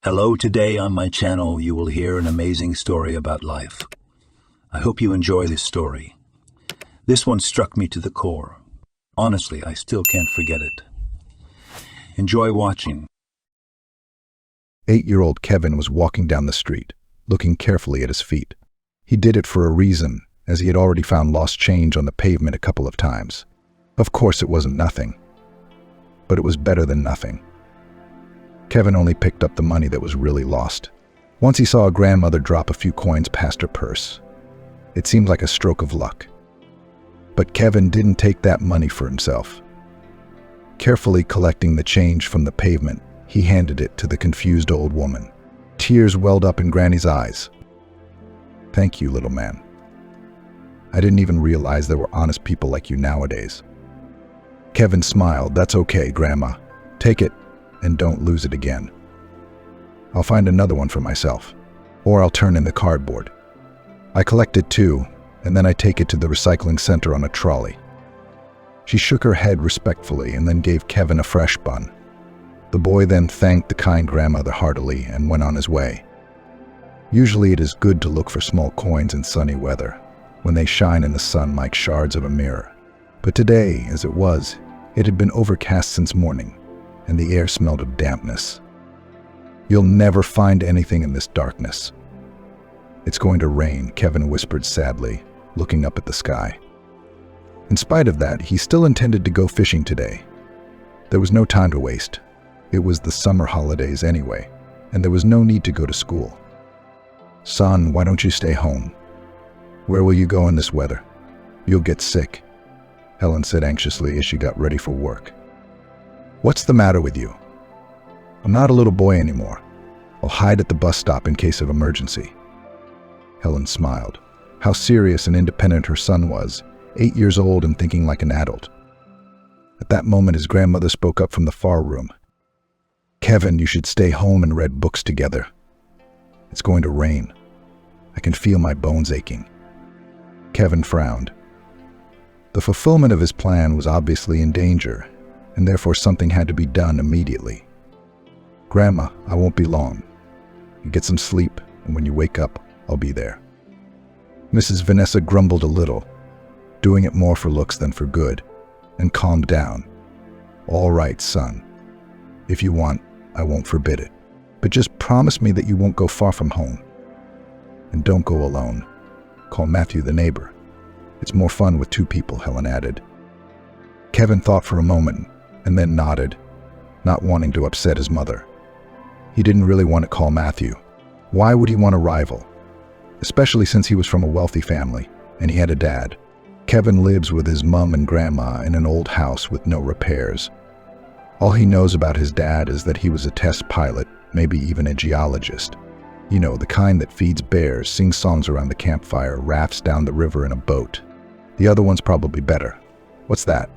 Hello, today on my channel you will hear an amazing story about life. I hope you enjoy this story. This one struck me to the core. Honestly, I still can't forget it. Enjoy watching. 8-year-old Kevin was walking down the street, looking carefully at his feet. He did it for a reason, as he had already found lost change on the pavement a couple of times. Of course, it wasn't nothing, but it was better than nothing. Kevin only picked up the money that was really lost. Once he saw a grandmother drop a few coins past her purse. It seemed like a stroke of luck. But Kevin didn't take that money for himself. Carefully collecting the change from the pavement, he handed it to the confused old woman. Tears welled up in Granny's eyes. "Thank you, little man. I didn't even realize there were honest people like you nowadays." Kevin smiled. "That's okay, Grandma. Take it and don't lose it again. I'll find another one for myself, or I'll turn in the cardboard. I collect it too, and then I take it to the recycling center on a trolley." She shook her head respectfully and then gave Kevin a fresh bun. The boy then thanked the kind grandmother heartily and went on his way. Usually it is good to look for small coins in sunny weather, when they shine in the sun like shards of a mirror. But today, as it was, it had been overcast since morning, and the air smelled of dampness. "You'll never find anything in this darkness. It's going to rain," Kevin whispered sadly, looking up at the sky. In spite of that, he still intended to go fishing today. There was no time to waste. It was the summer holidays anyway, and there was no need to go to school. "Son, why don't you stay home? Where will you go in this weather? You'll get sick," Helen said anxiously as she got ready for work. "What's the matter with you?" "I'm not a little boy anymore. I'll hide at the bus stop in case of emergency." Helen smiled. How serious and independent her son was, 8 years old and thinking like an adult. At that moment, his grandmother spoke up from the far room. "Kevin, you should stay home and read books together. It's going to rain. I can feel my bones aching." Kevin frowned. The fulfillment of his plan was obviously in danger, and therefore something had to be done immediately. "Grandma, I won't be long. You get some sleep, and when you wake up, I'll be there." Mrs. Vanessa grumbled a little, doing it more for looks than for good, and calmed down. "All right, son. If you want, I won't forbid it. But just promise me that you won't go far from home. And don't go alone. Call Matthew the neighbor. It's more fun with 2 people," Helen added. Kevin thought for a moment, and then nodded, not wanting to upset his mother. He didn't really want to call Matthew. Why would he want a rival? Especially since he was from a wealthy family, and he had a dad. Kevin lives with his mom and grandma in an old house with no repairs. All he knows about his dad is that he was a test pilot, maybe even a geologist. You know, the kind that feeds bears, sings songs around the campfire, rafts down the river in a boat. The other one's probably better. What's that?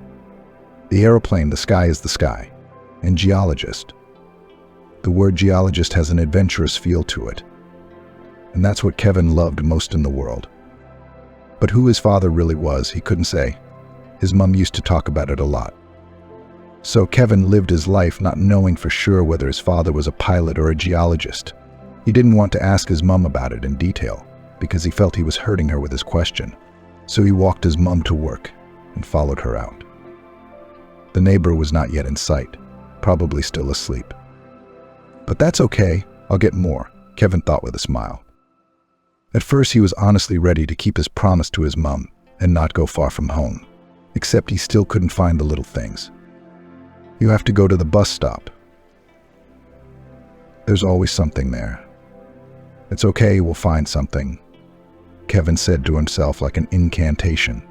The aeroplane, the sky is the sky. And geologist. The word geologist has an adventurous feel to it. And that's what Kevin loved most in the world. But who his father really was, he couldn't say. His mom used to talk about it a lot. So Kevin lived his life not knowing for sure whether his father was a pilot or a geologist. He didn't want to ask his mom about it in detail, because he felt he was hurting her with his question. So he walked his mom to work and followed her out. The neighbor was not yet in sight, probably still asleep. "But that's okay, I'll get more," Kevin thought with a smile. At first he was honestly ready to keep his promise to his mom and not go far from home, except he still couldn't find the little things. "You have to go to the bus stop. There's always something there. It's okay, we'll find something," Kevin said to himself like an incantation.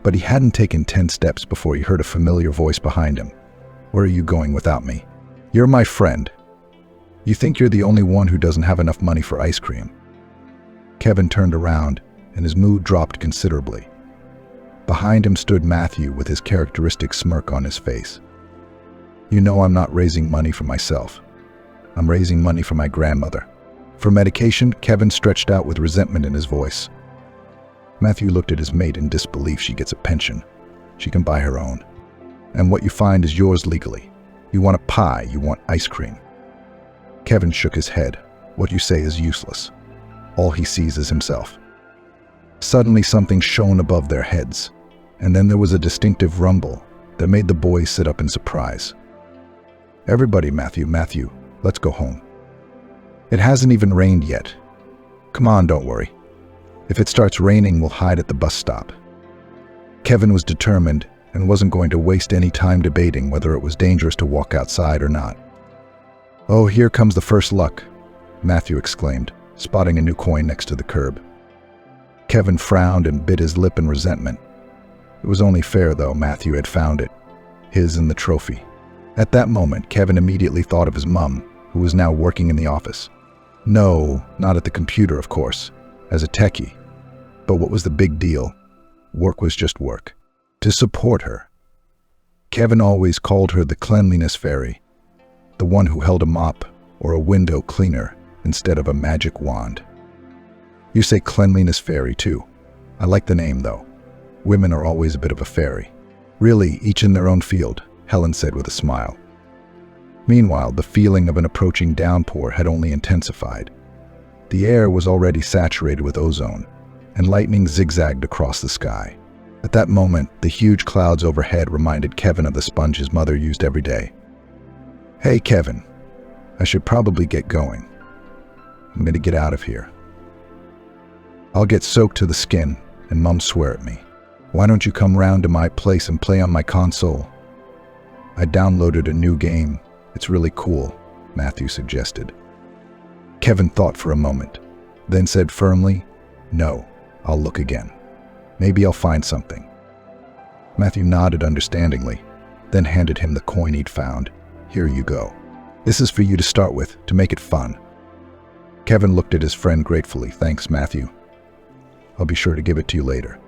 But he hadn't taken 10 steps before he heard a familiar voice behind him. "Where are you going without me? You're my friend. You think you're the only one who doesn't have enough money for ice cream." Kevin turned around, and his mood dropped considerably. Behind him stood Matthew with his characteristic smirk on his face. "You know I'm not raising money for myself. I'm raising money for my grandmother." For medication, Kevin stretched out with resentment in his voice. Matthew looked at his mate in disbelief. "She gets a pension. She can buy her own. And what you find is yours legally. You want a pie, you want ice cream." Kevin shook his head. What you say is useless. All he sees is himself. Suddenly something shone above their heads, and then there was a distinctive rumble that made the boys sit up in surprise. Everybody, Matthew, let's go home. It hasn't even rained yet. Come on, don't worry. If it starts raining, we'll hide at the bus stop. Kevin was determined and wasn't going to waste any time debating whether it was dangerous to walk outside or not. Oh, here comes the first luck, Matthew exclaimed, spotting a new coin next to the curb. Kevin frowned and bit his lip in resentment. It was only fair, though. Matthew had found it, his and the trophy. At that moment, Kevin immediately thought of his mum, who was now working in the office. No, not at the computer, of course, as a techie. But what was the big deal? Work was just work. To support her. Kevin always called her the cleanliness fairy, the one who held a mop or a window cleaner instead of a magic wand. You say cleanliness fairy too. I like the name, though. Women are always a bit of a fairy. Really, each in their own field, Helen said with a smile. Meanwhile, the feeling of an approaching downpour had only intensified. The air was already saturated with ozone, and lightning zigzagged across the sky. At that moment, the huge clouds overhead reminded Kevin of the sponge his mother used every day. Hey, Kevin, I should probably get going. I'm going to get out of here. I'll get soaked to the skin, and Mum swear at me. Why don't you come round to my place and play on my console? I downloaded a new game. It's really cool, Matthew suggested. Kevin thought for a moment, then said firmly, No, I'll look again. Maybe I'll find something. Matthew nodded understandingly, then handed him the coin he'd found. Here you go. This is for you to start with, to make it fun. Kevin looked at his friend gratefully. Thanks, Matthew. I'll be sure to give it to you later.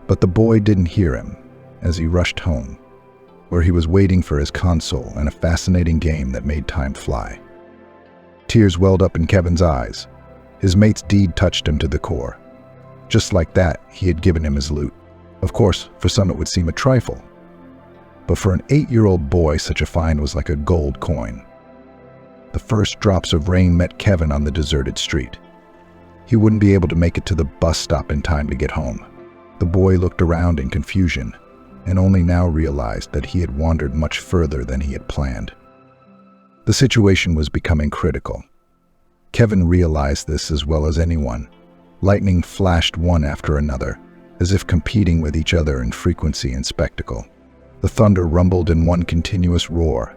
But the boy didn't hear him as he rushed home, where he was waiting for his console and a fascinating game that made time fly. Tears welled up in Kevin's eyes. His mate's deed touched him to the core. Just like that, he had given him his loot. Of course, for some it would seem a trifle. But for an 8-year-old boy, such a find was like a gold coin. The first drops of rain met Kevin on the deserted street. He wouldn't be able to make it to the bus stop in time to get home. The boy looked around in confusion, and only now realized that he had wandered much further than he had planned. The situation was becoming critical. Kevin realized this as well as anyone. Lightning flashed one after another, as if competing with each other in frequency and spectacle. The thunder rumbled in one continuous roar.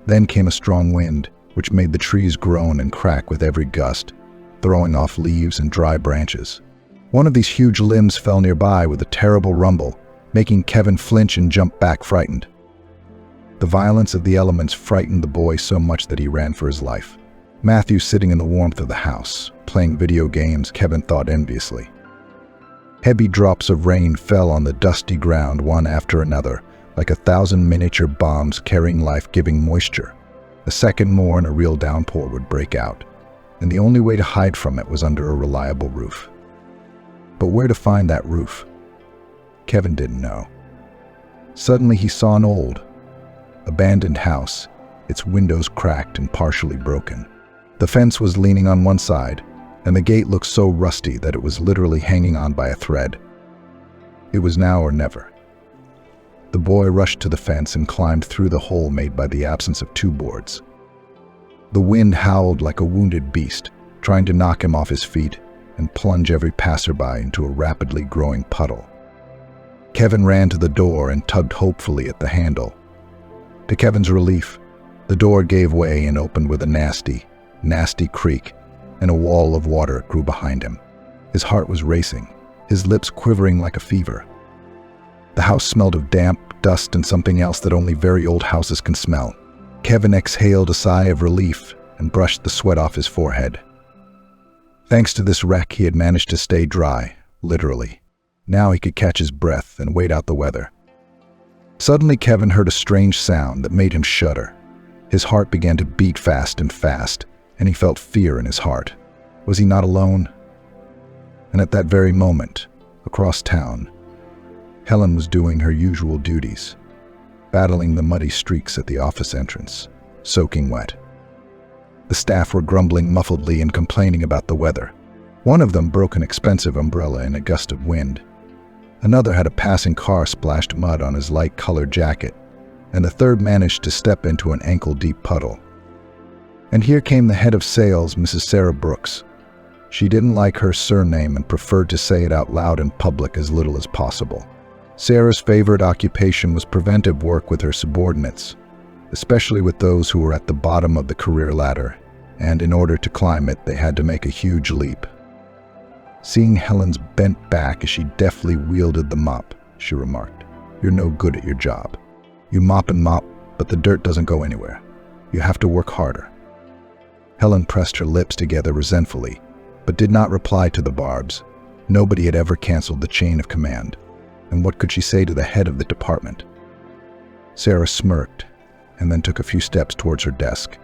Then came a strong wind, which made the trees groan and crack with every gust, throwing off leaves and dry branches. One of these huge limbs fell nearby with a terrible rumble, making Kevin flinch and jump back frightened. The violence of the elements frightened the boy so much that he ran for his life. Matthew, sitting in the warmth of the house, playing video games, Kevin thought enviously. Heavy drops of rain fell on the dusty ground one after another, like 1,000 miniature bombs carrying life-giving moisture. A second more and a real downpour would break out, and the only way to hide from it was under a reliable roof. But where to find that roof? Kevin didn't know. Suddenly he saw an old, abandoned house, its windows cracked and partially broken. The fence was leaning on one side, and the gate looked so rusty that it was literally hanging on by a thread. It was now or never. The boy rushed to the fence and climbed through the hole made by the absence of two boards. The wind howled like a wounded beast, trying to knock him off his feet and plunge every passerby into a rapidly growing puddle. Kevin ran to the door and tugged hopefully at the handle. To Kevin's relief, the door gave way and opened with a nasty, nasty creak, and a wall of water grew behind him. His heart was racing, his lips quivering like a fever. The house smelled of damp, dust, and something else that only very old houses can smell. Kevin exhaled a sigh of relief and brushed the sweat off his forehead. Thanks to this wreck, he had managed to stay dry, literally. Now he could catch his breath and wait out the weather. Suddenly, Kevin heard a strange sound that made him shudder. His heart began to beat fast, and he felt fear in his heart. Was he not alone? And at that very moment, across town, Helen was doing her usual duties, battling the muddy streaks at the office entrance, soaking wet. The staff were grumbling muffledly and complaining about the weather. One of them broke an expensive umbrella in a gust of wind. Another had a passing car splashed mud on his light-colored jacket, and the third managed to step into an ankle-deep puddle. And here came the head of sales, Mrs. Sarah Brooks. She didn't like her surname and preferred to say it out loud in public as little as possible. Sarah's favorite occupation was preventive work with her subordinates, especially with those who were at the bottom of the career ladder, and in order to climb it, they had to make a huge leap. Seeing Helen's bent back as she deftly wielded the mop, she remarked, "You're no good at your job. You mop and mop, but the dirt doesn't go anywhere. You have to work harder." Helen pressed her lips together resentfully, but did not reply to the barbs. Nobody had ever canceled the chain of command, and what could she say to the head of the department? Sarah smirked, and then took a few steps towards her desk.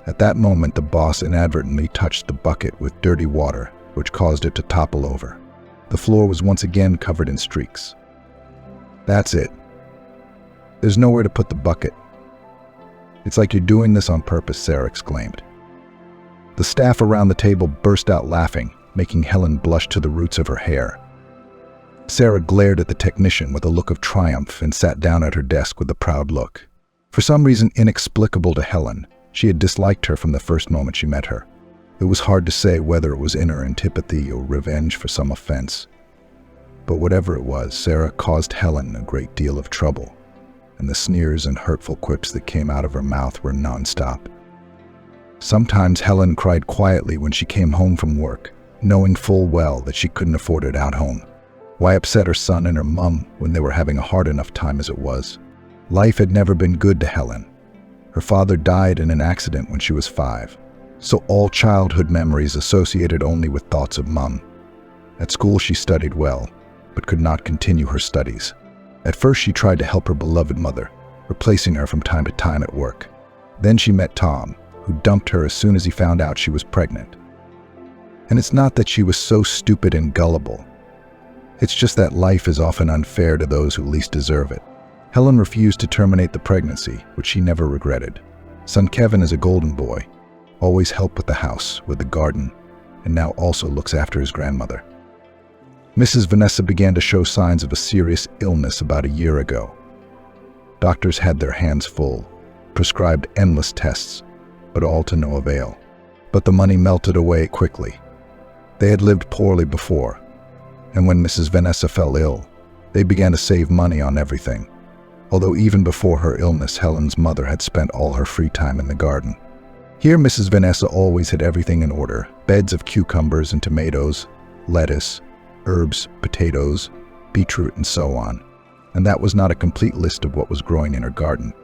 At that moment, the boss inadvertently touched the bucket with dirty water, which caused it to topple over. The floor was once again covered in streaks. "That's it. There's nowhere to put the bucket. It's like you're doing this on purpose," Sarah exclaimed. The staff around the table burst out laughing, making Helen blush to the roots of her hair. Sarah glared at the technician with a look of triumph and sat down at her desk with a proud look. For some reason inexplicable to Helen, she had disliked her from the first moment she met her. It was hard to say whether it was inner antipathy or revenge for some offense. But whatever it was, Sarah caused Helen a great deal of trouble, and the sneers and hurtful quips that came out of her mouth were nonstop. Sometimes Helen cried quietly when she came home from work, knowing full well that she couldn't afford it at home. Why upset her son and her mum when they were having a hard enough time as it was? Life had never been good to Helen. Her father died in an accident when she was 5. So all childhood memories associated only with thoughts of mum. At school she studied well, but could not continue her studies. At first she tried to help her beloved mother, replacing her from time to time at work. Then she met Tom, who dumped her as soon as he found out she was pregnant. And it's not that she was so stupid and gullible. It's just that life is often unfair to those who least deserve it. Helen refused to terminate the pregnancy, which she never regretted. Son Kevin is a golden boy. Always helped with the house, with the garden, and now also looks after his grandmother. Mrs. Vanessa began to show signs of a serious illness about a year ago. Doctors had their hands full, prescribed endless tests, but all to no avail. But the money melted away quickly. They had lived poorly before, and when Mrs. Vanessa fell ill, they began to save money on everything. Although even before her illness, Helen's mother had spent all her free time in the garden. Here, Mrs. Vanessa always had everything in order: beds of cucumbers and tomatoes, lettuce, herbs, potatoes, beetroot, and so on. And that was not a complete list of what was growing in her garden.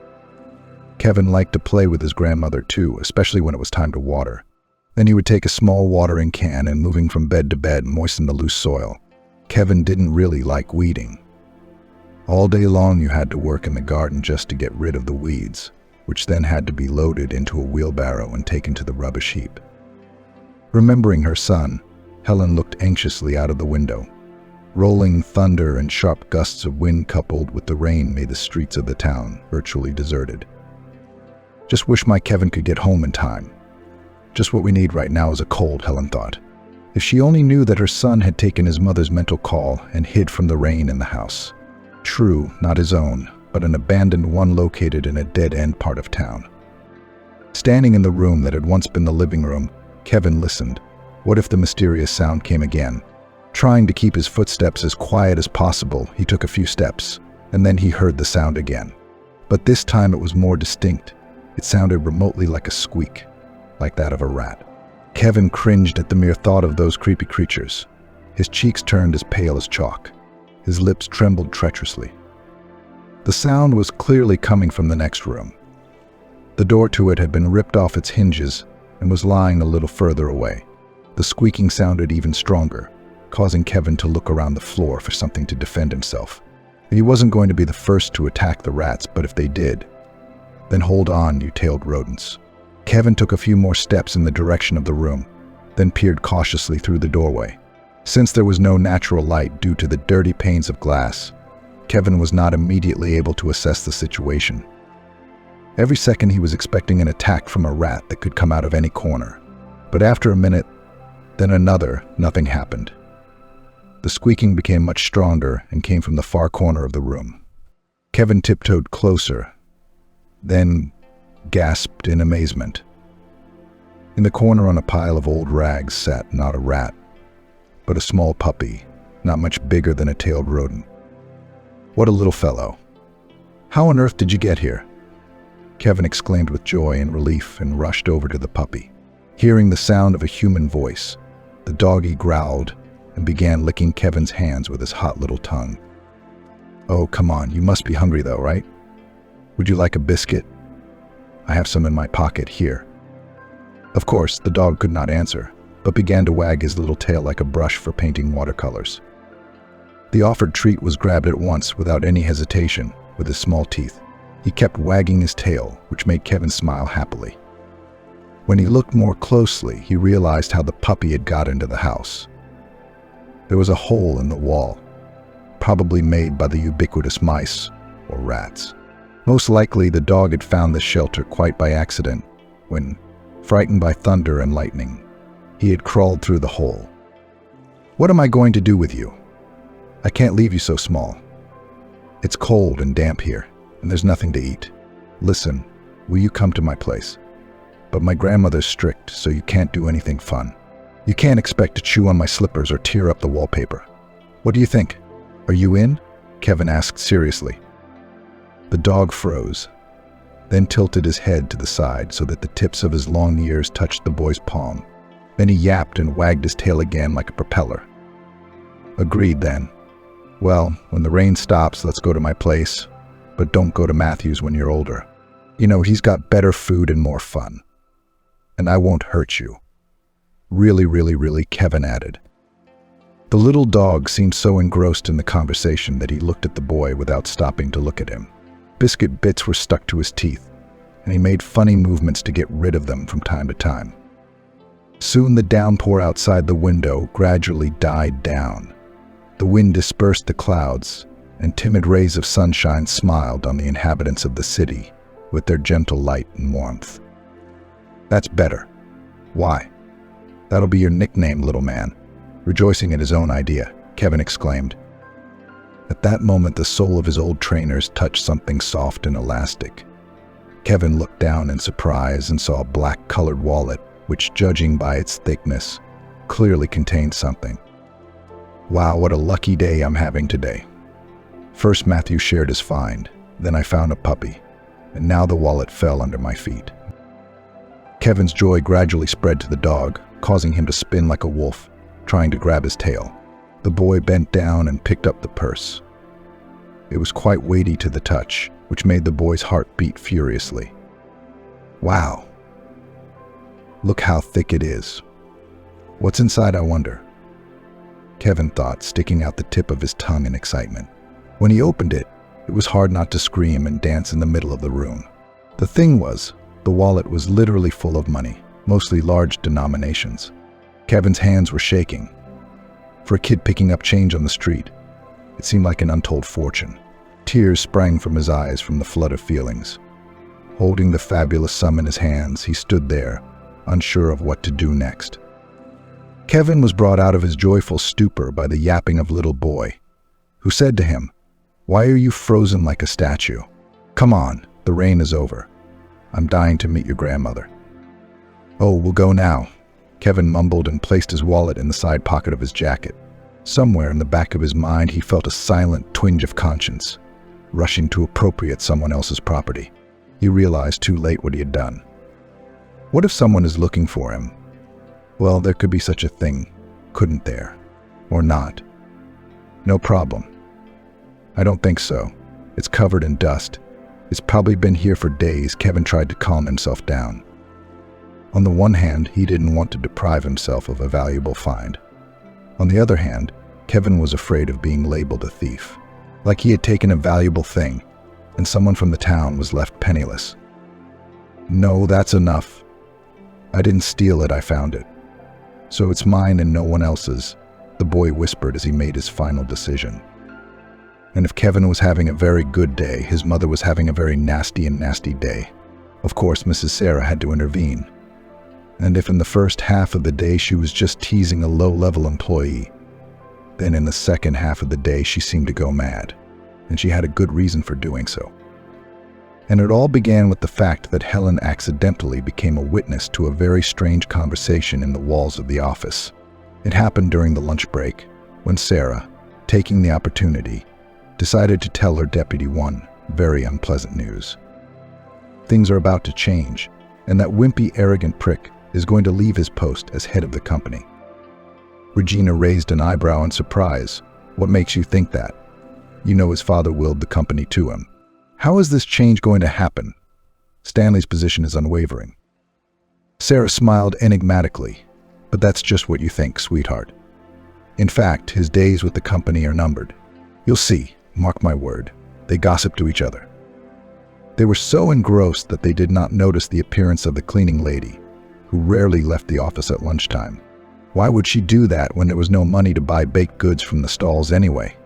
Kevin liked to play with his grandmother too, especially when it was time to water. Then he would take a small watering can and, moving from bed to bed, moisten the loose soil. Kevin didn't really like weeding. All day long you had to work in the garden just to get rid of the weeds, which then had to be loaded into a wheelbarrow and taken to the rubbish heap. Remembering her son, Helen looked anxiously out of the window. Rolling thunder and sharp gusts of wind coupled with the rain made the streets of the town virtually deserted. Just wish my Kevin could get home in time. Just what we need right now is a cold, Helen thought. If she only knew that her son had taken his mother's mental call and hid from the rain in the house. True, not his own, but an abandoned one located in a dead-end part of town. Standing in the room that had once been the living room, Kevin listened. What if the mysterious sound came again? Trying to keep his footsteps as quiet as possible, he took a few steps, and then he heard the sound again. But this time it was more distinct. It sounded remotely like a squeak, like that of a rat. Kevin cringed at the mere thought of those creepy creatures. His cheeks turned as pale as chalk. His lips trembled treacherously. The sound was clearly coming from the next room. The door to it had been ripped off its hinges and was lying a little further away. The squeaking sounded even stronger, causing Kevin to look around the floor for something to defend himself. He wasn't going to be the first to attack the rats, but if they did, then hold on, you tailed rodents. Kevin took a few more steps in the direction of the room, then peered cautiously through the doorway. Since there was no natural light due to the dirty panes of glass, Kevin was not immediately able to assess the situation. Every second he was expecting an attack from a rat that could come out of any corner. But after a minute, then another, nothing happened. The squeaking became much stronger and came from the far corner of the room. Kevin tiptoed closer, then gasped in amazement. In the corner on a pile of old rags sat not a rat, but a small puppy, not much bigger than a tailed rodent. What a little fellow. How on earth did you get here? Kevin exclaimed with joy and relief and rushed over to the puppy. Hearing the sound of a human voice, the doggy growled and began licking Kevin's hands with his hot little tongue. Oh, come on, you must be hungry though, right? Would you like a biscuit? I have some in my pocket here. Of course, the dog could not answer, but began to wag his little tail like a brush for painting watercolors. The offered treat was grabbed at once without any hesitation with his small teeth. He kept wagging his tail, which made Kevin smile happily. When he looked more closely, he realized how the puppy had got into the house. There was a hole in the wall, probably made by the ubiquitous mice or rats. Most likely, the dog had found this shelter quite by accident when, frightened by thunder and lightning, he had crawled through the hole. What am I going to do with you? I can't leave you so small. It's cold and damp here, and there's nothing to eat. Listen, will you come to my place? But my grandmother's strict, so you can't do anything fun. You can't expect to chew on my slippers or tear up the wallpaper. What do you think? Are you in? Kevin asked seriously. The dog froze, then tilted his head to the side so that the tips of his long ears touched the boy's palm. Then he yapped and wagged his tail again like a propeller. Agreed then. Well, when the rain stops, let's go to my place, but don't go to Matthew's when you're older. You know, he's got better food and more fun. And I won't hurt you. Really, really, really, Kevin added. The little dog seemed so engrossed in the conversation that he looked at the boy without stopping to look at him. Biscuit bits were stuck to his teeth, and he made funny movements to get rid of them from time to time. Soon the downpour outside the window gradually died down. The wind dispersed the clouds, and timid rays of sunshine smiled on the inhabitants of the city with their gentle light and warmth. That's better. Why? That'll be your nickname, little man. Rejoicing at his own idea, Kevin exclaimed. At that moment, the sole of his old trainers touched something soft and elastic. Kevin looked down in surprise and saw a black-colored wallet, which, judging by its thickness, clearly contained something. Wow, what a lucky day I'm having today. First, Matthew shared his find, then I found a puppy, and now the wallet fell under my feet. Kevin's joy gradually spread to the dog, causing him to spin like a wolf, trying to grab his tail. The boy bent down and picked up the purse. It was quite weighty to the touch, which made the boy's heart beat furiously. Wow! Look how thick it is. What's inside, I wonder? Kevin thought, sticking out the tip of his tongue in excitement. When he opened it, it was hard not to scream and dance in the middle of the room. The thing was, the wallet was literally full of money, mostly large denominations. Kevin's hands were shaking. For a kid picking up change on the street, it seemed like an untold fortune. Tears sprang from his eyes from the flood of feelings. Holding the fabulous sum in his hands, he stood there, unsure of what to do next. Kevin was brought out of his joyful stupor by the yapping of little boy, who said to him, "Why are you frozen like a statue? Come on, the rain is over. I'm dying to meet your grandmother." "Oh, we'll go now," Kevin mumbled and placed his wallet in the side pocket of his jacket. Somewhere in the back of his mind, he felt a silent twinge of conscience, rushing to appropriate someone else's property. He realized too late what he had done. What if someone is looking for him? Well, there could be such a thing, couldn't there? Or not? No problem. I don't think so. It's covered in dust. It's probably been here for days. Kevin tried to calm himself down. On the one hand, he didn't want to deprive himself of a valuable find. On the other hand, Kevin was afraid of being labeled a thief, like he had taken a valuable thing, and someone from the town was left penniless. "No, that's enough. I didn't steal it, I found it. So it's mine and no one else's," the boy whispered as he made his final decision. And if Kevin was having a very good day, his mother was having a very nasty day. Of course, Mrs. Sarah had to intervene. And if in the first half of the day she was just teasing a low-level employee, then in the second half of the day she seemed to go mad, and she had a good reason for doing so. And it all began with the fact that Helen accidentally became a witness to a very strange conversation in the walls of the office. It happened during the lunch break, when Sarah, taking the opportunity, decided to tell her deputy one very unpleasant news. Things are about to change, and that wimpy, arrogant prick is going to leave his post as head of the company. Regina raised an eyebrow in surprise. What makes you think that? You know his father willed the company to him. How is this change going to happen? Stanley's position is unwavering. Sarah smiled enigmatically. But that's just what you think, sweetheart. In fact, his days with the company are numbered. You'll see, mark my word, they gossip to each other. They were so engrossed that they did not notice the appearance of the cleaning lady, who rarely left the office at lunchtime. Why would she do that when there was no money to buy baked goods from the stalls anyway?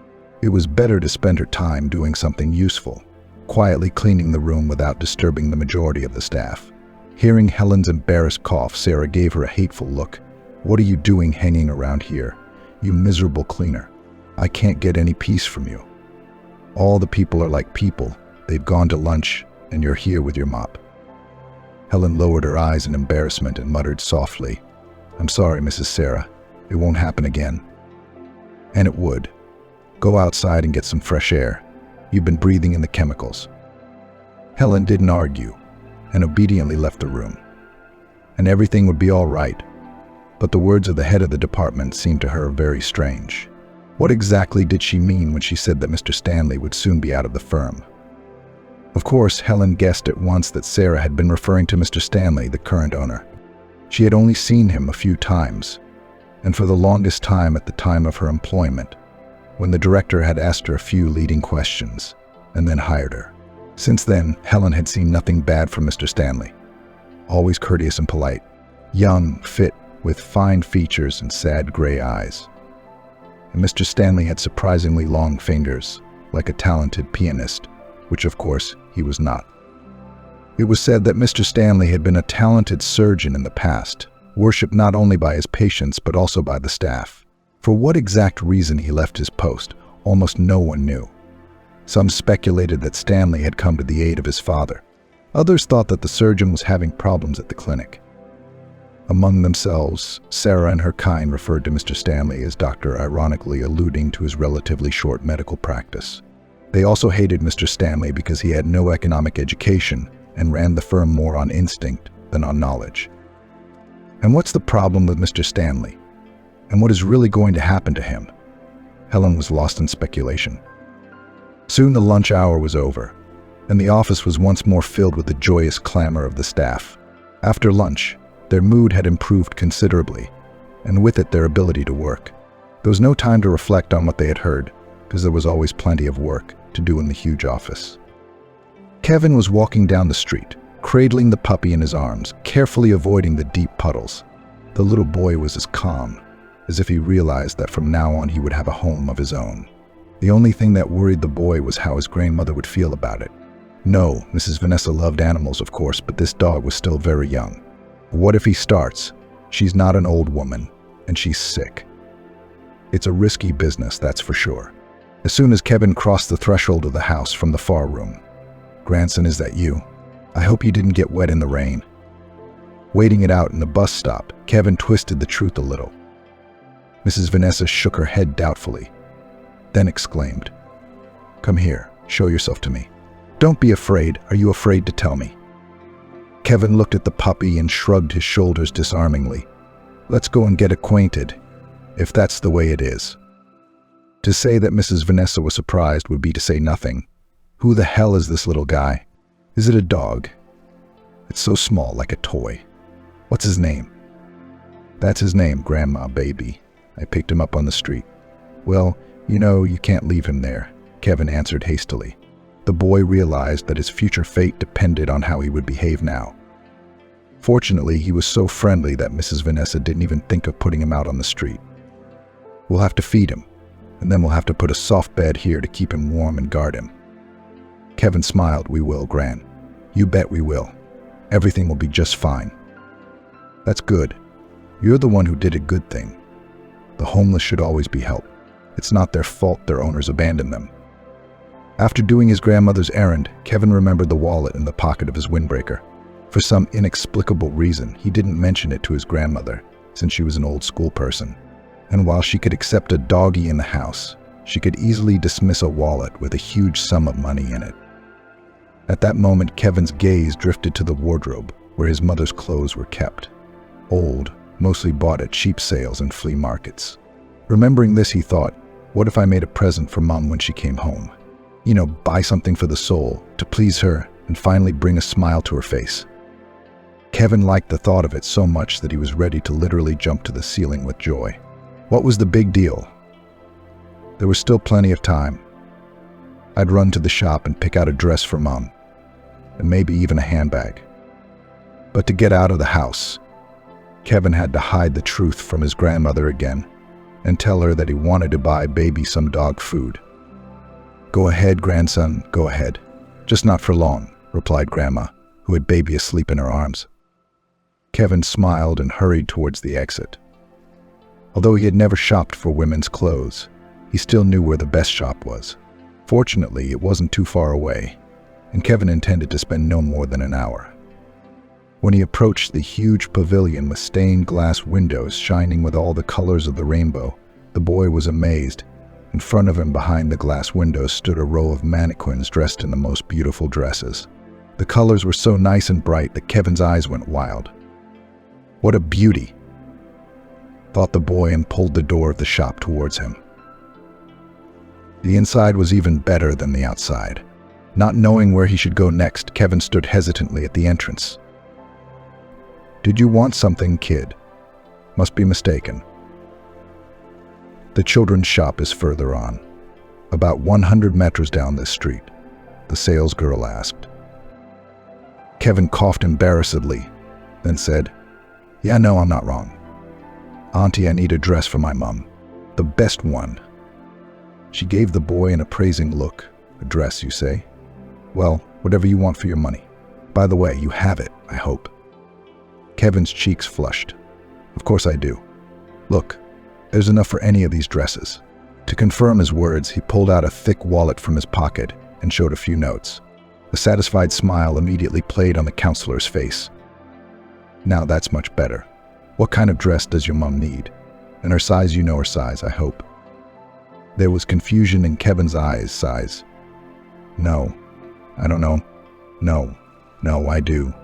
It was better to spend her time doing something useful, quietly cleaning the room without disturbing the majority of the staff. Hearing Helen's embarrassed cough, Sarah gave her a hateful look. What are you doing hanging around here, you miserable cleaner? I can't get any peace from you. All the people are like people. They've gone to lunch, and you're here with your mop. Helen lowered her eyes in embarrassment and muttered softly, I'm sorry, Mrs. Sarah. It won't happen again. And it would. Go outside and get some fresh air. You've been breathing in the chemicals. Helen didn't argue, and obediently left the room. And everything would be all right. But the words of the head of the department seemed to her very strange. What exactly did she mean when she said that Mr. Stanley would soon be out of the firm? Of course, Helen guessed at once that Sarah had been referring to Mr. Stanley, the current owner. She had only seen him a few times, and for the longest time at the time of her employment, when the director had asked her a few leading questions, and then hired her. Since then, Helen had seen nothing bad from Mr. Stanley. Always courteous and polite, young, fit, with fine features and sad gray eyes. And Mr. Stanley had surprisingly long fingers, like a talented pianist, which of course he was not. It was said that Mr. Stanley had been a talented surgeon in the past, worshipped not only by his patients but also by the staff. For what exact reason he left his post, almost no one knew. Some speculated that Stanley had come to the aid of his father. Others thought that the surgeon was having problems at the clinic. Among themselves, Sarah and her kind referred to Mr. Stanley as doctor, ironically alluding to his relatively short medical practice. They also hated Mr. Stanley because he had no economic education and ran the firm more on instinct than on knowledge. And what's the problem with Mr. Stanley? And what is really going to happen to him? Helen was lost in speculation. Soon the lunch hour was over, and the office was once more filled with the joyous clamor of the staff. After lunch, their mood had improved considerably, and with it their ability to work. There was no time to reflect on what they had heard, because there was always plenty of work to do in the huge office. Kevin was walking down the street, cradling the puppy in his arms, carefully avoiding the deep puddles. The little boy was as calm, as if he realized that from now on he would have a home of his own. The only thing that worried the boy was how his grandmother would feel about it. No, Mrs. Vanessa loved animals, of course, but this dog was still very young. What if he starts? She's not an old woman, and she's sick. It's a risky business, that's for sure. As soon as Kevin crossed the threshold of the house from the far room, "Grandson, is that you? I hope you didn't get wet in the rain." Waiting it out in the bus stop, Kevin twisted the truth a little. Mrs. Vanessa shook her head doubtfully, then exclaimed, "Come here, show yourself to me. Don't be afraid. Are you afraid to tell me?" Kevin looked at the puppy and shrugged his shoulders disarmingly. "Let's go and get acquainted, if that's the way it is." To say that Mrs. Vanessa was surprised would be to say nothing. Who the hell is this little guy? Is it a dog? It's so small, like a toy. What's his name? That's his name, Grandma Baby. I picked him up on the street. Well, you know, you can't leave him there, Kevin answered hastily. The boy realized that his future fate depended on how he would behave now. Fortunately, he was so friendly that Mrs. Vanessa didn't even think of putting him out on the street. We'll have to feed him, and then we'll have to put a soft bed here to keep him warm and guard him. Kevin smiled. We will, Gran. You bet we will. Everything will be just fine." "That's good. You're the one who did a good thing. The homeless should always be helped. It's not their fault their owners abandoned them." After doing his grandmother's errand, Kevin remembered the wallet in the pocket of his windbreaker. For some inexplicable reason, he didn't mention it to his grandmother, since she was an old school person. And while she could accept a doggy in the house, she could easily dismiss a wallet with a huge sum of money in it. At that moment, Kevin's gaze drifted to the wardrobe, where his mother's clothes were kept. Old, mostly bought at cheap sales and flea markets. Remembering this, he thought, what if I made a present for Mom when she came home? Buy something for the soul, to please her, and finally bring a smile to her face. Kevin liked the thought of it so much that he was ready to literally jump to the ceiling with joy. What was the big deal? There was still plenty of time. I'd run to the shop and pick out a dress for Mom, and maybe even a handbag. But to get out of the house, Kevin had to hide the truth from his grandmother again and tell her that he wanted to buy baby some dog food. "Go ahead, grandson, go ahead. Just not for long," replied Grandma, who had baby asleep in her arms. Kevin smiled and hurried towards the exit. Although he had never shopped for women's clothes, he still knew where the best shop was. Fortunately, it wasn't too far away, and Kevin intended to spend no more than an hour. When he approached the huge pavilion with stained glass windows shining with all the colors of the rainbow, the boy was amazed. In front of him, behind the glass windows, stood a row of mannequins dressed in the most beautiful dresses. The colors were so nice and bright that Kevin's eyes went wild. "What a beauty," thought the boy, and pulled the door of the shop towards him. The inside was even better than the outside. Not knowing where he should go next, Kevin stood hesitantly at the entrance. "Did you want something, kid? Must be mistaken." "The children's shop is further on, about 100 meters down this street," the salesgirl asked. Kevin coughed embarrassedly, then said, "Yeah, no, I'm not wrong. Auntie, I need a dress for my mom. The best one." She gave the boy an appraising look. "A dress, you say? Well, whatever you want for your money. By the way, you have it, I hope." Kevin's cheeks flushed. "Of course I do. Look, there's enough for any of these dresses." To confirm his words, he pulled out a thick wallet from his pocket and showed a few notes. A satisfied smile immediately played on the counselor's face. "Now that's much better. What kind of dress does your mom need? And her size, you know her size, I hope." There was confusion in Kevin's eyes. Size? "No, I don't know. No, I do.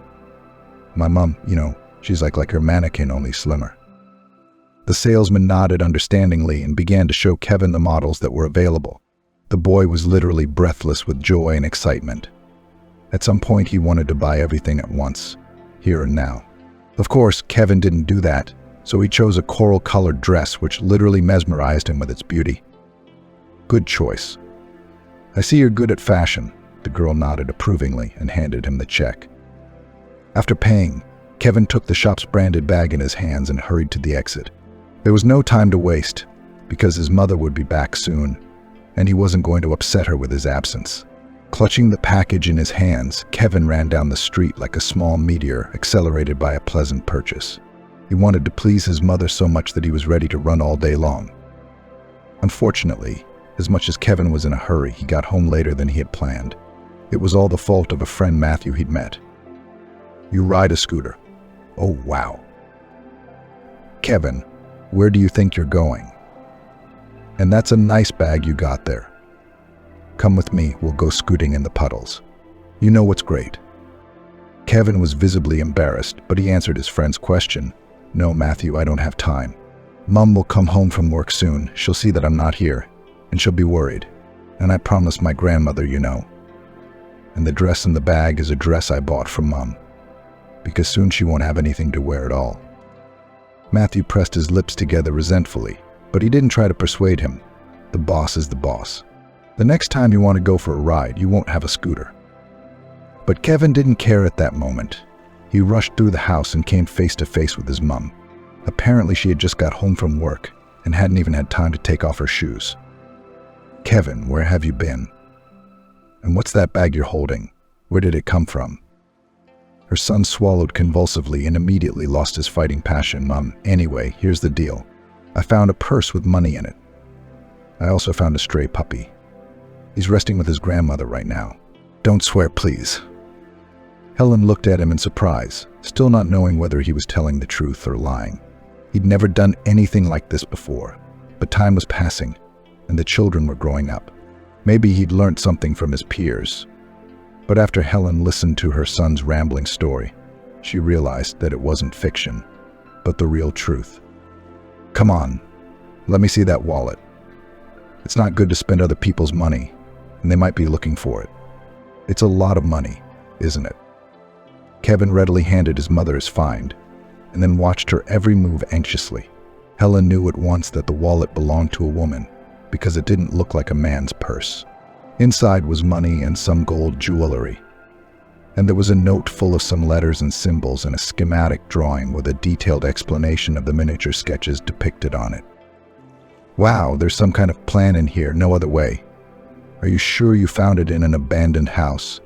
My mom, she's like her mannequin, only slimmer." The salesman nodded understandingly and began to show Kevin the models that were available. The boy was literally breathless with joy and excitement. At some point, he wanted to buy everything at once, here and now. Of course, Kevin didn't do that, so he chose a coral-colored dress which literally mesmerized him with its beauty. "Good choice. I see you're good at fashion," the girl nodded approvingly and handed him the check. After paying, Kevin took the shop's branded bag in his hands and hurried to the exit. There was no time to waste, because his mother would be back soon, and he wasn't going to upset her with his absence. Clutching the package in his hands, Kevin ran down the street like a small meteor, accelerated by a pleasant purchase. He wanted to please his mother so much that he was ready to run all day long. Unfortunately, as much as Kevin was in a hurry, he got home later than he had planned. It was all the fault of a friend Matthew he'd met. "You ride a scooter? Oh, wow. Kevin, where do you think you're going? And that's a nice bag you got there. Come with me, we'll go scooting in the puddles. You know what's great." Kevin was visibly embarrassed, but he answered his friend's question. "No, Matthew, I don't have time. Mom will come home from work soon. She'll see that I'm not here, and she'll be worried. And I promised my grandmother, And the dress in the bag is a dress I bought from Mom, because soon she won't have anything to wear at all." Matthew pressed his lips together resentfully, but he didn't try to persuade him. The boss is the boss. The next time you want to go for a ride, you won't have a scooter. But Kevin didn't care at that moment. He rushed through the house and came face to face with his mom. Apparently, she had just got home from work and hadn't even had time to take off her shoes. "Kevin, where have you been? And what's that bag you're holding? Where did it come from?" Her son swallowed convulsively and immediately lost his fighting passion. Mom, anyway, here's the deal. I found a purse with money in it. I also found a stray puppy. He's resting with his grandmother right now. Don't swear, please. Helen looked at him in surprise, still not knowing whether he was telling the truth or lying. He'd never done anything like this before, but time was passing, and the children were growing up. Maybe he'd learned something from his peers. But after Helen listened to her son's rambling story, she realized that it wasn't fiction, but the real truth. Come on, let me see that wallet. It's not good to spend other people's money, and they might be looking for it. It's a lot of money, isn't it? Kevin readily handed his mother his find, and then watched her every move anxiously. Helen knew at once that the wallet belonged to a woman, because it didn't look like a man's purse. Inside was money and some gold jewelry, and there was a note full of some letters and symbols and a schematic drawing with a detailed explanation of the miniature sketches depicted on it. Wow, there's some kind of plan in here, no other way. Are you sure you found it in an abandoned house?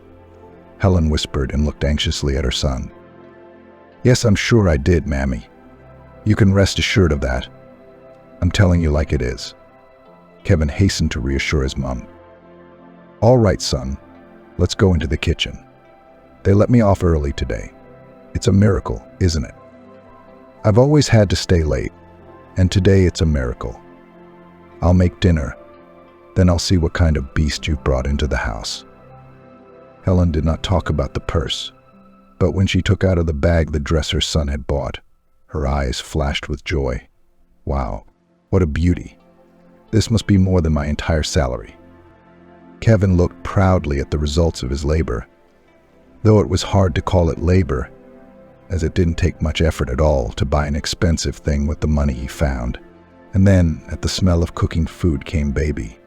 Helen whispered and looked anxiously at her son. Yes, I'm sure I did, Mammy. You can rest assured of that. I'm telling you like it is. Kevin hastened to reassure his mom. All right, son, let's go into the kitchen. They let me off early today. It's a miracle, isn't it? I've always had to stay late, and today it's a miracle. I'll make dinner, then I'll see what kind of beast you've brought into the house. Helen did not talk about the purse, but when she took out of the bag the dress her son had bought, her eyes flashed with joy. Wow, what a beauty. This must be more than my entire salary. Kevin looked proudly at the results of his labor, though it was hard to call it labor, as it didn't take much effort at all to buy an expensive thing with the money he found. And then, at the smell of cooking food, came Baby,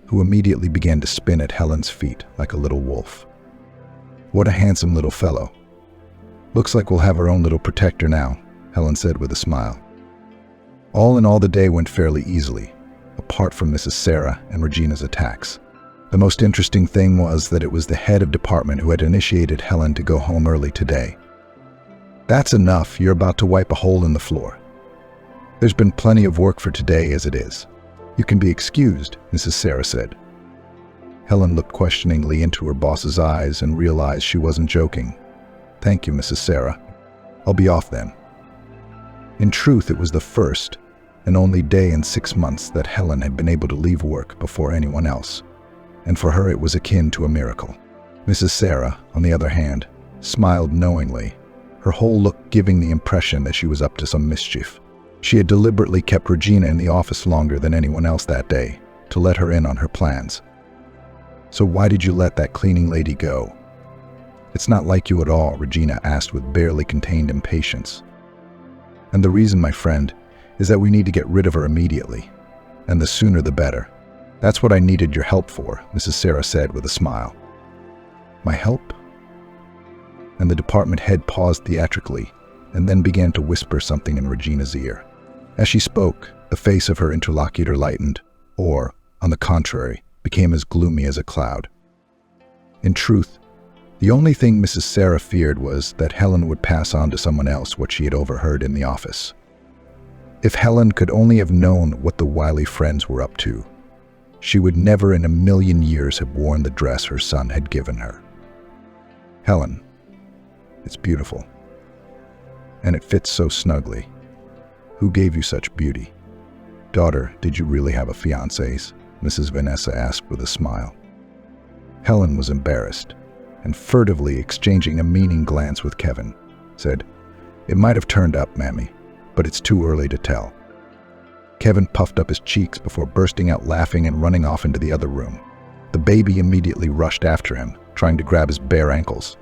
who immediately began to spin at Helen's feet like a little wolf. What a handsome little fellow. Looks like we'll have our own little protector now, Helen said with a smile. All in all, the day went fairly easily, apart from Mrs. Sarah and Regina's attacks. The most interesting thing was that it was the head of department who had initiated Helen to go home early today. That's enough, you're about to wipe a hole in the floor. There's been plenty of work for today as it is. You can be excused, Mrs. Sarah said. Helen looked questioningly into her boss's eyes and realized she wasn't joking. Thank you, Mrs. Sarah. I'll be off then. In truth, it was the first and only day in 6 months that Helen had been able to leave work before anyone else, and for her it was akin to a miracle. Mrs. Sarah, on the other hand, smiled knowingly, her whole look giving the impression that she was up to some mischief. She had deliberately kept Regina in the office longer than anyone else that day, to let her in on her plans. So why did you let that cleaning lady go? It's not like you at all, Regina asked with barely contained impatience. And the reason, my friend, is that we need to get rid of her immediately, and the sooner the better. That's what I needed your help for, Mrs. Sarah said with a smile. My help? And the department head paused theatrically, and then began to whisper something in Regina's ear. As she spoke, the face of her interlocutor lightened, or, on the contrary, became as gloomy as a cloud. In truth, the only thing Mrs. Sarah feared was that Helen would pass on to someone else what she had overheard in the office. If Helen could only have known what the wily friends were up to, she would never in a million years have worn the dress her son had given her. Helen, it's beautiful. And it fits so snugly. Who gave you such beauty? Daughter, did you really have a fiancé? Mrs. Vanessa asked with a smile. Helen was embarrassed, and furtively exchanging a meaning glance with Kevin, said, It might have turned up, Mammy, but it's too early to tell. Kevin puffed up his cheeks before bursting out laughing and running off into the other room. The baby immediately rushed after him, trying to grab his bare ankles.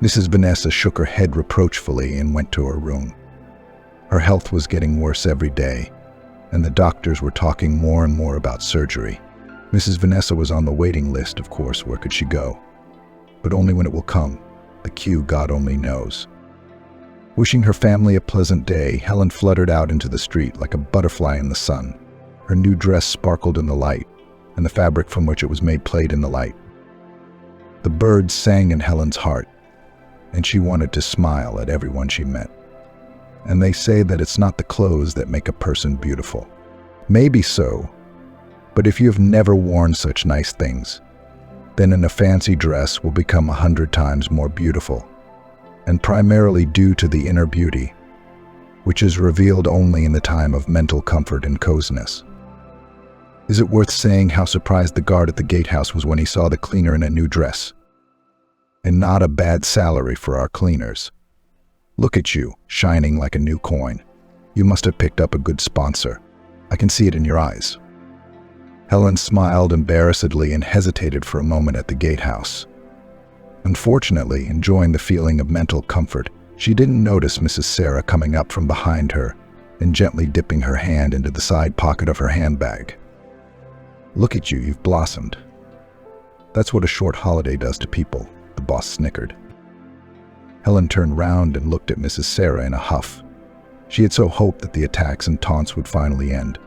Mrs. Vanessa shook her head reproachfully and went to her room. Her health was getting worse every day, and the doctors were talking more and more about surgery. Mrs. Vanessa was on the waiting list, of course. Where could she go? But only when it will come. The cue God only knows. Wishing her family a pleasant day, Helen fluttered out into the street like a butterfly in the sun. Her new dress sparkled in the light, and the fabric from which it was made played in the light. The birds sang in Helen's heart, and she wanted to smile at everyone she met. And they say that it's not the clothes that make a person beautiful. Maybe so, but if you have never worn such nice things, then in a fancy dress will become 100 times more beautiful, and primarily due to the inner beauty, which is revealed only in the time of mental comfort and coziness. Is it worth saying how surprised the guard at the gatehouse was when he saw the cleaner in a new dress? And not a bad salary for our cleaners. Look at you, shining like a new coin. You must have picked up a good sponsor. I can see it in your eyes. Helen smiled embarrassedly and hesitated for a moment at the gatehouse. Unfortunately, enjoying the feeling of mental comfort, she didn't notice Mrs. Sarah coming up from behind her and gently dipping her hand into the side pocket of her handbag. Look at you, you've blossomed. That's what a short holiday does to people, the boss snickered. Helen turned round and looked at Mrs. Sarah in a huff. She had so hoped that the attacks and taunts would finally end.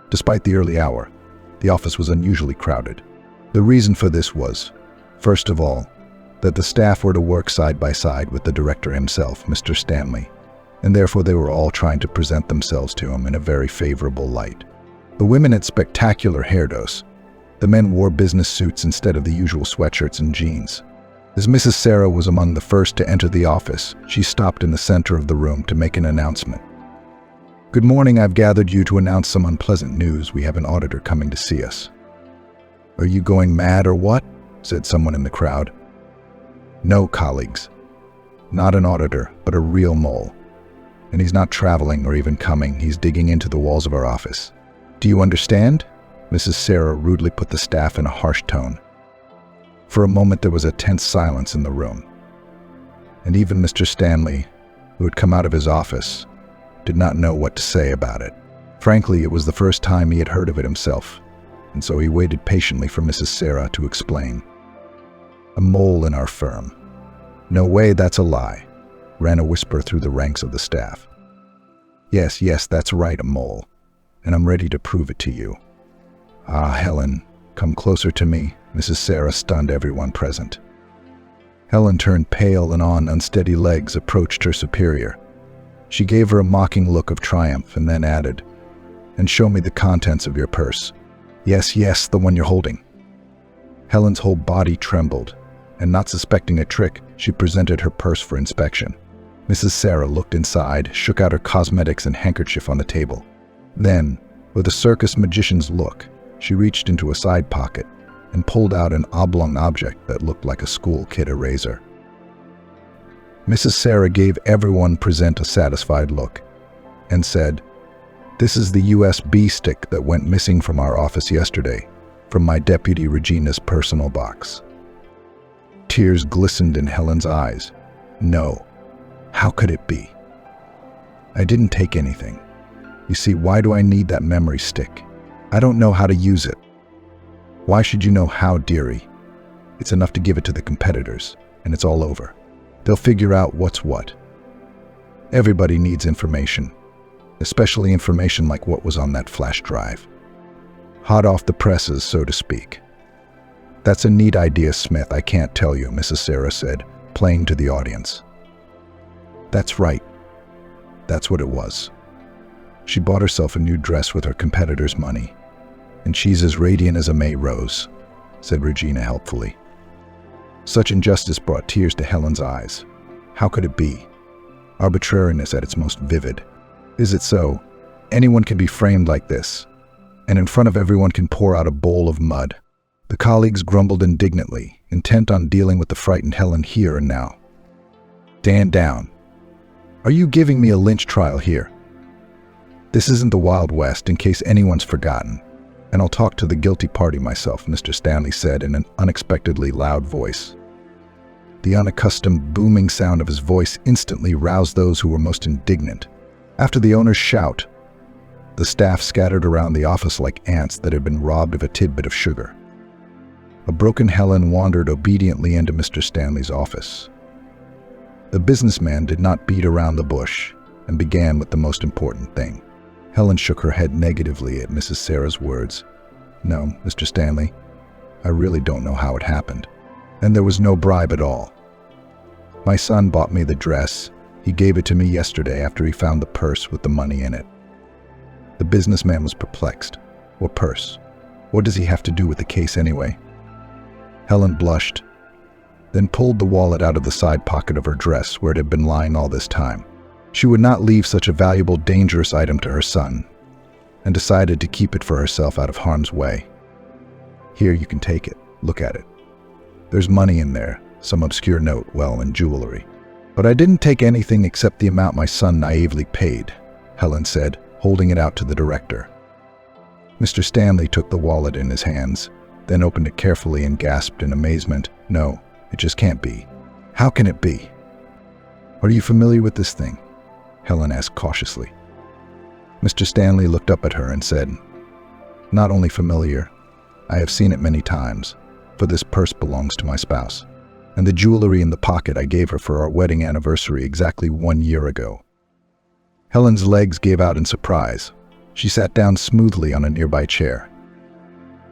Despite the early hour, the office was unusually crowded. The reason for this was, first of all, that the staff were to work side by side with the director himself, Mr. Stanley, and therefore they were all trying to present themselves to him in a very favorable light. The women had spectacular hairdos. The men wore business suits instead of the usual sweatshirts and jeans. As Mrs. Sarah was among the first to enter the office, she stopped in the center of the room to make an announcement. Good morning, I've gathered you to announce some unpleasant news. We have an auditor coming to see us. Are you going mad or what? Said someone in the crowd. No, colleagues. Not an auditor, but a real mole. And he's not traveling or even coming. He's digging into the walls of our office. Do you understand? Mrs. Sarah rudely put the staff in a harsh tone. For a moment there was a tense silence in the room. And even Mr. Stanley, who had come out of his office, did not know what to say about it. Frankly, it was the first time he had heard of it himself, and so he waited patiently for Mrs. Sarah to explain. A mole in our firm. No way, that's a lie, ran a whisper through the ranks of the staff. Yes, that's right, a mole, and I'm ready to prove it to you. Ah, Helen, come closer to me, Mrs. Sarah stunned everyone present. Helen turned pale and on unsteady legs approached her superior. She gave her a mocking look of triumph and then added, And show me the contents of your purse. Yes, the one you're holding. Helen's whole body trembled, and not suspecting a trick, she presented her purse for inspection. Mrs. Sarah looked inside, shook out her cosmetics and handkerchief on the table. Then, with a circus magician's look, she reached into a side pocket and pulled out an oblong object that looked like a school kid eraser. Mrs. Sarah gave everyone present a satisfied look and said, This is the USB stick that went missing from our office yesterday, from my deputy Regina's personal box. Tears glistened in Helen's eyes. No, how could it be? I didn't take anything. You see, why do I need that memory stick? I don't know how to use it. Why should you know how, dearie? It's enough to give it to the competitors, and it's all over. They'll figure out what's what. Everybody needs information, especially information like what was on that flash drive. Hot off the presses, so to speak. That's a neat idea, Smith, I can't tell you, Mrs. Sarah said, playing to the audience. That's right. That's what it was. She bought herself a new dress with her competitor's money, and she's as radiant as a May rose, said Regina helpfully. Such injustice brought tears to Helen's eyes. How could it be? Arbitrariness at its most vivid. Is it so? Anyone can be framed like this, and in front of everyone can pour out a bowl of mud. The colleagues grumbled indignantly, intent on dealing with the frightened Helen here and now. Stand down. Are you giving me a lynch trial here? This isn't the Wild West, in case anyone's forgotten, and I'll talk to the guilty party myself, Mr. Stanley said in an unexpectedly loud voice. The unaccustomed booming sound of his voice instantly roused those who were most indignant. After the owner's shout, the staff scattered around the office like ants that had been robbed of a tidbit of sugar. A broken Helen wandered obediently into Mr. Stanley's office. The businessman did not beat around the bush and began with the most important thing. Helen shook her head negatively at Mrs. Sarah's words. No, Mr. Stanley, I really don't know how it happened. And there was no bribe at all. My son bought me the dress. He gave it to me yesterday after he found the purse with the money in it. The businessman was perplexed. What purse? What does he have to do with the case anyway? Helen blushed, then pulled the wallet out of the side pocket of her dress where it had been lying all this time. She would not leave such a valuable, dangerous item to her son, and decided to keep it for herself out of harm's way. Here, you can take it. Look at it. There's money in there, some obscure note, and jewelry. But I didn't take anything except the amount my son naively paid, Helen said, holding it out to the director. Mr. Stanley took the wallet in his hands, then opened it carefully and gasped in amazement. No, it just can't be. How can it be? Are you familiar with this thing? Helen asked cautiously. Mr. Stanley looked up at her and said, Not only familiar, I have seen it many times, for this purse belongs to my spouse, and the jewelry in the pocket I gave her for our wedding anniversary exactly 1 year ago. Helen's legs gave out in surprise. She sat down smoothly on a nearby chair.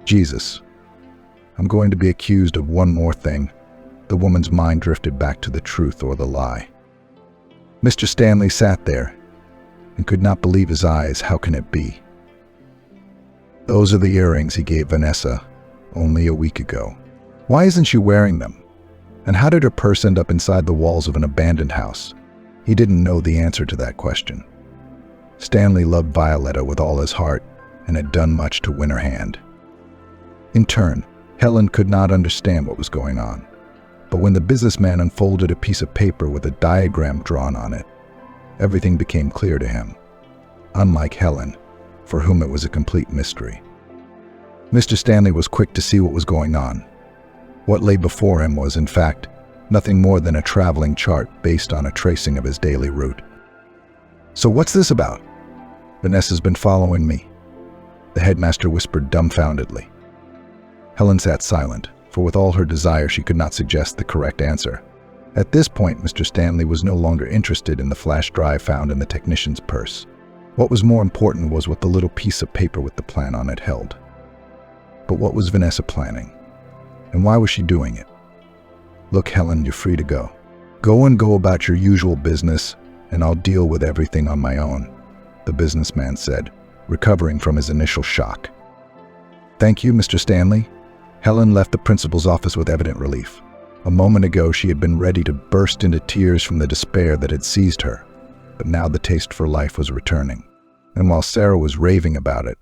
Jesus, I'm going to be accused of one more thing. The woman's mind drifted back to the truth or the lie. Mr. Stanley sat there and could not believe his eyes. How can it be? Those are the earrings he gave Vanessa only a week ago. Why isn't she wearing them? And how did her purse end up inside the walls of an abandoned house? He didn't know the answer to that question. Stanley loved Violetta with all his heart and had done much to win her hand. In turn, Helen could not understand what was going on. But when the businessman unfolded a piece of paper with a diagram drawn on it, everything became clear to him. Unlike Helen, for whom it was a complete mystery. Mr. Stanley was quick to see what was going on. What lay before him was, in fact, nothing more than a traveling chart based on a tracing of his daily route. So what's this about? Vanessa's been following me, the headmaster whispered dumbfoundedly. Helen sat silent, for with all her desire she could not suggest the correct answer. At this point, Mr. Stanley was no longer interested in the flash drive found in the technician's purse. What was more important was what the little piece of paper with the plan on it held. But what was Vanessa planning? And why was she doing it? Look, Helen, you're free to go. Go about your usual business, and I'll deal with everything on my own, the businessman said, recovering from his initial shock. Thank you, Mr. Stanley. Helen left the principal's office with evident relief. A moment ago, she had been ready to burst into tears from the despair that had seized her, but now the taste for life was returning. And while Sarah was raving about it,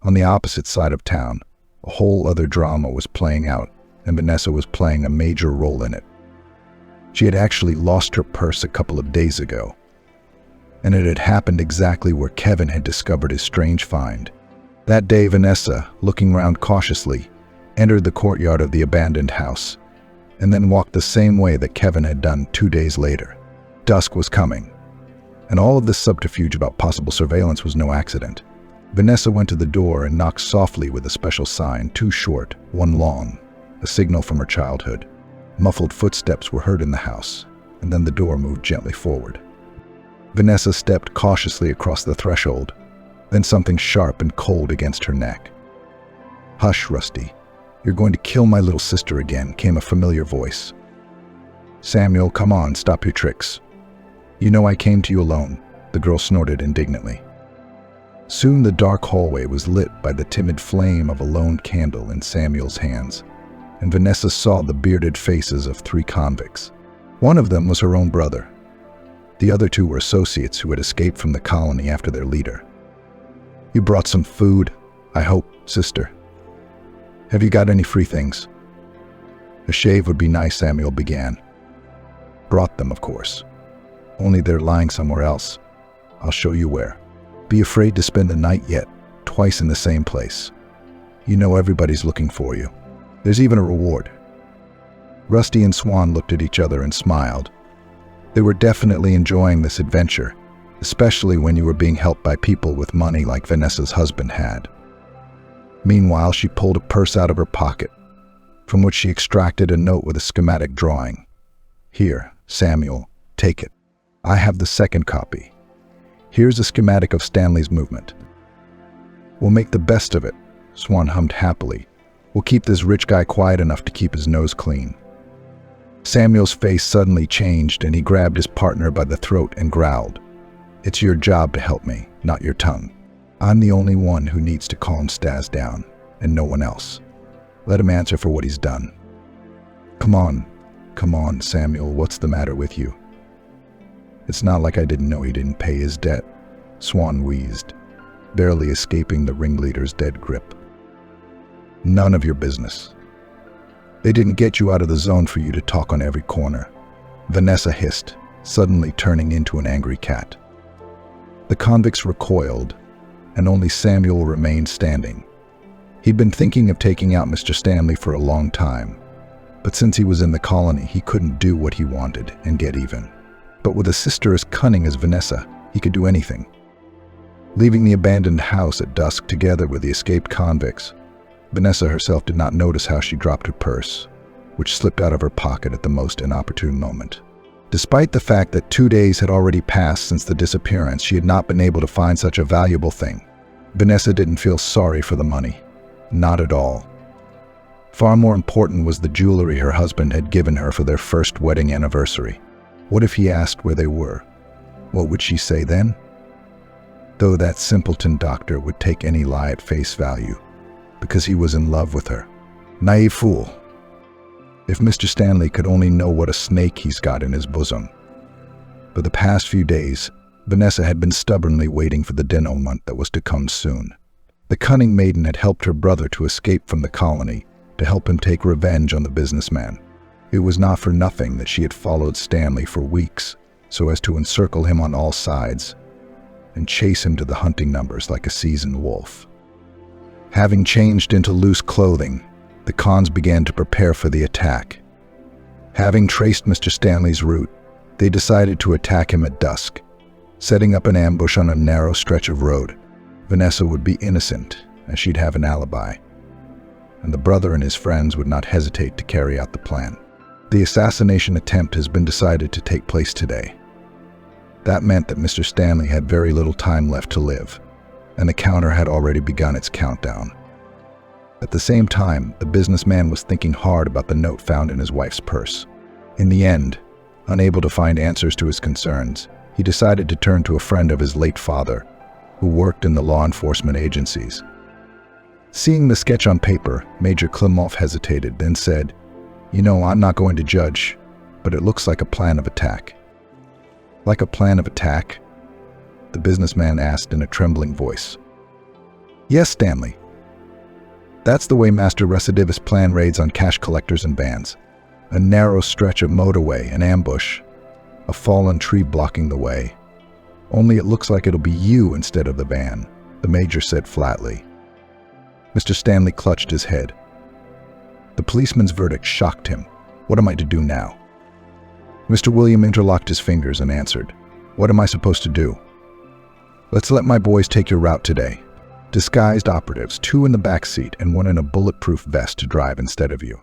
on the opposite side of town, a whole other drama was playing out, and Vanessa was playing a major role in it. She had actually lost her purse a couple of days ago, and it had happened exactly where Kevin had discovered his strange find. That day, Vanessa, looking round cautiously, entered the courtyard of the abandoned house, and then walked the same way that Kevin had done 2 days later. Dusk was coming, and all of this subterfuge about possible surveillance was no accident. Vanessa went to the door and knocked softly with a special sign, 2 short, 1 long, a signal from her childhood. Muffled footsteps were heard in the house, and then the door moved gently forward. Vanessa stepped cautiously across the threshold, then something sharp and cold against her neck. Hush, Rusty. You're going to kill my little sister again, came a familiar voice. Samuel, come on, stop your tricks. You know I came to you alone, the girl snorted indignantly. Soon the dark hallway was lit by the timid flame of a lone candle in Samuel's hands, and Vanessa saw the bearded faces of 3 convicts. One of them was her own brother. The other 2 were associates who had escaped from the colony after their leader. You brought some food, I hope, sister. Have you got any free things? A shave would be nice, Samuel began. Brought them, of course. Only they're lying somewhere else. I'll show you where. Be afraid to spend the night yet, twice in the same place. You know everybody's looking for you. There's even a reward. Rusty and Swan looked at each other and smiled. They were definitely enjoying this adventure, especially when you were being helped by people with money like Vanessa's husband had. Meanwhile, she pulled a purse out of her pocket, from which she extracted a note with a schematic drawing. Here, Samuel, take it. I have the second copy. Here's a schematic of Stanley's movement. We'll make the best of it, Swan hummed happily. We'll keep this rich guy quiet enough to keep his nose clean. Samuel's face suddenly changed and he grabbed his partner by the throat and growled, "It's your job to help me, not your tongue. I'm the only one who needs to calm Stas down, and no one else. Let him answer for what he's done." Come on, Samuel, what's the matter with you?" "It's not like I didn't know he didn't pay his debt," Swan wheezed, barely escaping the ringleader's dead grip. "None of your business. They didn't get you out of the zone for you to talk on every corner," Vanessa hissed, suddenly turning into an angry cat. The convicts recoiled, and only Samuel remained standing. He'd been thinking of taking out Mr. Stanley for a long time, but since he was in the colony, he couldn't do what he wanted and get even. But with a sister as cunning as Vanessa, he could do anything. Leaving the abandoned house at dusk together with the escaped convicts, Vanessa herself did not notice how she dropped her purse, which slipped out of her pocket at the most inopportune moment. Despite the fact that 2 days had already passed since the disappearance, she had not been able to find such a valuable thing. Vanessa didn't feel sorry for the money. Not at all. Far more important was the jewelry her husband had given her for their first wedding anniversary. What if he asked where they were? What would she say then? Though that simpleton doctor would take any lie at face value, because he was in love with her. Naive fool. If Mr. Stanley could only know what a snake he's got in his bosom. For the past few days, Vanessa had been stubbornly waiting for the denouement that was to come soon. The cunning maiden had helped her brother to escape from the colony, to help him take revenge on the businessman. It was not for nothing that she had followed Stanley for weeks, so as to encircle him on all sides, and chase him to the hunting numbers like a seasoned wolf. Having changed into loose clothing, the cons began to prepare for the attack. Having traced Mr. Stanley's route, they decided to attack him at dusk. Setting up an ambush on a narrow stretch of road, Vanessa would be innocent, as she'd have an alibi, and the brother and his friends would not hesitate to carry out the plan. The assassination attempt has been decided to take place today. That meant that Mr. Stanley had very little time left to live, and the counter had already begun its countdown. At the same time, the businessman was thinking hard about the note found in his wife's purse. In the end, unable to find answers to his concerns, he decided to turn to a friend of his late father, who worked in the law enforcement agencies. Seeing the sketch on paper, Major Klimov hesitated, then said, "You know, I'm not going to judge, but it looks like a plan of attack." "Like a plan of attack?" the businessman asked in a trembling voice. "Yes, Stanley. That's the way Master Recidivists plan raids on cash collectors and vans. A narrow stretch of motorway, an ambush, a fallen tree blocking the way. Only it looks like it'll be you instead of the van," the major said flatly. Mr. Stanley clutched his head. The policeman's verdict shocked him. What am I to do now? Mr. William interlocked his fingers and answered, "What am I supposed to do?" "Let's let my boys take your route today. Disguised operatives, 2 in the back seat and 1 in a bulletproof vest to drive instead of you."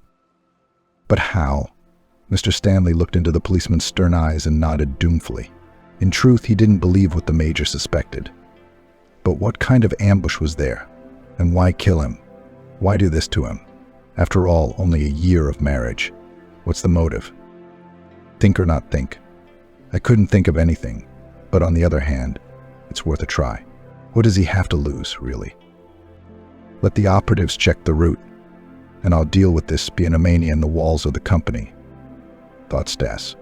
"But how?" Mr. Stanley looked into the policeman's stern eyes and nodded doomfully. In truth, he didn't believe what the major suspected. But what kind of ambush was there? And why kill him? Why do this to him? After all, only a year of marriage. What's the motive? Think or not think? I couldn't think of anything, but on the other hand, it's worth a try. What does he have to lose, really? Let the operatives check the route, and I'll deal with this spianomania in the walls of the company, thought Stas.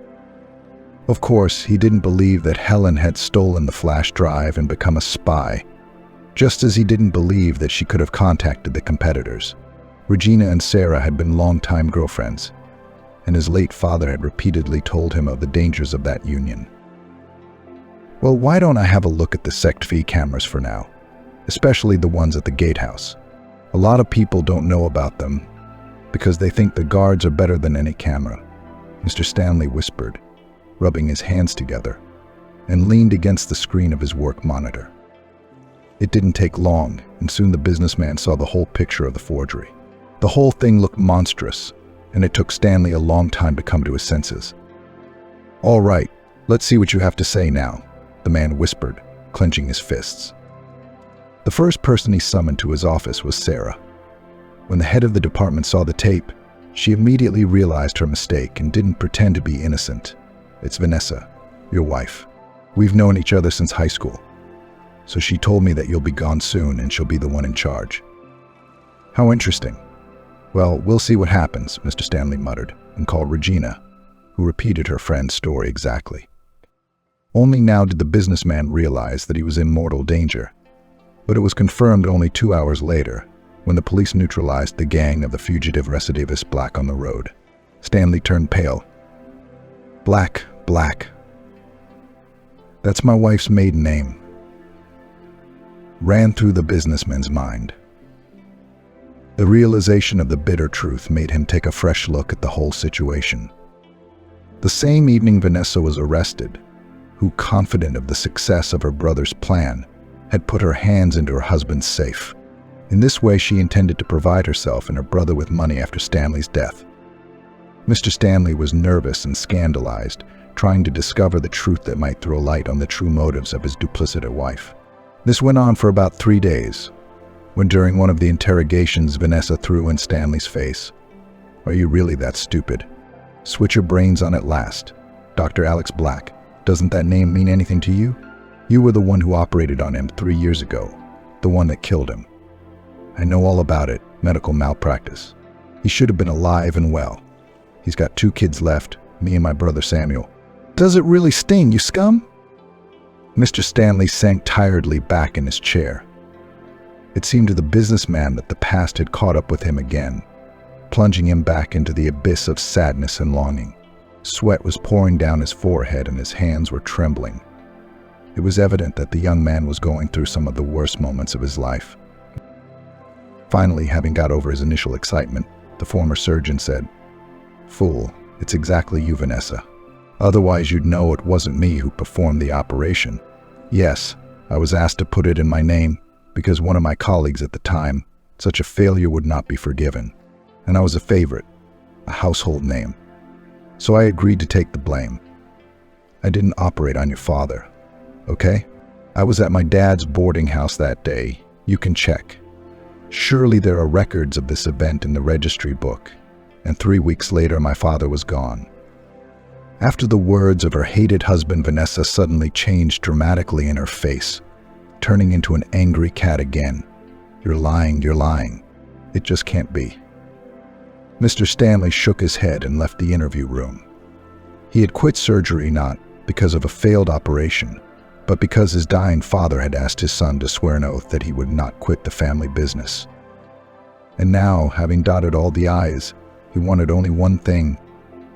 Of course, he didn't believe that Helen had stolen the flash drive and become a spy, just as he didn't believe that she could have contacted the competitors. Regina and Sarah had been longtime girlfriends, and his late father had repeatedly told him of the dangers of that union. Well, why don't I have a look at the sect fee cameras for now, especially the ones at the gatehouse? A lot of people don't know about them because they think the guards are better than any camera, Mr. Stanley whispered, rubbing his hands together, and leaned against the screen of his work monitor. It didn't take long, and soon the businessman saw the whole picture of the forgery. The whole thing looked monstrous, and it took Stanley a long time to come to his senses. "All right, let's see what you have to say now," the man whispered, clenching his fists. The first person he summoned to his office was Sarah. When the head of the department saw the tape, She immediately realized her mistake and didn't pretend to be innocent. "It's Vanessa, your wife. We've known each other since high school. So she told me that you'll be gone soon and she'll be the one in charge." "How interesting. Well, we'll see what happens," Mr. Stanley muttered and called Regina, who repeated her friend's story exactly. Only now did the businessman realize that he was in mortal danger. But it was confirmed only 2 hours later, when the police neutralized the gang of the fugitive recidivist Black on the road. Stanley turned pale. Black. That's my wife's maiden name," ran through the businessman's mind. The realization of the bitter truth made him take a fresh look at the whole situation. The same evening Vanessa was arrested, who, confident of the success of her brother's plan, had put her hands into her husband's safe. In this way, she intended to provide herself and her brother with money after Stanley's death. Mr. Stanley was nervous and scandalized, trying to discover the truth that might throw light on the true motives of his duplicitous wife. This went on for about 3 days, when during one of the interrogations Vanessa threw in Stanley's face, "Are you really that stupid? Switch your brains on at last. Dr. Alex Black, doesn't that name mean anything to you? You were the one who operated on him 3 years ago, the one that killed him. I know all about it, medical malpractice. He should have been alive and well. He's got 2 kids left, me and my brother Samuel. Does it really sting, you scum?" Mr. Stanley sank tiredly back in his chair. It seemed to the businessman that the past had caught up with him again, plunging him back into the abyss of sadness and longing. Sweat was pouring down his forehead and his hands were trembling. It was evident that the young man was going through some of the worst moments of his life. Finally, having got over his initial excitement, the former surgeon said, "Fool, it's exactly you, Vanessa. Otherwise you'd know it wasn't me who performed the operation. Yes, I was asked to put it in my name because one of my colleagues at the time, such a failure would not be forgiven. And I was a favorite, a household name. So I agreed to take the blame. I didn't operate on your father, okay? I was at my dad's boarding house that day. You can check. Surely there are records of this event in the registry book. And 3 weeks later, my father was gone." After the words of her hated husband, Vanessa suddenly changed dramatically in her face, turning into an angry cat again. You're lying. It just can't be." Mr. Stanley shook his head and left the interview room. He had quit surgery not because of a failed operation, but because his dying father had asked his son to swear an oath that he would not quit the family business. And now, having dotted all the I's, he wanted only one thing: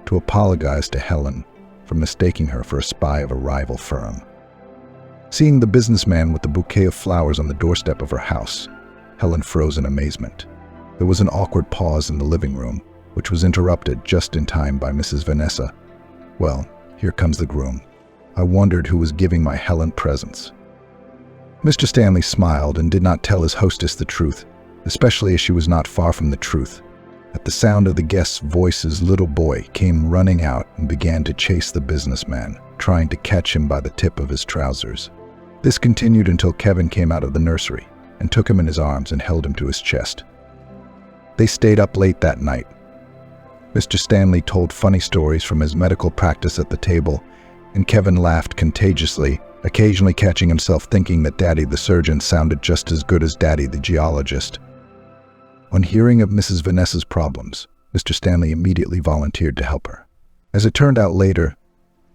to apologize to Helen for mistaking her for a spy of a rival firm. Seeing the businessman with the bouquet of flowers on the doorstep of her house, Helen froze in amazement. There was an awkward pause in the living room, which was interrupted just in time by Mrs. Vanessa. "Well, here comes the groom. I wondered who was giving my Helen presents." Mr. Stanley smiled and did not tell his hostess the truth, especially as she was not far from the truth. At the sound of the guests' voices, little boy came running out and began to chase the businessman, trying to catch him by the tip of his trousers. This continued until Kevin came out of the nursery and took him in his arms and held him to his chest. They stayed up late that night. Mr. Stanley told funny stories from his medical practice at the table, and Kevin laughed contagiously, occasionally catching himself thinking that Daddy the surgeon sounded just as good as Daddy the geologist. On hearing of Mrs. Vanessa's problems, Mr. Stanley immediately volunteered to help her. As it turned out later,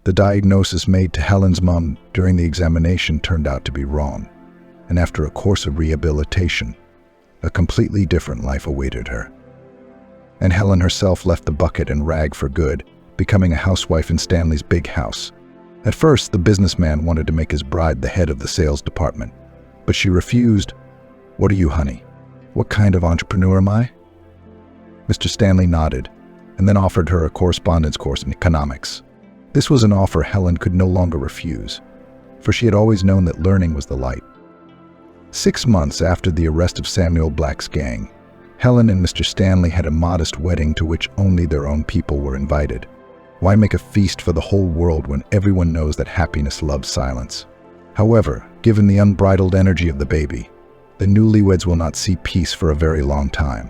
the diagnosis made to Helen's mom during the examination turned out to be wrong, and after a course of rehabilitation, a completely different life awaited her. And Helen herself left the bucket and rag for good, becoming a housewife in Stanley's big house. At first, the businessman wanted to make his bride the head of the sales department, but she refused. "What are you, honey? What kind of entrepreneur am I?" Mr. Stanley nodded, and then offered her a correspondence course in economics. This was an offer Helen could no longer refuse, for she had always known that learning was the light. 6 months after the arrest of Samuel Black's gang, Helen and Mr. Stanley had a modest wedding to which only their own people were invited. Why make a feast for the whole world when everyone knows that happiness loves silence? However, given the unbridled energy of the baby, the newlyweds will not see peace for a very long time.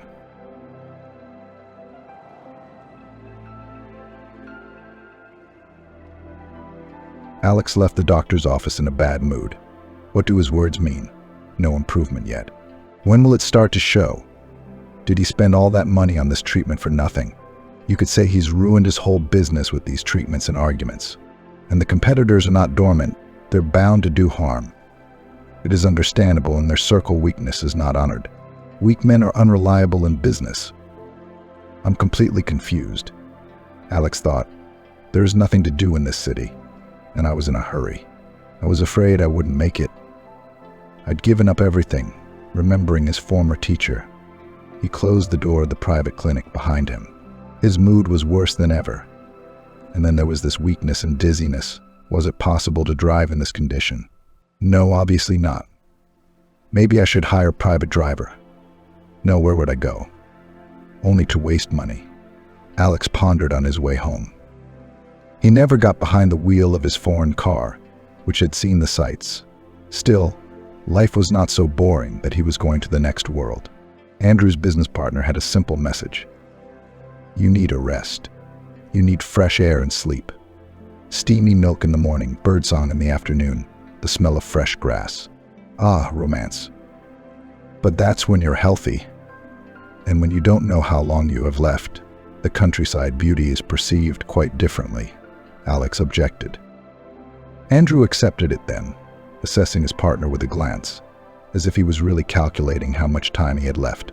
Alex left the doctor's office in a bad mood. What do his words mean? No improvement yet. When will it start to show? Did he spend all that money on this treatment for nothing? You could say he's ruined his whole business with these treatments and arguments. And the competitors are not dormant. They're bound to do harm. It is understandable, and their circle weakness is not honored. Weak men are unreliable in business. I'm completely confused. Alex thought, there is nothing to do in this city, and I was in a hurry. I was afraid I wouldn't make it. I'd given up everything, remembering his former teacher. He closed the door of the private clinic behind him. His mood was worse than ever. And then there was this weakness and dizziness. Was it possible to drive in this condition? No, obviously not. Maybe I should hire a private driver. No, where would I go? Only to waste money. Alex pondered on his way home. He never got behind the wheel of his foreign car, which had seen the sights. Still, life was not so boring that he was going to the next world. Andrew's business partner had a simple message. You need a rest. You need fresh air and sleep. Steamy milk in the morning, birdsong in the afternoon, the smell of fresh grass. Ah, romance. But that's when you're healthy. And when you don't know how long you have left, the countryside beauty is perceived quite differently. Alex objected. Andrew accepted it then, assessing his partner with a glance, as if he was really calculating how much time he had left.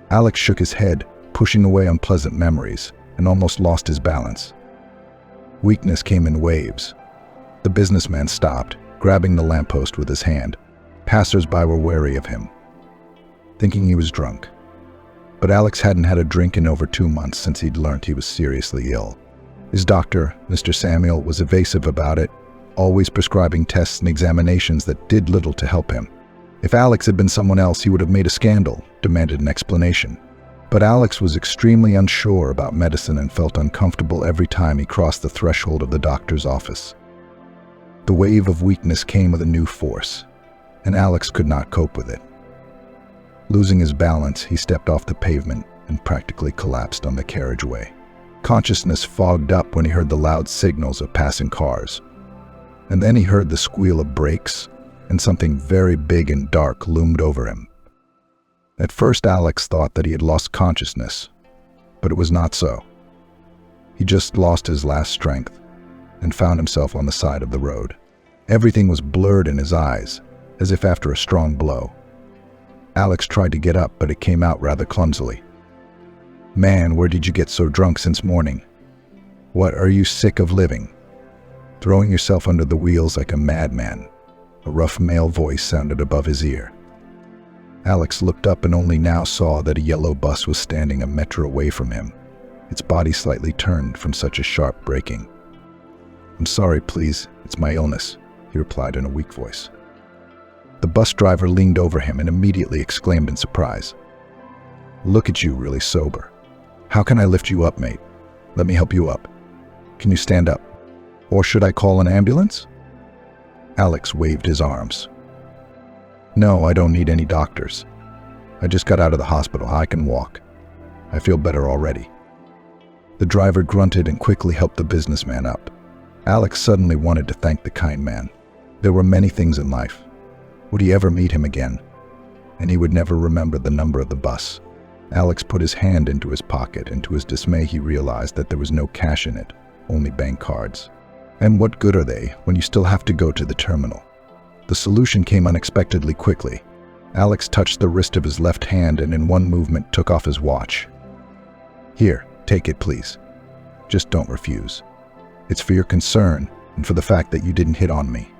Alex shook his head, pushing away unpleasant memories, and almost lost his balance. Weakness came in waves. The businessman stopped, grabbing the lamppost with his hand. Passers-by were wary of him, thinking he was drunk. But Alex hadn't had a drink in over 2 months since he'd learned he was seriously ill. His doctor, Mr. Samuel, was evasive about it, always prescribing tests and examinations that did little to help him. If Alex had been someone else, he would have made a scandal, demanded an explanation. But Alex was extremely unsure about medicine and felt uncomfortable every time he crossed the threshold of the doctor's office. The wave of weakness came with a new force, and Alex could not cope with it. Losing his balance, he stepped off the pavement and practically collapsed on the carriageway. Consciousness fogged up when he heard the loud signals of passing cars. And then he heard the squeal of brakes, and something very big and dark loomed over him. At first, Alex thought that he had lost consciousness, but it was not so. He just lost his last strength and found himself on the side of the road. Everything was blurred in his eyes, as if after a strong blow. Alex tried to get up, but it came out rather clumsily. Man, where did you get so drunk since morning? What, are you sick of living? Throwing yourself under the wheels like a madman. A rough male voice sounded above his ear. Alex looked up and only now saw that a yellow bus was standing a metro away from him, its body slightly turned from such a sharp braking. I'm sorry, please, it's my illness, he replied in a weak voice. The bus driver leaned over him and immediately exclaimed in surprise. Look at you, really sober. How can I lift you up, mate? Let me help you up. Can you stand up? Or should I call an ambulance? Alex waved his arms. No, I don't need any doctors. I just got out of the hospital. I can walk. I feel better already. The driver grunted and quickly helped the businessman up. Alex suddenly wanted to thank the kind man. There were many things in life. Would he ever meet him again? And he would never remember the number of the bus. Alex put his hand into his pocket, and to his dismay he realized that there was no cash in it, only bank cards. And what good are they when you still have to go to the terminal? The solution came unexpectedly quickly. Alex touched the wrist of his left hand and in one movement took off his watch. Here, take it please. Just don't refuse. It's for your concern and for the fact that you didn't hit on me.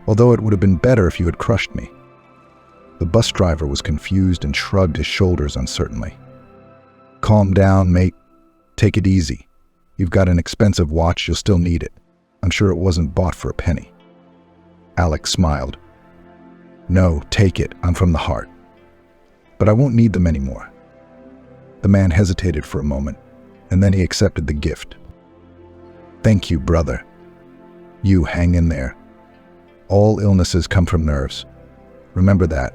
Although it would have been better if you had crushed me. The bus driver was confused and shrugged his shoulders uncertainly. Calm down, mate. Take it easy. You've got an expensive watch, you'll still need it. I'm sure it wasn't bought for a penny. Alex smiled. No, take it. I'm from the heart. But I won't need them anymore. The man hesitated for a moment, and then he accepted the gift. Thank you, brother. You hang in there. All illnesses come from nerves. Remember that.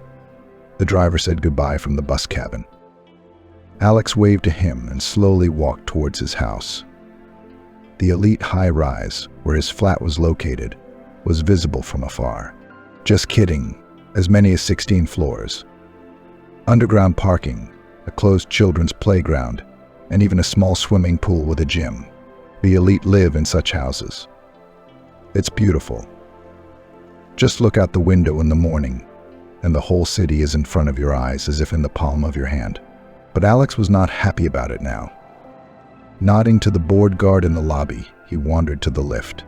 The driver said goodbye from the bus cabin. Alex waved to him and slowly walked towards his house. The elite high-rise, where his flat was located, was visible from afar. Just kidding, as many as 16 floors. Underground parking, a closed children's playground, and even a small swimming pool with a gym. The elite live in such houses. It's beautiful. Just look out the window in the morning, and the whole city is in front of your eyes as if in the palm of your hand. But Alex was not happy about it now. Nodding to the board guard in the lobby, he wandered to the lift.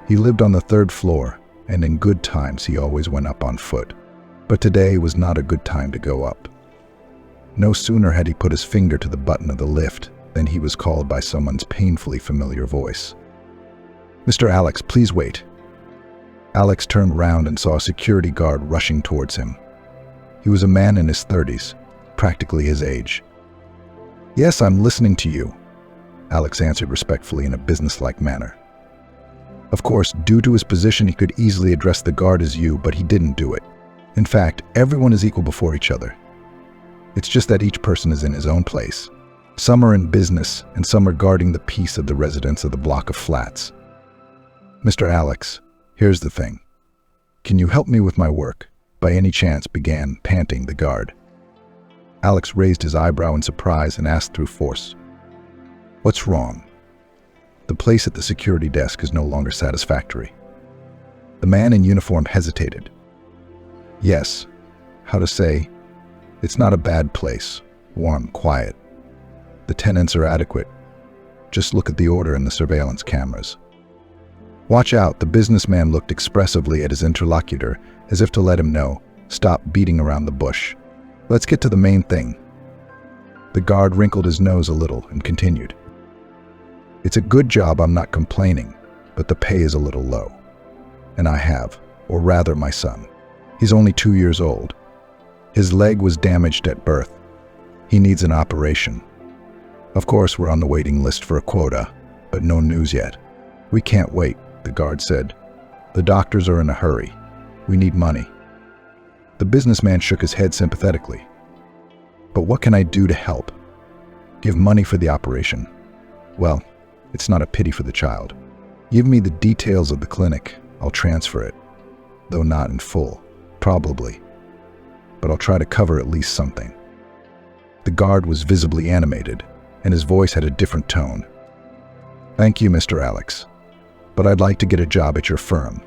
He lived on the 3rd floor, and in good times he always went up on foot. But today was not a good time to go up. No sooner had he put his finger to the button of the lift than he was called by someone's painfully familiar voice. "Mr. Alex, please wait." Alex turned round and saw a security guard rushing towards him. He was a man in his 30s, practically his age. "Yes, I'm listening to you," Alex answered respectfully in a businesslike manner. Of course, due to his position, he could easily address the guard as you, but he didn't do it. In fact, everyone is equal before each other. It's just that each person is in his own place. Some are in business, and some are guarding the peace of the residents of the block of flats. "Mr. Alex, here's the thing. Can you help me with my work?" By any chance began panting the guard. Alex raised his eyebrow in surprise and asked through force, "What's wrong?" The place at the security desk is no longer satisfactory. The man in uniform hesitated. "Yes, how to say, it's not a bad place, warm, quiet. The tenants are adequate. Just look at the order in the surveillance cameras." "Watch out," the businessman looked expressively at his interlocutor as if to let him know, "Stop beating around the bush. Let's get to the main thing." The guard wrinkled his nose a little and continued. "It's a good job, I'm not complaining, but the pay is a little low. And I have, or rather my son. He's only 2 years old. His leg was damaged at birth. He needs an operation. Of course, we're on the waiting list for a quota, but no news yet." "We can't wait," the guard said. "The doctors are in a hurry. We need money." The businessman shook his head sympathetically. "But what can I do to help?" "Give money for the operation." "Well, it's not a pity for the child. Give me the details of the clinic. I'll transfer it. Though not in full, probably. But I'll try to cover at least something." The guard was visibly animated, and his voice had a different tone. "Thank you, Mr. Alex. But I'd like to get a job at your firm.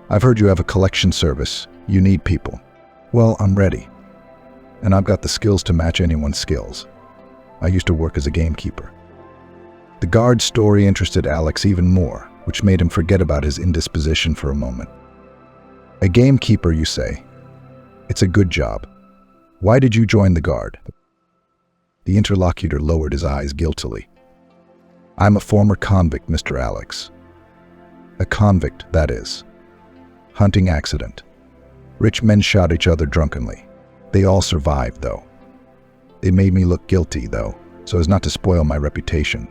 I've heard you have a collection service. You need people. Well, I'm ready. And I've got the skills to match anyone's skills. I used to work as a gamekeeper." The guard's story interested Alex even more, which made him forget about his indisposition for a moment. "A gamekeeper, you say? It's a good job. Why did you join the guard?" The interlocutor lowered his eyes guiltily. "I'm a former convict, Mr. Alex. A convict, that is. Hunting accident. Rich men shot each other drunkenly. They all survived, though. They made me look guilty, though, so as not to spoil my reputation.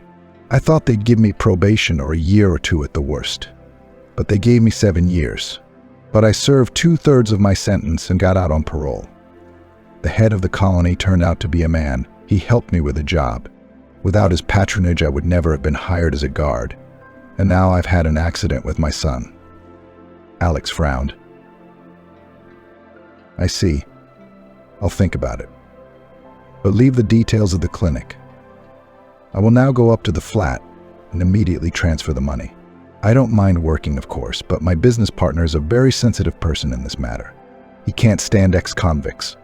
I thought they'd give me probation or a year or two at the worst. But they gave me 7 years. But I served 2/3 of my sentence and got out on parole. The head of the colony turned out to be a man. He helped me with a job. Without his patronage, I would never have been hired as a guard. And now I've had an accident with my son." Alex frowned. "I see. I'll think about it. But leave the details of the clinic. I will now go up to the flat and immediately transfer the money. I don't mind working, of course, but my business partner is a very sensitive person in this matter. He can't stand ex-convicts."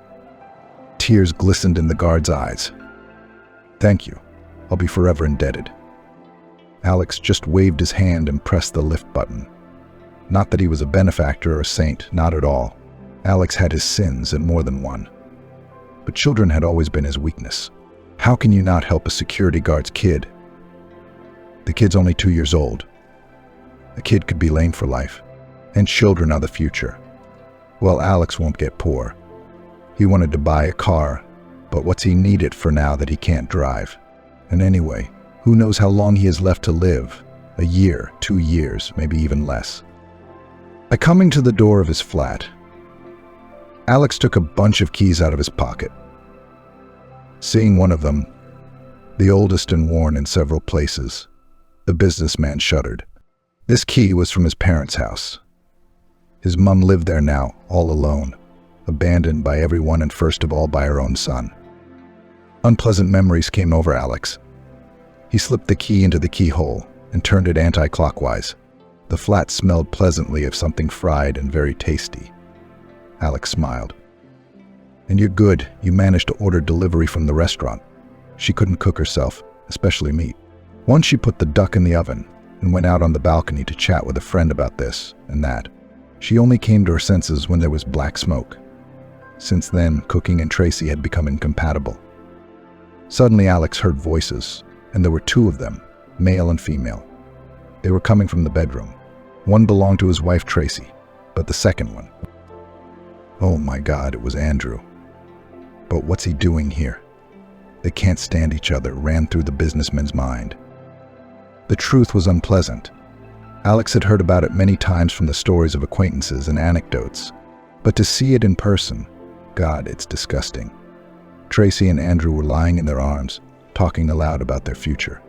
Tears glistened in the guard's eyes. "Thank you. I'll be forever indebted." Alex just waved his hand and pressed the lift button. Not that he was a benefactor or a saint, not at all. Alex had his sins, and more than one. But children had always been his weakness. How can you not help a security guard's kid? The kid's only 2 years old. A kid could be lame for life, and children are the future. Well, Alex won't get poor. He wanted to buy a car, but what's he need it for now that he can't drive? And anyway, who knows how long he has left to live? A year, 2 years, maybe even less. Coming to the door of his flat, Alex took a bunch of keys out of his pocket. Seeing one of them, the oldest and worn in several places, The businessman shuddered. This key was from his parents' house. His mum lived there now, all alone, abandoned by everyone and first of all by her own son. Unpleasant memories came over Alex. He slipped the key into the keyhole and turned it anti-clockwise. The flat smelled pleasantly of something fried and very tasty. Alex smiled. "And you're good. You managed to order delivery from the restaurant." She couldn't cook herself, especially meat. Once she put the duck in the oven and went out on the balcony to chat with a friend about this and that. She only came to her senses when there was black smoke. Since then, cooking and Tracy had become incompatible. Suddenly, Alex heard voices, and there were two of them, male and female. They were coming from the bedroom. One belonged to his wife, Tracy, but the second one... Oh my God, it was Andrew. But what's he doing here? They can't stand each other, ran through the businessman's mind. The truth was unpleasant. Alex had heard about it many times from the stories of acquaintances and anecdotes, but to see it in person, God, it's disgusting. Tracy and Andrew were lying in their arms, talking aloud about their future.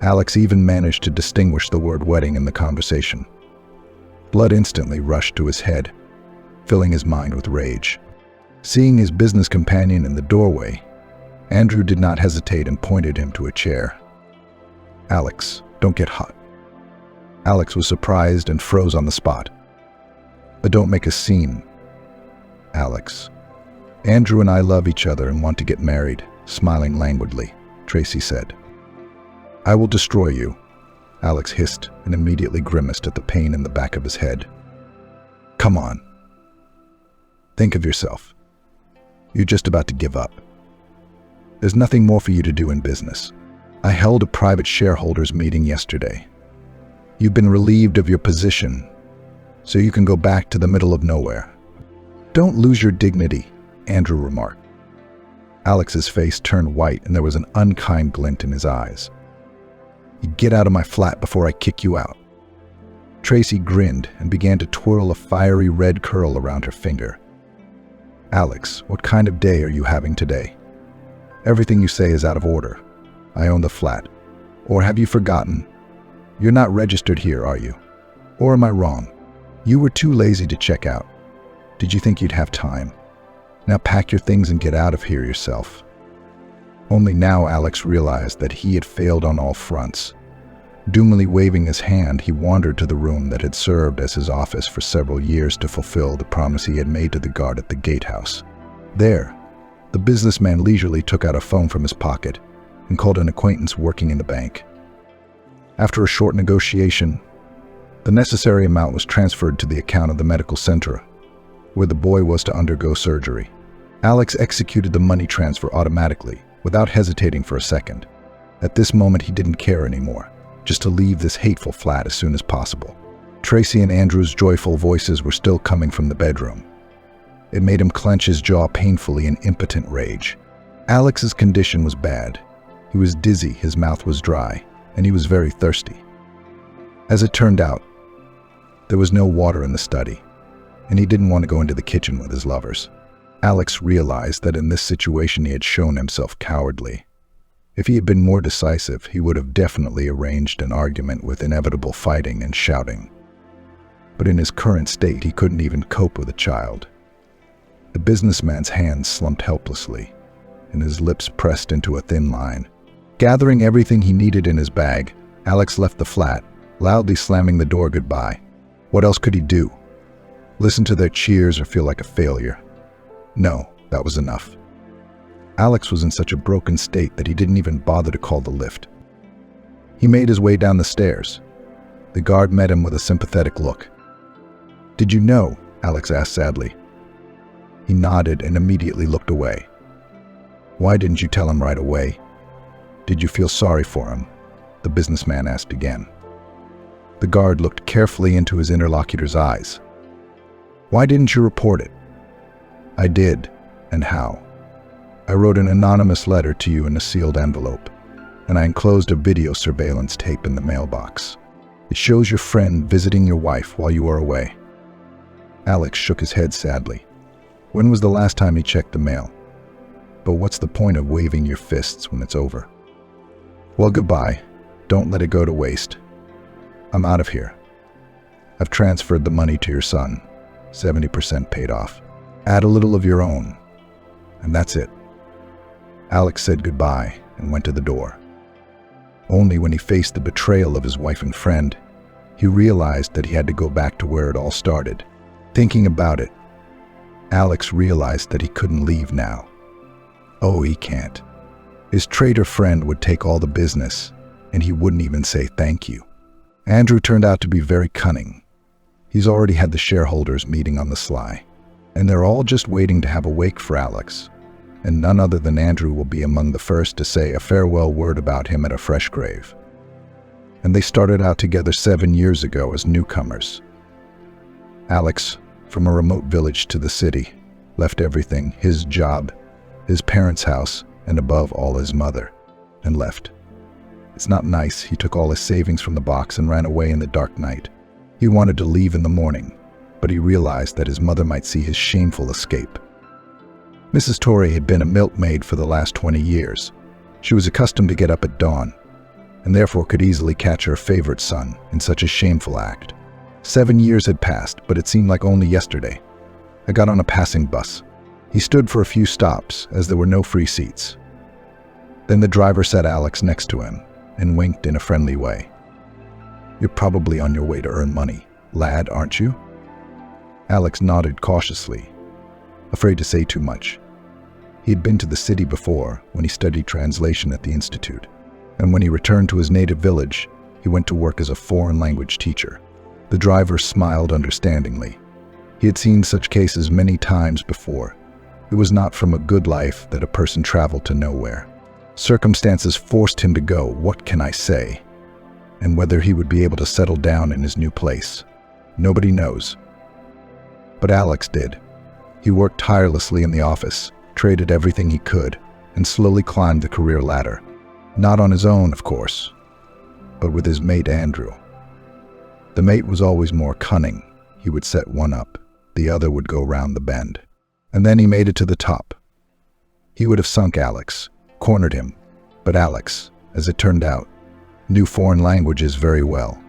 Alex even managed to distinguish the word wedding in the conversation. Blood instantly rushed to his head, filling his mind with rage. Seeing his business companion in the doorway, Andrew did not hesitate and pointed him to a chair. "Alex, don't get hot." Alex was surprised and froze on the spot. "But don't make a scene, Alex. Andrew and I love each other and want to get married," smiling languidly, Tracy said. "I will destroy you," Alex hissed and immediately grimaced at the pain in the back of his head. "Come on. Think of yourself. You're just about to give up. There's nothing more for you to do in business. I held a private shareholders meeting yesterday. You've been relieved of your position, so you can go back to the middle of nowhere." "Don't lose your dignity," Andrew remarked. Alex's face turned white and there was an unkind glint in his eyes. "You get out of my flat before I kick you out." Tracy grinned and began to twirl a fiery red curl around her finger. "Alex, what kind of day are you having today? Everything you say is out of order. I own the flat. Or have you forgotten? You're not registered here, are you? Or am I wrong? You were too lazy to check out. Did you think you'd have time? Now pack your things and get out of here yourself." Only now Alex realized that he had failed on all fronts. Doomily waving his hand, he wandered to the room that had served as his office for several years to fulfill the promise he had made to the guard at the gatehouse. There, the businessman leisurely took out a phone from his pocket and called an acquaintance working in the bank. After a short negotiation, the necessary amount was transferred to the account of the medical center, where the boy was to undergo surgery. Alex executed the money transfer automatically, without hesitating for a second. At this moment, he didn't care anymore, just to leave this hateful flat as soon as possible. Tracy and Andrew's joyful voices were still coming from the bedroom. It made him clench his jaw painfully in impotent rage. Alex's condition was bad. He was dizzy, his mouth was dry, and he was very thirsty. As it turned out, there was no water in the study, and he didn't want to go into the kitchen with his lovers. Alex realized that in this situation he had shown himself cowardly. If he had been more decisive, he would have definitely arranged an argument with inevitable fighting and shouting. But in his current state, he couldn't even cope with a child. The businessman's hands slumped helplessly, and his lips pressed into a thin line. Gathering everything he needed in his bag, Alex left the flat, loudly slamming the door goodbye. What else could he do? Listen to their cheers or feel like a failure? No, that was enough. Alex was in such a broken state that he didn't even bother to call the lift. He made his way down the stairs. The guard met him with a sympathetic look. "Did you know?" Alex asked sadly. He nodded and immediately looked away. "Why didn't you tell him right away? Did you feel sorry for him?" the businessman asked again. The guard looked carefully into his interlocutor's eyes. "Why didn't you report it?" "I did. And how? I wrote an anonymous letter to you in a sealed envelope, and I enclosed a video surveillance tape in the mailbox. It shows your friend visiting your wife while you are away." Alex shook his head sadly. When was the last time he checked the mail? But what's the point of waving your fists when it's over? "Well, goodbye. Don't let it go to waste," I'm out of here. I've transferred the money to your son, 70% paid off. Add a little of your own, and that's it. Alex said goodbye and went to the door. Only when he faced the betrayal of his wife and friend, he realized that he had to go back to where it all started. Thinking about it, Alex realized that he couldn't leave now. Oh, he can't. His traitor friend would take all the business, and he wouldn't even say thank you. Andrew turned out to be very cunning. He's already had the shareholders meeting on the sly, and they're all just waiting to have a wake for Alex, and none other than Andrew will be among the first to say a farewell word about him at a fresh grave. And they started out together 7 years ago as newcomers. Alex, from a remote village to the city, left everything, his job, his parents' house, and above all his mother, and left. It's not nice. He took all his savings from the box and ran away in the dark night. He wanted to leave in the morning, but he realized that his mother might see his shameful escape. Mrs. Torrey had been a milkmaid for the last 20 years. She was accustomed to get up at dawn, and therefore could easily catch her favorite son in such a shameful act. 7 years had passed, but it seemed like only yesterday. I got on a passing bus. He stood for a few stops, as there were no free seats. Then the driver sat Alex next to him and winked in a friendly way. You're probably on your way to earn money, lad, aren't you? Alex nodded cautiously, afraid to say too much. He had been to the city before when he studied translation at the Institute, and when he returned to his native village, he went to work as a foreign language teacher. The driver smiled understandingly. He had seen such cases many times before. It was not from a good life that a person traveled to nowhere. Circumstances forced him to go, what can I say? And whether he would be able to settle down in his new place, nobody knows. But Alex did. He worked tirelessly in the office, traded everything he could, and slowly climbed the career ladder. Not on his own, of course, but with his mate Andrew. The mate was always more cunning. He would set one up, the other would go round the bend. And then he made it to the top. He would have sunk Alex, cornered him, but Alex, as it turned out, knew foreign languages very well,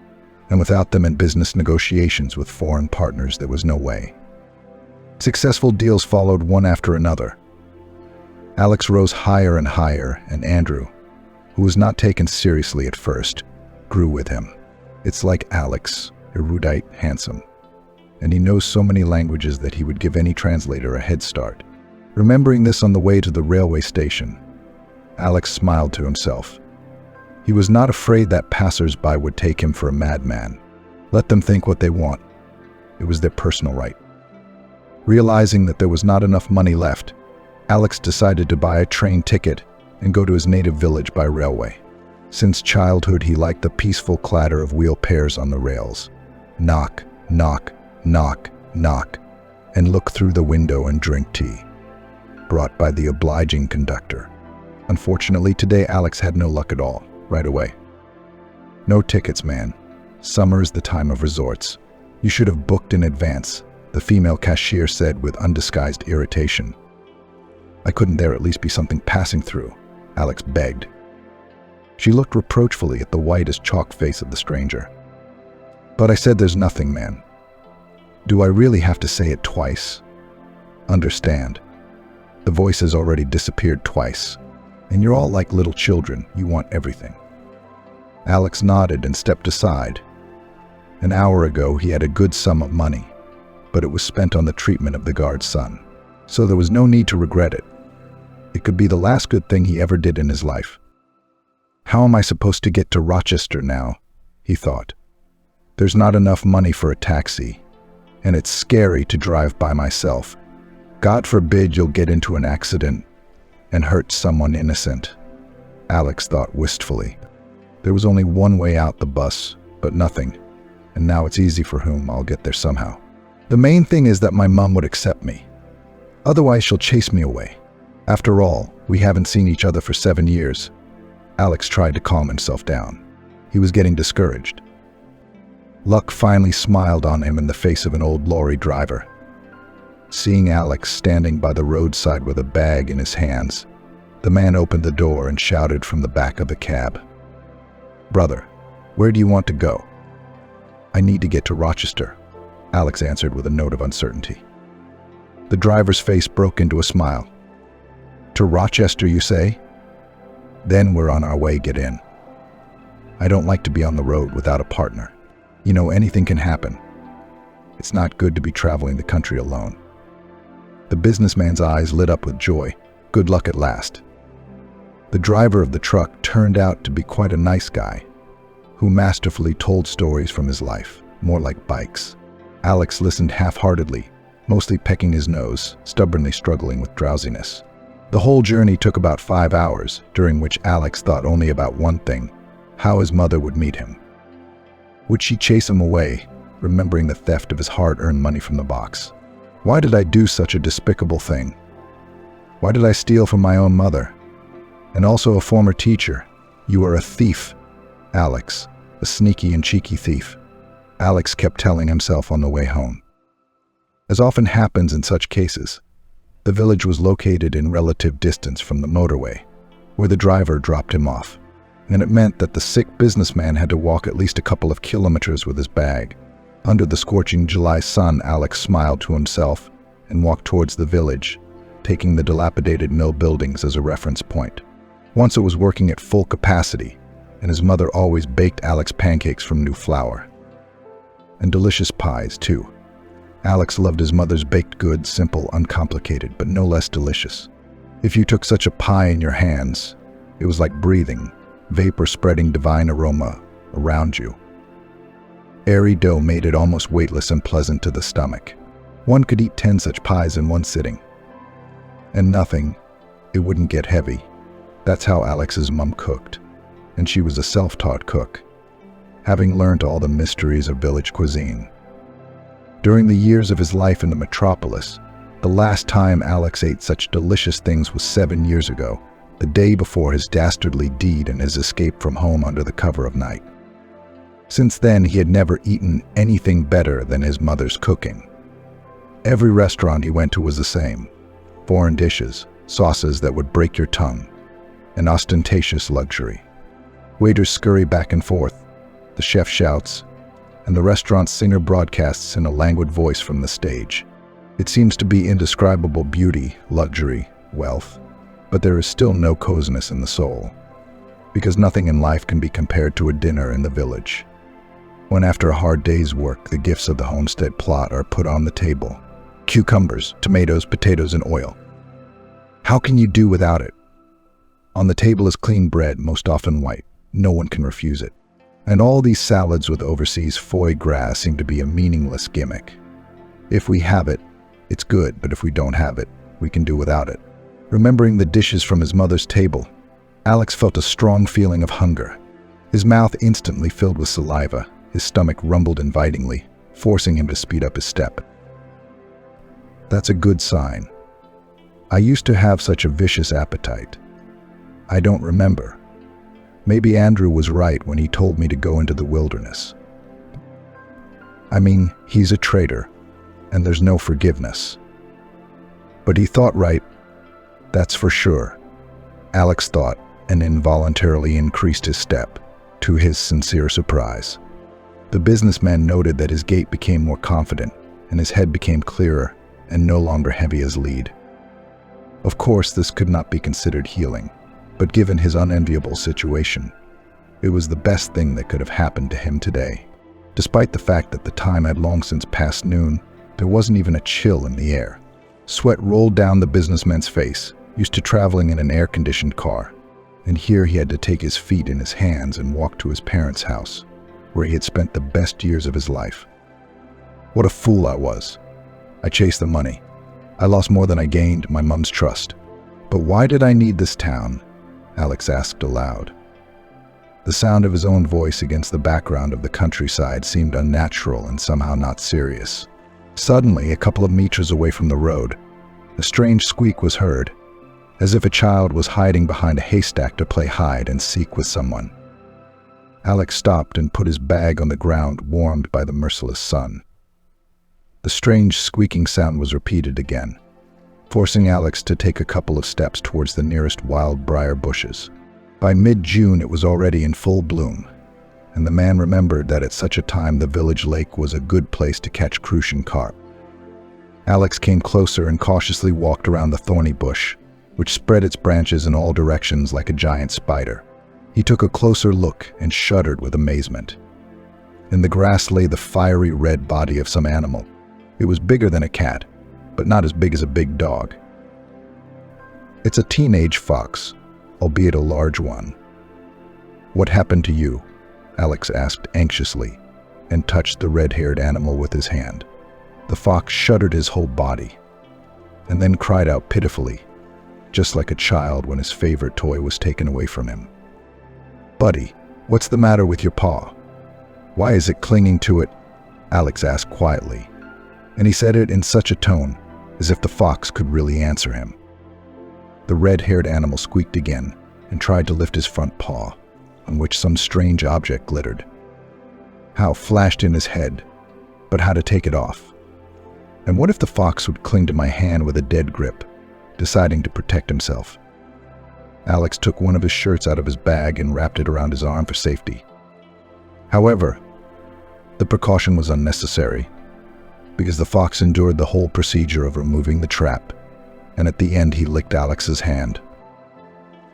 and without them in business negotiations with foreign partners there was no way. Successful deals followed one after another. Alex rose higher and higher, and Andrew, who was not taken seriously at first, grew with him. It's like Alex, erudite, handsome, and he knows so many languages that he would give any translator a head start. Remembering this on the way to the railway station, Alex smiled to himself. He was not afraid that passers-by would take him for a madman. Let them think what they want. It was their personal right. Realizing that there was not enough money left, Alex decided to buy a train ticket and go to his native village by railway. Since childhood, he liked the peaceful clatter of wheel pairs on the rails. Knock, knock, knock, knock, and look through the window and drink tea, brought by the obliging conductor. Unfortunately, today Alex had no luck at all, right away. No tickets, man. Summer is the time of resorts. You should have booked in advance, the female cashier said with undisguised irritation. I couldn't there at least be something passing through, Alex begged. She looked reproachfully at the white as chalk face of the stranger. But I said there's nothing, man. Do I really have to say it twice? Understand. The voice has already disappeared twice, and you're all like little children, you want everything. Alex nodded and stepped aside. An hour ago he had a good sum of money, but it was spent on the treatment of the guard's son, so there was no need to regret it. It could be the last good thing he ever did in his life. How am I supposed to get to Rochester now? He thought. There's not enough money for a taxi, and it's scary to drive by myself. God forbid you'll get into an accident and hurt someone innocent, Alex thought wistfully. There was only one way out, the bus, but nothing, and now it's easy for whom I'll get there somehow. The main thing is that my mom would accept me. Otherwise she'll chase me away. After all, we haven't seen each other for 7 years. Alex tried to calm himself down. He was getting discouraged. Luck finally smiled on him in the face of an old lorry driver. Seeing Alex standing by the roadside with a bag in his hands, the man opened the door and shouted from the back of the cab, "Brother, where do you want to go?" I need to get to Rochester, Alex answered with a note of uncertainty. The driver's face broke into a smile. To Rochester, you say? Then we're on our way, get in. I don't like to be on the road without a partner. You know, anything can happen. It's not good to be traveling the country alone. The businessman's eyes lit up with joy. Good luck at last. The driver of the truck turned out to be quite a nice guy, who masterfully told stories from his life, more like bikes. Alex listened half-heartedly, mostly pecking his nose, stubbornly struggling with drowsiness. The whole journey took about 5 hours, during which Alex thought only about one thing: how his mother would meet him. Would she chase him away, remembering the theft of his hard-earned money from the box? Why did I do such a despicable thing? Why did I steal from my own mother? And also a former teacher. You are a thief, Alex, a sneaky and cheeky thief, Alex kept telling himself on the way home. As often happens in such cases, the village was located in relative distance from the motorway, where the driver dropped him off, and it meant that the sick businessman had to walk at least a couple of kilometers with his bag. Under the scorching July sun, Alex smiled to himself and walked towards the village, taking the dilapidated mill buildings as a reference point. Once it was working at full capacity, and his mother always baked Alex pancakes from new flour. And delicious pies, too. Alex loved his mother's baked goods, simple, uncomplicated, but no less delicious. If you took such a pie in your hands, it was like breathing, vapor spreading divine aroma around you. Airy dough made it almost weightless and pleasant to the stomach. One could eat 10 such pies in one sitting. And nothing, it wouldn't get heavy. That's how Alex's mom cooked, and she was a self-taught cook, having learned all the mysteries of village cuisine. During the years of his life in the metropolis, the last time Alex ate such delicious things was 7 years ago, the day before his dastardly deed and his escape from home under the cover of night. Since then, he had never eaten anything better than his mother's cooking. Every restaurant he went to was the same: foreign dishes, sauces that would break your tongue, an ostentatious luxury. Waiters scurry back and forth, the chef shouts, and the restaurant singer broadcasts in a languid voice from the stage. It seems to be indescribable beauty, luxury, wealth, but there is still no coziness in the soul, because nothing in life can be compared to a dinner in the village, when after a hard day's work the gifts of the homestead plot are put on the table: cucumbers, tomatoes, potatoes, and oil. How can you do without it? On the table is clean bread, most often white. No one can refuse it. And all these salads with overseas foie gras seem to be a meaningless gimmick. If we have it, it's good, but if we don't have it, we can do without it. Remembering the dishes from his mother's table, Alex felt a strong feeling of hunger. His mouth instantly filled with saliva, his stomach rumbled invitingly, forcing him to speed up his step. That's a good sign. I used to have such a vicious appetite. I don't remember. Maybe Andrew was right when he told me to go into the wilderness. I mean, he's a traitor, and there's no forgiveness. But he thought right, that's for sure. Alex thought, and involuntarily increased his step, to his sincere surprise. The businessman noted that his gait became more confident, and his head became clearer, and no longer heavy as lead. Of course, this could not be considered healing, but given his unenviable situation, it was the best thing that could have happened to him today. Despite the fact that the time had long since passed noon, there wasn't even a chill in the air. Sweat rolled down the businessman's face, used to traveling in an air-conditioned car, and here he had to take his feet in his hands and walk to his parents' house, where he had spent the best years of his life. What a fool I was. I chased the money. I lost more than I gained, my mom's trust. But why did I need this town? Alex asked aloud. The sound of his own voice against the background of the countryside seemed unnatural and somehow not serious. Suddenly, a couple of meters away from the road, a strange squeak was heard, as if a child was hiding behind a haystack to play hide and seek with someone. Alex stopped and put his bag on the ground, warmed by the merciless sun. The strange squeaking sound was repeated again, forcing Alex to take a couple of steps towards the nearest wild briar bushes. By mid-June, it was already in full bloom, and the man remembered that at such a time the village lake was a good place to catch crucian carp. Alex came closer and cautiously walked around the thorny bush, which spread its branches in all directions like a giant spider. He took a closer look and shuddered with amazement. In the grass lay the fiery red body of some animal. It was bigger than a cat, but not as big as a big dog. It's a teenage fox, albeit a large one. "What happened to you?" Alex asked anxiously, and touched the red-haired animal with his hand. The fox shuddered his whole body, and then cried out pitifully, just like a child when his favorite toy was taken away from him. "Buddy, what's the matter with your paw? Why is it clinging to it?" Alex asked quietly, and he said it in such a tone as if the fox could really answer him. The red-haired animal squeaked again and tried to lift his front paw, on which some strange object glittered. How flashed in his head, but how to take it off. And what if the fox would cling to my hand with a dead grip, deciding to protect himself? Alex took one of his shirts out of his bag and wrapped it around his arm for safety. However, the precaution was unnecessary, because the fox endured the whole procedure of removing the trap, and at the end he licked Alex's hand.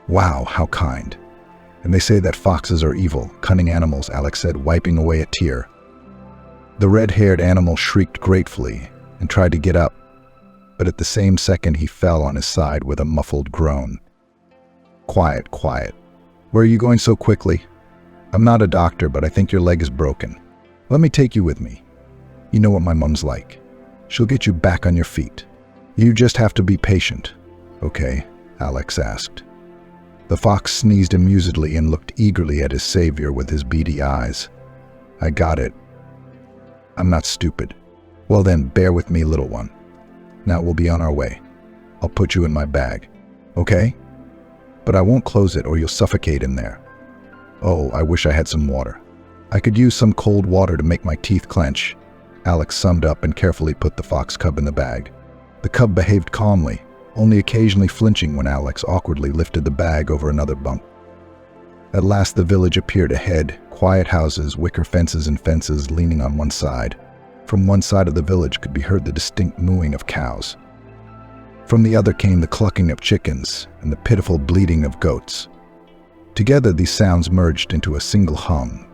"Wow, how kind. And they say that foxes are evil, cunning animals," Alex said, wiping away a tear. The red-haired animal shrieked gratefully and tried to get up, but at the same second he fell on his side with a muffled groan. "Quiet, quiet. Where are you going so quickly? I'm not a doctor, but I think your leg is broken. Let me take you with me. You know what my mom's like. She'll get you back on your feet. You just have to be patient." "Okay?" Alex asked. The fox sneezed amusedly and looked eagerly at his savior with his beady eyes. "I got it. I'm not stupid." "Well then, bear with me, little one. Now we'll be on our way. I'll put you in my bag. Okay? But I won't close it or you'll suffocate in there. Oh, I wish I had some water. I could use some cold water to make my teeth clench." Alex summed up and carefully put the fox cub in the bag. The cub behaved calmly, only occasionally flinching when Alex awkwardly lifted the bag over another bump. At last the village appeared ahead, quiet houses, wicker fences and fences leaning on one side. From one side of the village could be heard the distinct mooing of cows. From the other came the clucking of chickens and the pitiful bleating of goats. Together these sounds merged into a single hum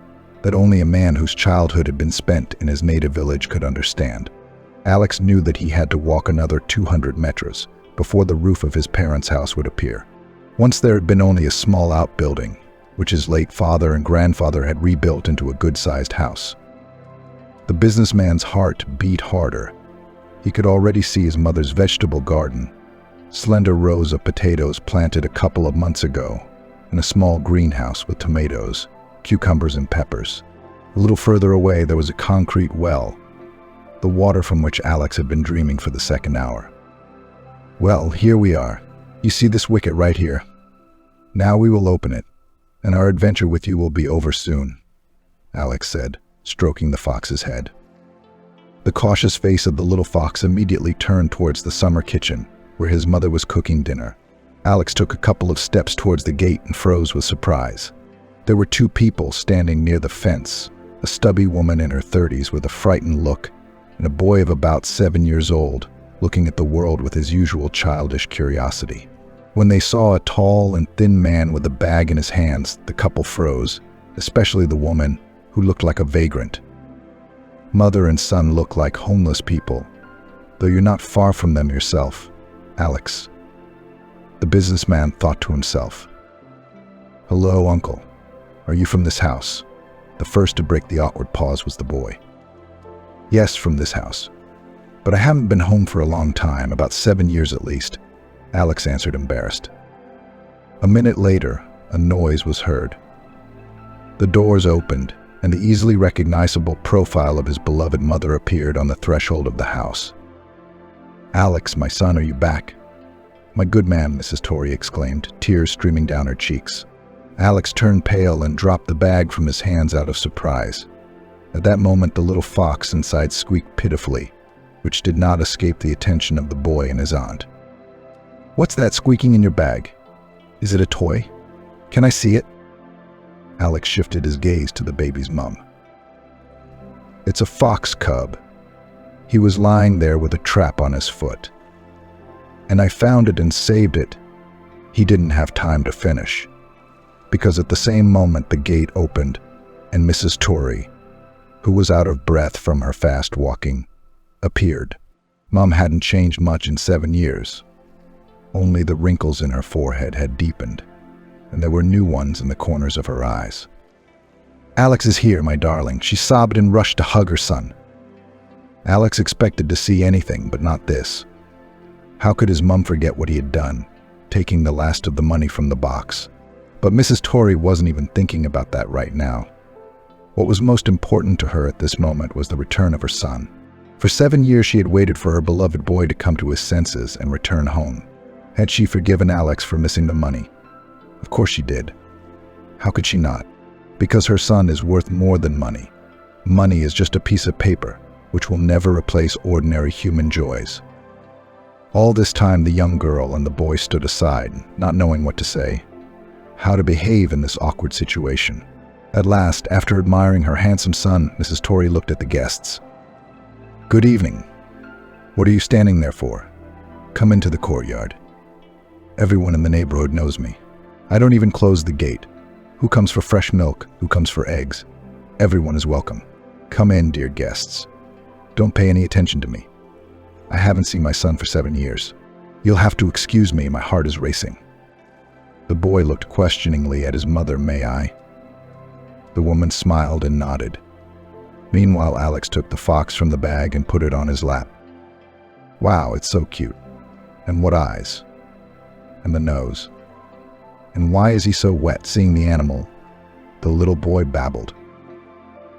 that only a man whose childhood had been spent in his native village could understand. Alex knew that he had to walk another 200 meters before the roof of his parents' house would appear. Once there had been only a small outbuilding, which his late father and grandfather had rebuilt into a good-sized house. The businessman's heart beat harder. He could already see his mother's vegetable garden, slender rows of potatoes planted a couple of months ago, and a small greenhouse with tomatoes, cucumbers and peppers. A little further away there was a concrete well, the water from which Alex had been dreaming for the second hour. "Well, here we are. You see this wicket right here? Now we will open it, and our adventure with you will be over soon," Alex said, stroking the fox's head. The cautious face of the little fox immediately turned towards the summer kitchen, where his mother was cooking dinner. Alex took a couple of steps towards the gate and froze with surprise. There were two people standing near the fence, a stubby woman in her 30s with a frightened look, and a boy of about 7 years old, looking at the world with his usual childish curiosity. When they saw a tall and thin man with a bag in his hands, the couple froze, especially the woman, who looked like a vagrant. Mother and son look like homeless people, though you're not far from them yourself, Alex. The businessman thought to himself. "Hello, uncle. Are you from this house?" The first to break the awkward pause was the boy. "Yes, from this house. But I haven't been home for a long time, about 7 years at least," Alex answered, embarrassed. A minute later, a noise was heard. The doors opened, and the easily recognizable profile of his beloved mother appeared on the threshold of the house. "Alex, my son, are you back?" "My good man," Mrs. Torrey exclaimed, tears streaming down her cheeks. Alex turned pale and dropped the bag from his hands out of surprise. At that moment, the little fox inside squeaked pitifully, which did not escape the attention of the boy and his aunt. "What's that squeaking in your bag? Is it a toy? Can I see it?" Alex shifted his gaze to the baby's mum. It's a fox cub. He was lying there with a trap on his foot. And I found it and saved it. He didn't have time to finish, because at the same moment the gate opened and Mrs. Torrey, who was out of breath from her fast walking, appeared. Mom hadn't changed much in 7 years. Only the wrinkles in her forehead had deepened, and there were new ones in the corners of her eyes. Alex is here, my darling, she sobbed and rushed to hug her son. Alex expected to see anything, but not this. How could his mum forget what he had done, taking the last of the money from the box? But Mrs. Torrey wasn't even thinking about that right now. What was most important to her at this moment was the return of her son. For 7 years she had waited for her beloved boy to come to his senses and return home. Had she forgiven Alex for missing the money? Of course she did. How could she not? Because her son is worth more than money. Money is just a piece of paper, which will never replace ordinary human joys. All this time the young girl and the boy stood aside, not knowing what to say, how to behave in this awkward situation. At last, after admiring her handsome son, Mrs. Torrey looked at the guests. Good evening. What are you standing there for? Come into the courtyard. Everyone in the neighborhood knows me. I don't even close the gate. Who comes for fresh milk? Who comes for eggs? Everyone is welcome. Come in, dear guests. Don't pay any attention to me. I haven't seen my son for 7 years. You'll have to excuse me, my heart is racing. The boy looked questioningly at his mother. May I? The woman smiled and nodded. Meanwhile, Alex took the fox from the bag and put it on his lap. Wow, it's so cute. And what eyes. And the nose. And why is he so wet? Seeing the animal, the little boy babbled.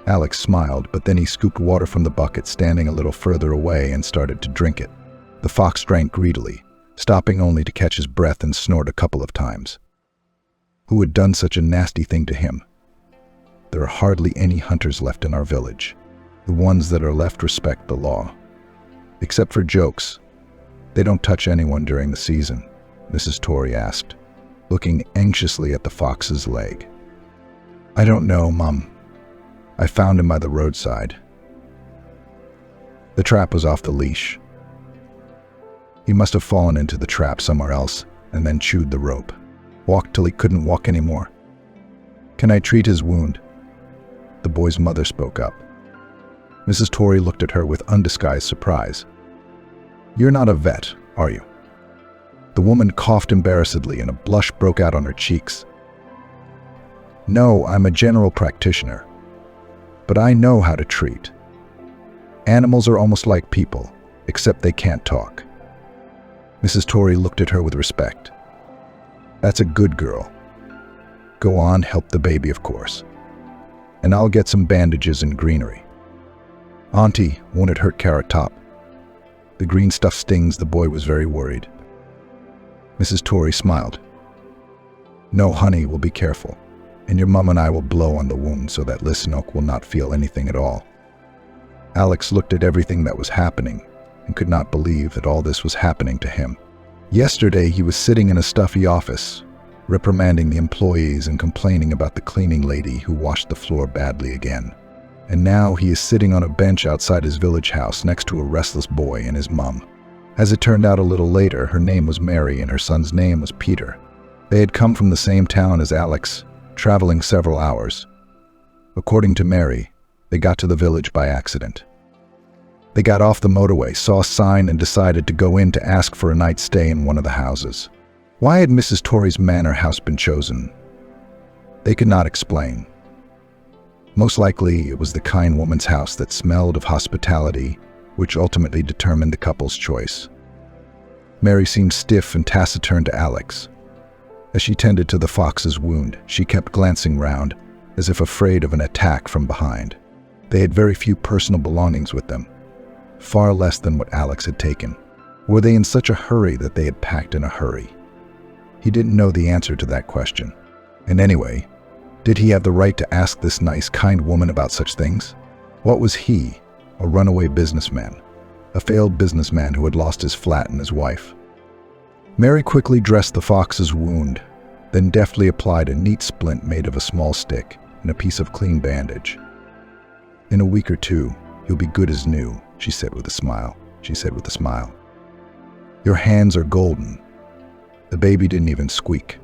Alex smiled, but then he scooped water from the bucket standing a little further away and started to drink it. The fox drank greedily, stopping only to catch his breath and snort a couple of times. Who had done such a nasty thing to him? There are hardly any hunters left in our village. The ones that are left respect the law. Except for jokes. They don't touch anyone during the season, Mrs. Torrey asked, looking anxiously at the fox's leg. I don't know, Mum. I found him by the roadside. The trap was off the leash. He must have fallen into the trap somewhere else and then chewed the rope. Walked till he couldn't walk anymore. Can I treat his wound? The boy's mother spoke up. Mrs. Torrey looked at her with undisguised surprise. You're not a vet, are you? The woman coughed embarrassedly and a blush broke out on her cheeks. No, I'm a general practitioner. But I know how to treat. Animals are almost like people, except they can't talk. Mrs. Torrey looked at her with respect. That's a good girl. Go on, help the baby, of course. And I'll get some bandages and greenery. Auntie, won't it hurt Carrot Top? The green stuff stings. The boy was very worried. Mrs. Torrey smiled. No, honey, we'll be careful. And your mum and I will blow on the wound so that Listenok will not feel anything at all. Alex looked at everything that was happening and could not believe that all this was happening to him. Yesterday he was sitting in a stuffy office, reprimanding the employees and complaining about the cleaning lady who washed the floor badly again. And now he is sitting on a bench outside his village house next to a restless boy and his mum. As it turned out a little later, her name was Mary and her son's name was Peter. They had come from the same town as Alex, traveling several hours. According to Mary, they got to the village by accident. They got off the motorway, saw a sign, and decided to go in to ask for a night's stay in one of the houses. Why had Mrs. Torrey's manor house been chosen? They could not explain. Most likely, it was the kind woman's house that smelled of hospitality, which ultimately determined the couple's choice. Mary seemed stiff and taciturn to Alex. As she tended to the fox's wound, she kept glancing round, as if afraid of an attack from behind. They had very few personal belongings with them, far less than what Alex had taken. Were they in such a hurry that they had packed in a hurry? He didn't know the answer to that question. And anyway, did he have the right to ask this nice, kind woman about such things? What was he, a runaway businessman, a failed businessman who had lost his flat and his wife? Mary quickly dressed the fox's wound, then deftly applied a neat splint made of a small stick and a piece of clean bandage. "In a week or two, you'll be good as new," she said with a smile. "Your hands are golden." The baby didn't even squeak.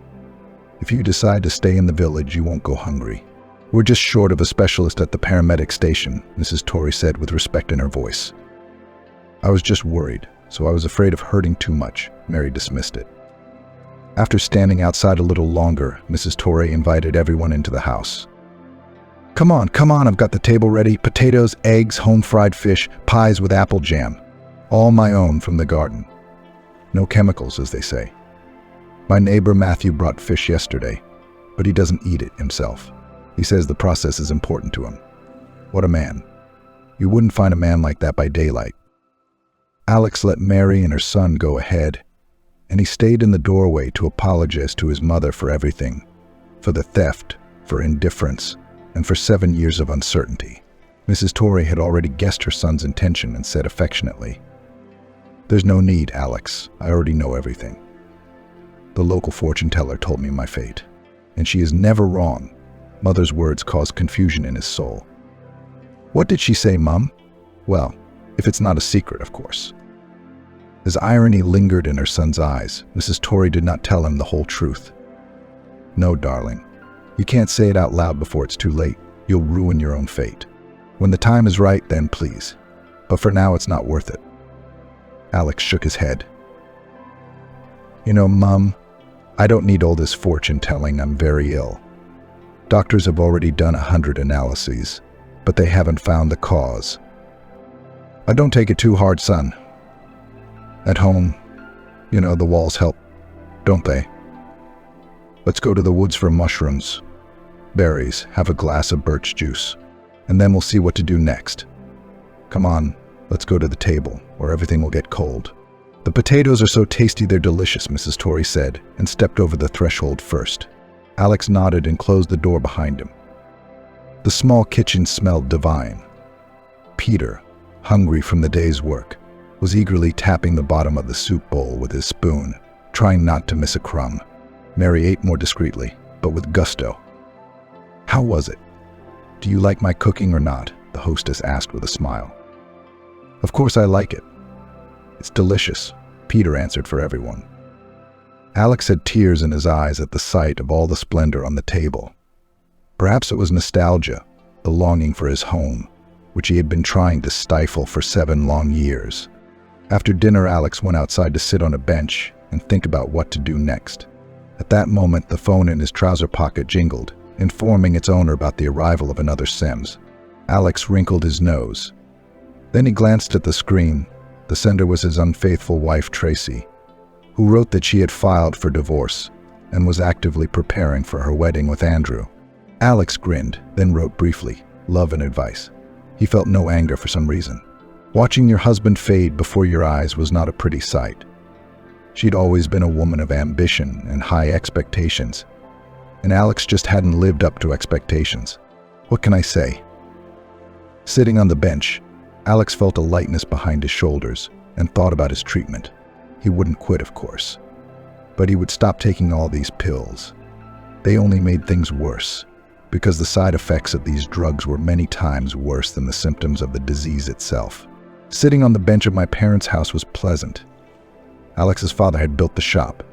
"If you decide to stay in the village, you won't go hungry. We're just short of a specialist at the paramedic station," Mrs. Torrey said with respect in her voice. "I was just worried, so I was afraid of hurting too much," Mary dismissed it. After standing outside a little longer, Mrs. Torrey invited everyone into the house. Come on, I've got the table ready. Potatoes, eggs, home-fried fish, pies with apple jam. All my own from the garden. No chemicals, as they say. My neighbor Matthew brought fish yesterday, but he doesn't eat it himself. He says the process is important to him. What a man. You wouldn't find a man like that by daylight. Alex let Mary and her son go ahead, and he stayed in the doorway to apologize to his mother for everything, for the theft, for indifference, and for 7 years of uncertainty. Mrs. Torrey had already guessed her son's intention and said affectionately, "There's no need, Alex. I already know everything. The local fortune teller told me my fate, and she is never wrong." Mother's words caused confusion in his soul. "What did she say, Mum?" "Well, if it's not a secret, of course." As irony lingered in her son's eyes, Mrs. Torrey did not tell him the whole truth. "No, darling. You can't say it out loud before it's too late. You'll ruin your own fate. When the time is right, then please. But for now, it's not worth it." Alex shook his head. "You know, Mum, I don't need all this fortune-telling. I'm very ill. Doctors have already done 100 analyses, but they haven't found the cause. Don't take it too hard, son. At home, the walls help, don't they? Let's go to the woods for mushrooms, berries, have a glass of birch juice, and then we'll see what to do next. Come on, let's go to the table, or everything will get cold." "The potatoes are so tasty they're delicious," Mrs. Torrey said, and stepped over the threshold first. Alex nodded and closed the door behind him. The small kitchen smelled divine. Peter, hungry from the day's work, was eagerly tapping the bottom of the soup bowl with his spoon, trying not to miss a crumb. Mary ate more discreetly, but with gusto. "How was it? Do you like my cooking or not?" the hostess asked with a smile. "Of course I like it. It's delicious," Peter answered for everyone. Alex had tears in his eyes at the sight of all the splendor on the table. Perhaps it was nostalgia, the longing for his home, which he had been trying to stifle for 7 long years. After dinner, Alex went outside to sit on a bench and think about what to do next. At that moment, the phone in his trouser pocket jingled, informing its owner about the arrival of another Sims. Alex wrinkled his nose. Then he glanced at the screen. The sender was his unfaithful wife, Tracy, who wrote that she had filed for divorce and was actively preparing for her wedding with Andrew. Alex grinned, then wrote briefly, "Love and advice." He felt no anger for some reason. Watching your husband fade before your eyes was not a pretty sight. She'd always been a woman of ambition and high expectations, and Alex just hadn't lived up to expectations. What can I say? Sitting on the bench, Alex felt a lightness behind his shoulders and thought about his treatment. He wouldn't quit, of course, but he would stop taking all these pills. They only made things worse, because the side effects of these drugs were many times worse than the symptoms of the disease itself. Sitting on the bench of my parents' house was pleasant. Alex's father had built the shop.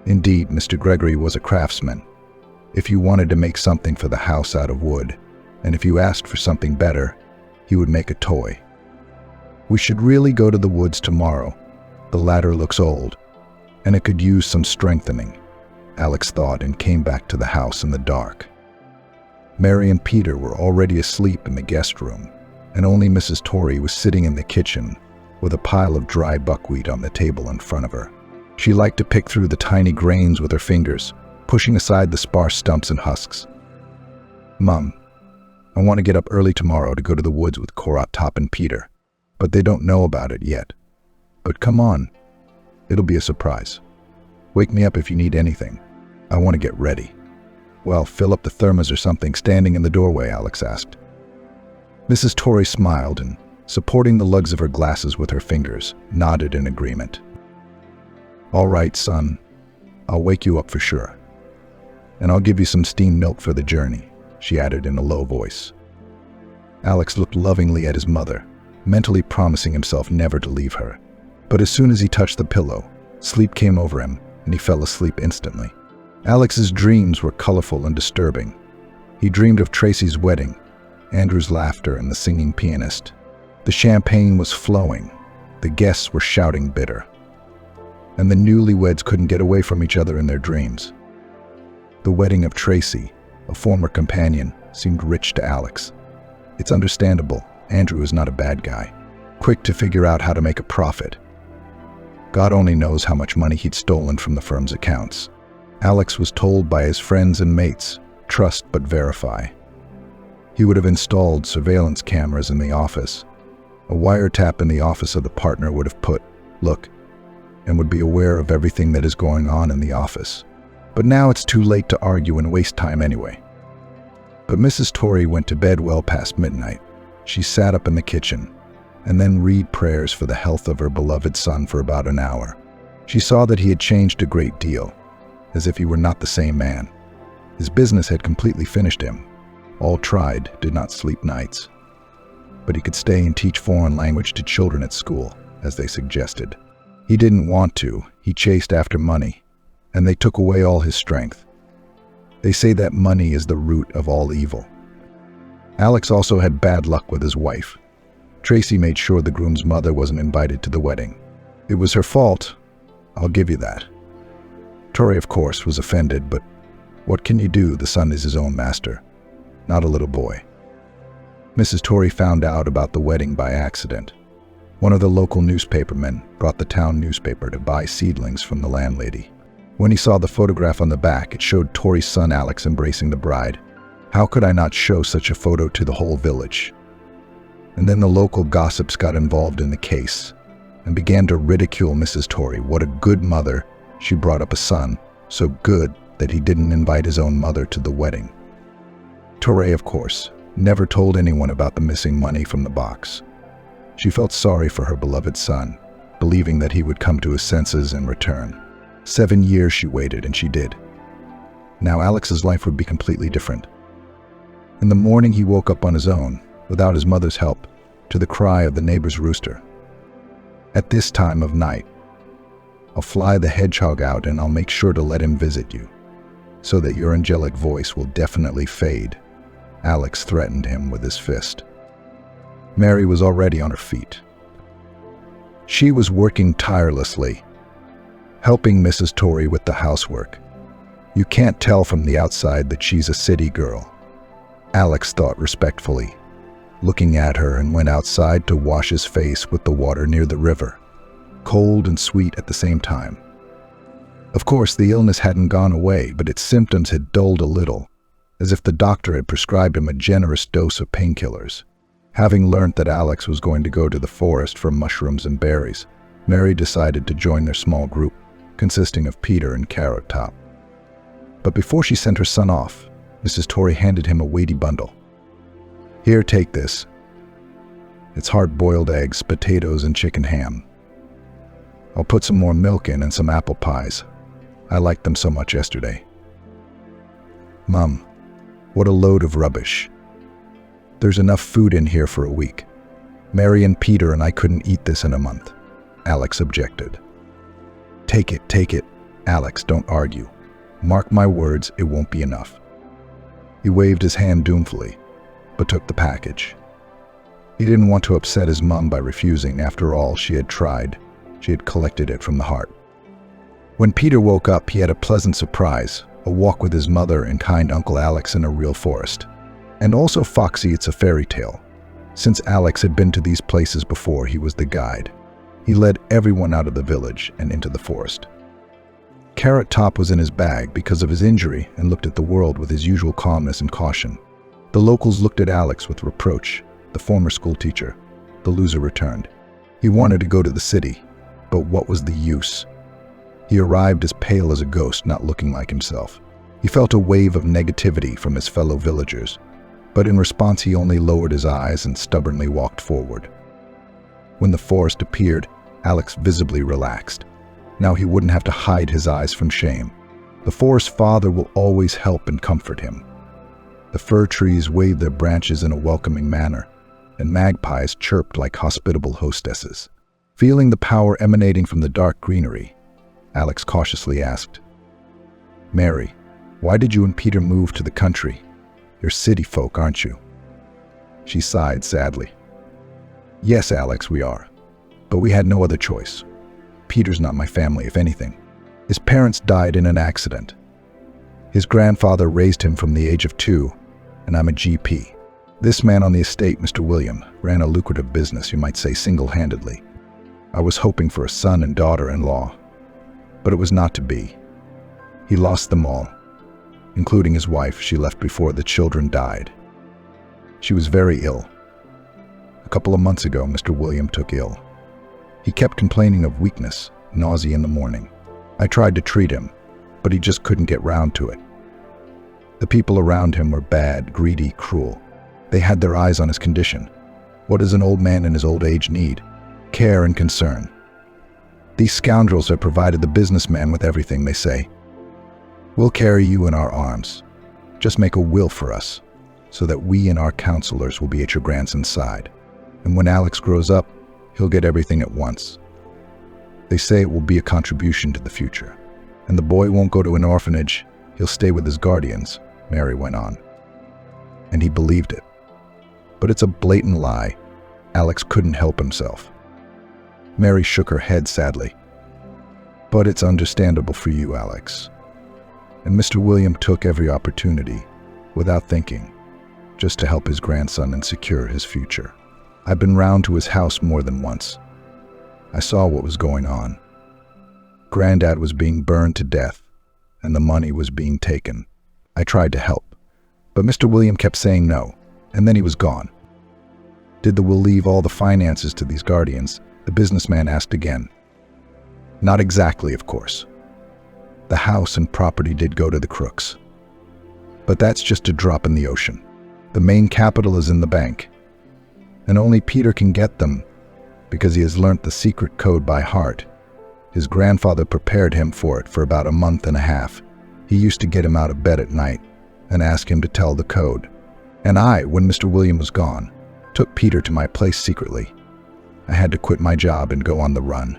Indeed, Mr. Gregory was a craftsman. If you wanted to make something for the house out of wood, and if you asked for something better, he would make a toy. "We should really go to the woods tomorrow. The ladder looks old, and it could use some strengthening," Alex thought, and came back to the house in the dark. Mary and Peter were already asleep in the guest room, and only Mrs. Torrey was sitting in the kitchen with a pile of dry buckwheat on the table in front of her. She liked to pick through the tiny grains with her fingers, pushing aside the sparse stumps and husks. "Mum, I want to get up early tomorrow to go to the woods with Korat, Top, and Peter, but they don't know about it yet. But come on, it'll be a surprise. Wake me up if you need anything. I want to get ready." "Well, fill up the thermos or something." Standing in the doorway, Alex asked. Mrs. Torrey smiled and, supporting the lugs of her glasses with her fingers, nodded in agreement. "All right, son. I'll wake you up for sure." "And I'll give you some steamed milk for the journey," she added in a low voice. Alex looked lovingly at his mother, mentally promising himself never to leave her. But as soon as he touched the pillow, sleep came over him and he fell asleep instantly. Alex's dreams were colorful and disturbing. He dreamed of Tracy's wedding, Andrew's laughter, and the singing pianist. The champagne was flowing, the guests were shouting bitter, and the newlyweds couldn't get away from each other in their dreams. The wedding of Tracy, a former companion, seemed rich to Alex. It's understandable, Andrew is not a bad guy, quick to figure out how to make a profit. God only knows how much money he'd stolen from the firm's accounts. Alex was told by his friends and mates, trust but verify. He would have installed surveillance cameras in the office. A wiretap in the office of the partner would have put, "Look," and would be aware of everything that is going on in the office. But now it's too late to argue and waste time anyway. But Mrs. Torrey went to bed well past midnight. She sat up in the kitchen and then read prayers for the health of her beloved son for about an hour. She saw that he had changed a great deal, as if he were not the same man. His business had completely finished him. All tried, did not sleep nights. But he could stay and teach foreign language to children at school, as they suggested. He didn't want to. He chased after money, and they took away all his strength. They say that money is the root of all evil. Alex also had bad luck with his wife. Tracy made sure the groom's mother wasn't invited to the wedding. It was her fault, I'll give you that. Torrey, of course, was offended, but what can you do? The son is his own master, not a little boy. Mrs. Torrey found out about the wedding by accident. One of the local newspapermen brought the town newspaper to buy seedlings from the landlady. When he saw the photograph on the back, it showed Torrey's son Alex embracing the bride. How could I not show such a photo to the whole village? And then the local gossips got involved in the case and began to ridicule Mrs. Torrey. What a good mother, she brought up a son, so good that he didn't invite his own mother to the wedding. Torrey, of course, never told anyone about the missing money from the box. She felt sorry for her beloved son, believing that he would come to his senses and return. 7 years she waited, and she did. Now Alex's life would be completely different. In the morning he woke up on his own, without his mother's help, to the cry of the neighbor's rooster. At this time of night, I'll fly the hedgehog out and I'll make sure to let him visit you, so that your angelic voice will definitely fade. Alex threatened him with his fist. Mary was already on her feet. She was working tirelessly, helping Mrs. Torrey with the housework. You can't tell from the outside that she's a city girl, Alex thought respectfully, looking at her, and went outside to wash his face with the water near the river, cold and sweet at the same time. Of course, the illness hadn't gone away, but its symptoms had dulled a little, as if the doctor had prescribed him a generous dose of painkillers. Having learnt that Alex was going to go to the forest for mushrooms and berries, Mary decided to join their small group, consisting of Peter and Carrot Top. But before she sent her son off, Mrs. Torrey handed him a weighty bundle. Here, take this. It's hard-boiled eggs, potatoes, and chicken ham. I'll put some more milk in and some apple pies. I liked them so much yesterday. Mum, what a load of rubbish. There's enough food in here for a week. Mary and Peter and I couldn't eat this in a month, Alex objected. Take it, Alex, don't argue. Mark my words, it won't be enough. He waved his hand doomfully, but took the package. He didn't want to upset his mum by refusing. After all, she had tried. She had collected it from the heart. When Peter woke up, he had a pleasant surprise, a walk with his mother and kind Uncle Alex in a real forest. And also Foxy, it's a fairy tale. Since Alex had been to these places before, he was the guide. He led everyone out of the village and into the forest. Carrot Top was in his bag because of his injury and looked at the world with his usual calmness and caution. The locals looked at Alex with reproach. The former school teacher, the loser, returned. He wanted to go to the city, but what was the use? He arrived as pale as a ghost, not looking like himself. He felt a wave of negativity from his fellow villagers, but in response he only lowered his eyes and stubbornly walked forward. When the forest appeared, Alex visibly relaxed. Now he wouldn't have to hide his eyes from shame. The forest father will always help and comfort him. The fir trees waved their branches in a welcoming manner, and magpies chirped like hospitable hostesses. Feeling the power emanating from the dark greenery, Alex cautiously asked, "Mary, why did you and Peter move to the country? You're city folk, aren't you?" She sighed sadly. "Yes, Alex, we are. But we had no other choice. Peter's not my family, if anything. His parents died in an accident. His grandfather raised him from the age of 2, and I'm a GP. This man on the estate, Mr. William, ran a lucrative business, you might say single-handedly. I was hoping for a son and daughter-in-law, but it was not to be. He lost them all, including his wife she left before the children died. She was very ill. A couple of months ago, Mr. William took ill. He kept complaining of weakness, nausea in the morning. I tried to treat him, but he just couldn't get round to it. The people around him were bad, greedy, cruel. They had their eyes on his condition. What does an old man in his old age need? Care and concern. These scoundrels have provided the businessman with everything, they say. We'll carry you in our arms. Just make a will for us, so that we and our counselors will be at your grandson's side. And when Alex grows up, he'll get everything at once. They say it will be a contribution to the future. And the boy won't go to an orphanage, he'll stay with his guardians," Mary went on. And he believed it. But it's a blatant lie. Alex couldn't help himself. Mary shook her head sadly. "But it's understandable for you, Alex." And Mr. William took every opportunity, without thinking, just to help his grandson and secure his future. I've been round to his house more than once. I saw what was going on. Granddad was being burned to death, and the money was being taken. I tried to help, but Mr. William kept saying no, and then he was gone. "Did the will leave all the finances to these guardians?" the businessman asked again. "Not exactly, of course. The house and property did go to the crooks. But that's just a drop in the ocean. The main capital is in the bank, and only Peter can get them because he has learnt the secret code by heart. His grandfather prepared him for it for about a month and a half. He used to get him out of bed at night and ask him to tell the code. And I, when Mr. William was gone, took Peter to my place secretly. I had to quit my job and go on the run.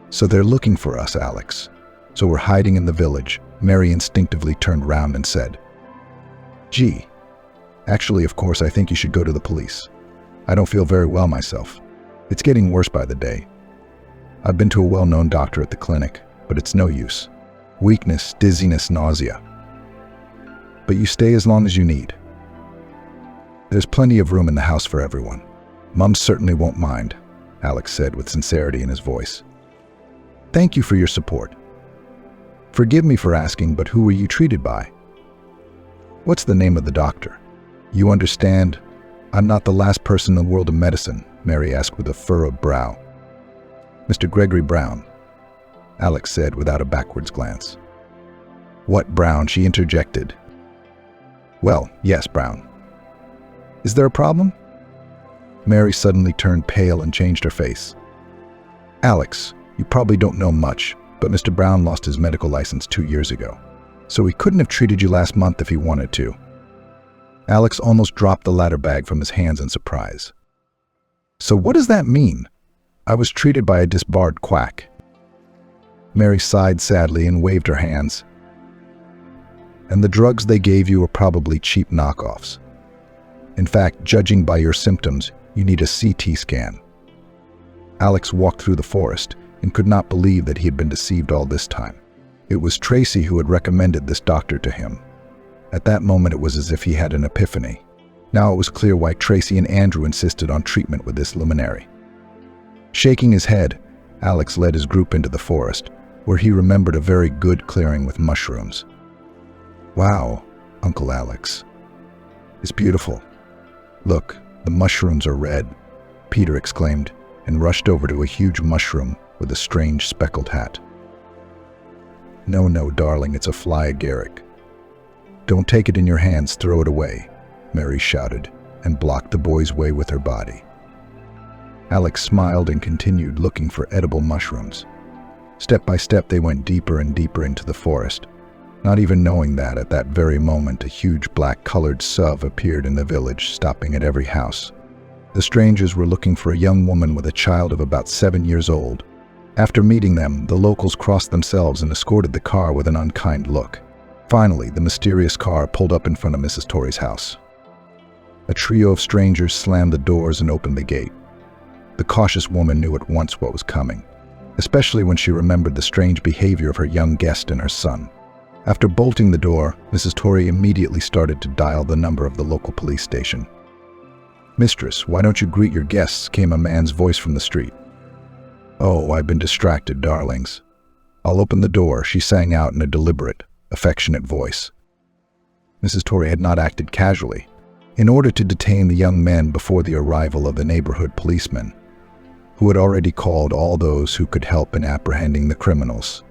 So they're looking for us, Alex. So we're hiding in the village." Mary instinctively turned round and said, "Gee, actually, of course, I think you should go to the police. I don't feel very well myself. It's getting worse by the day. I've been to a well-known doctor at the clinic, but it's no use. Weakness, dizziness, nausea. But you stay as long as you need. There's plenty of room in the house for everyone. Mum certainly won't mind," Alex said with sincerity in his voice. "Thank you for your support. Forgive me for asking, but who were you treated by? What's the name of the doctor? You understand, I'm not the last person in the world of medicine," Mary asked with a furrowed brow. "Mr. Gregory Brown," Alex said without a backwards glance. "What Brown?" she interjected. "Well, yes, Brown. Is there a problem?" Mary suddenly turned pale and changed her face. "Alex, you probably don't know much, but Mr. Brown lost his medical license 2 years ago, so he couldn't have treated you last month if he wanted to." Alex almost dropped the ladder bag from his hands in surprise. "So what does that mean? I was treated by a disbarred quack." Mary sighed sadly and waved her hands. "And the drugs they gave you were probably cheap knockoffs. In fact, judging by your symptoms, you need a CT scan." Alex walked through the forest and could not believe that he had been deceived all this time. It was Tracy who had recommended this doctor to him. At that moment, it was as if he had an epiphany. Now it was clear why Tracy and Andrew insisted on treatment with this luminary. Shaking his head, Alex led his group into the forest, where he remembered a very good clearing with mushrooms. "Wow, Uncle Alex. It's beautiful. Look, the mushrooms are red," Peter exclaimed, and rushed over to a huge mushroom with a strange speckled hat. "No, no, darling, it's a fly agaric. Don't take it in your hands, throw it away," Mary shouted, and blocked the boy's way with her body. Alex smiled and continued looking for edible mushrooms. Step by step, they went deeper and deeper into the forest, not even knowing that at that very moment a huge black-colored SUV appeared in the village, stopping at every house. The strangers were looking for a young woman with a child of about 7 years old. After meeting them, the locals crossed themselves and escorted the car with an unkind look. Finally, the mysterious car pulled up in front of Mrs. Torrey's house. A trio of strangers slammed the doors and opened the gate. The cautious woman knew at once what was coming, especially when she remembered the strange behavior of her young guest and her son. After bolting the door, Mrs. Torrey immediately started to dial the number of the local police station. "Mistress, why don't you greet your guests?" came a man's voice from the street. "Oh, I've been distracted, darlings. I'll open the door," she sang out in a deliberate, affectionate voice. Mrs. Torrey had not acted casually. In order to detain the young men before the arrival of the neighborhood policeman, who had already called all those who could help in apprehending the criminals,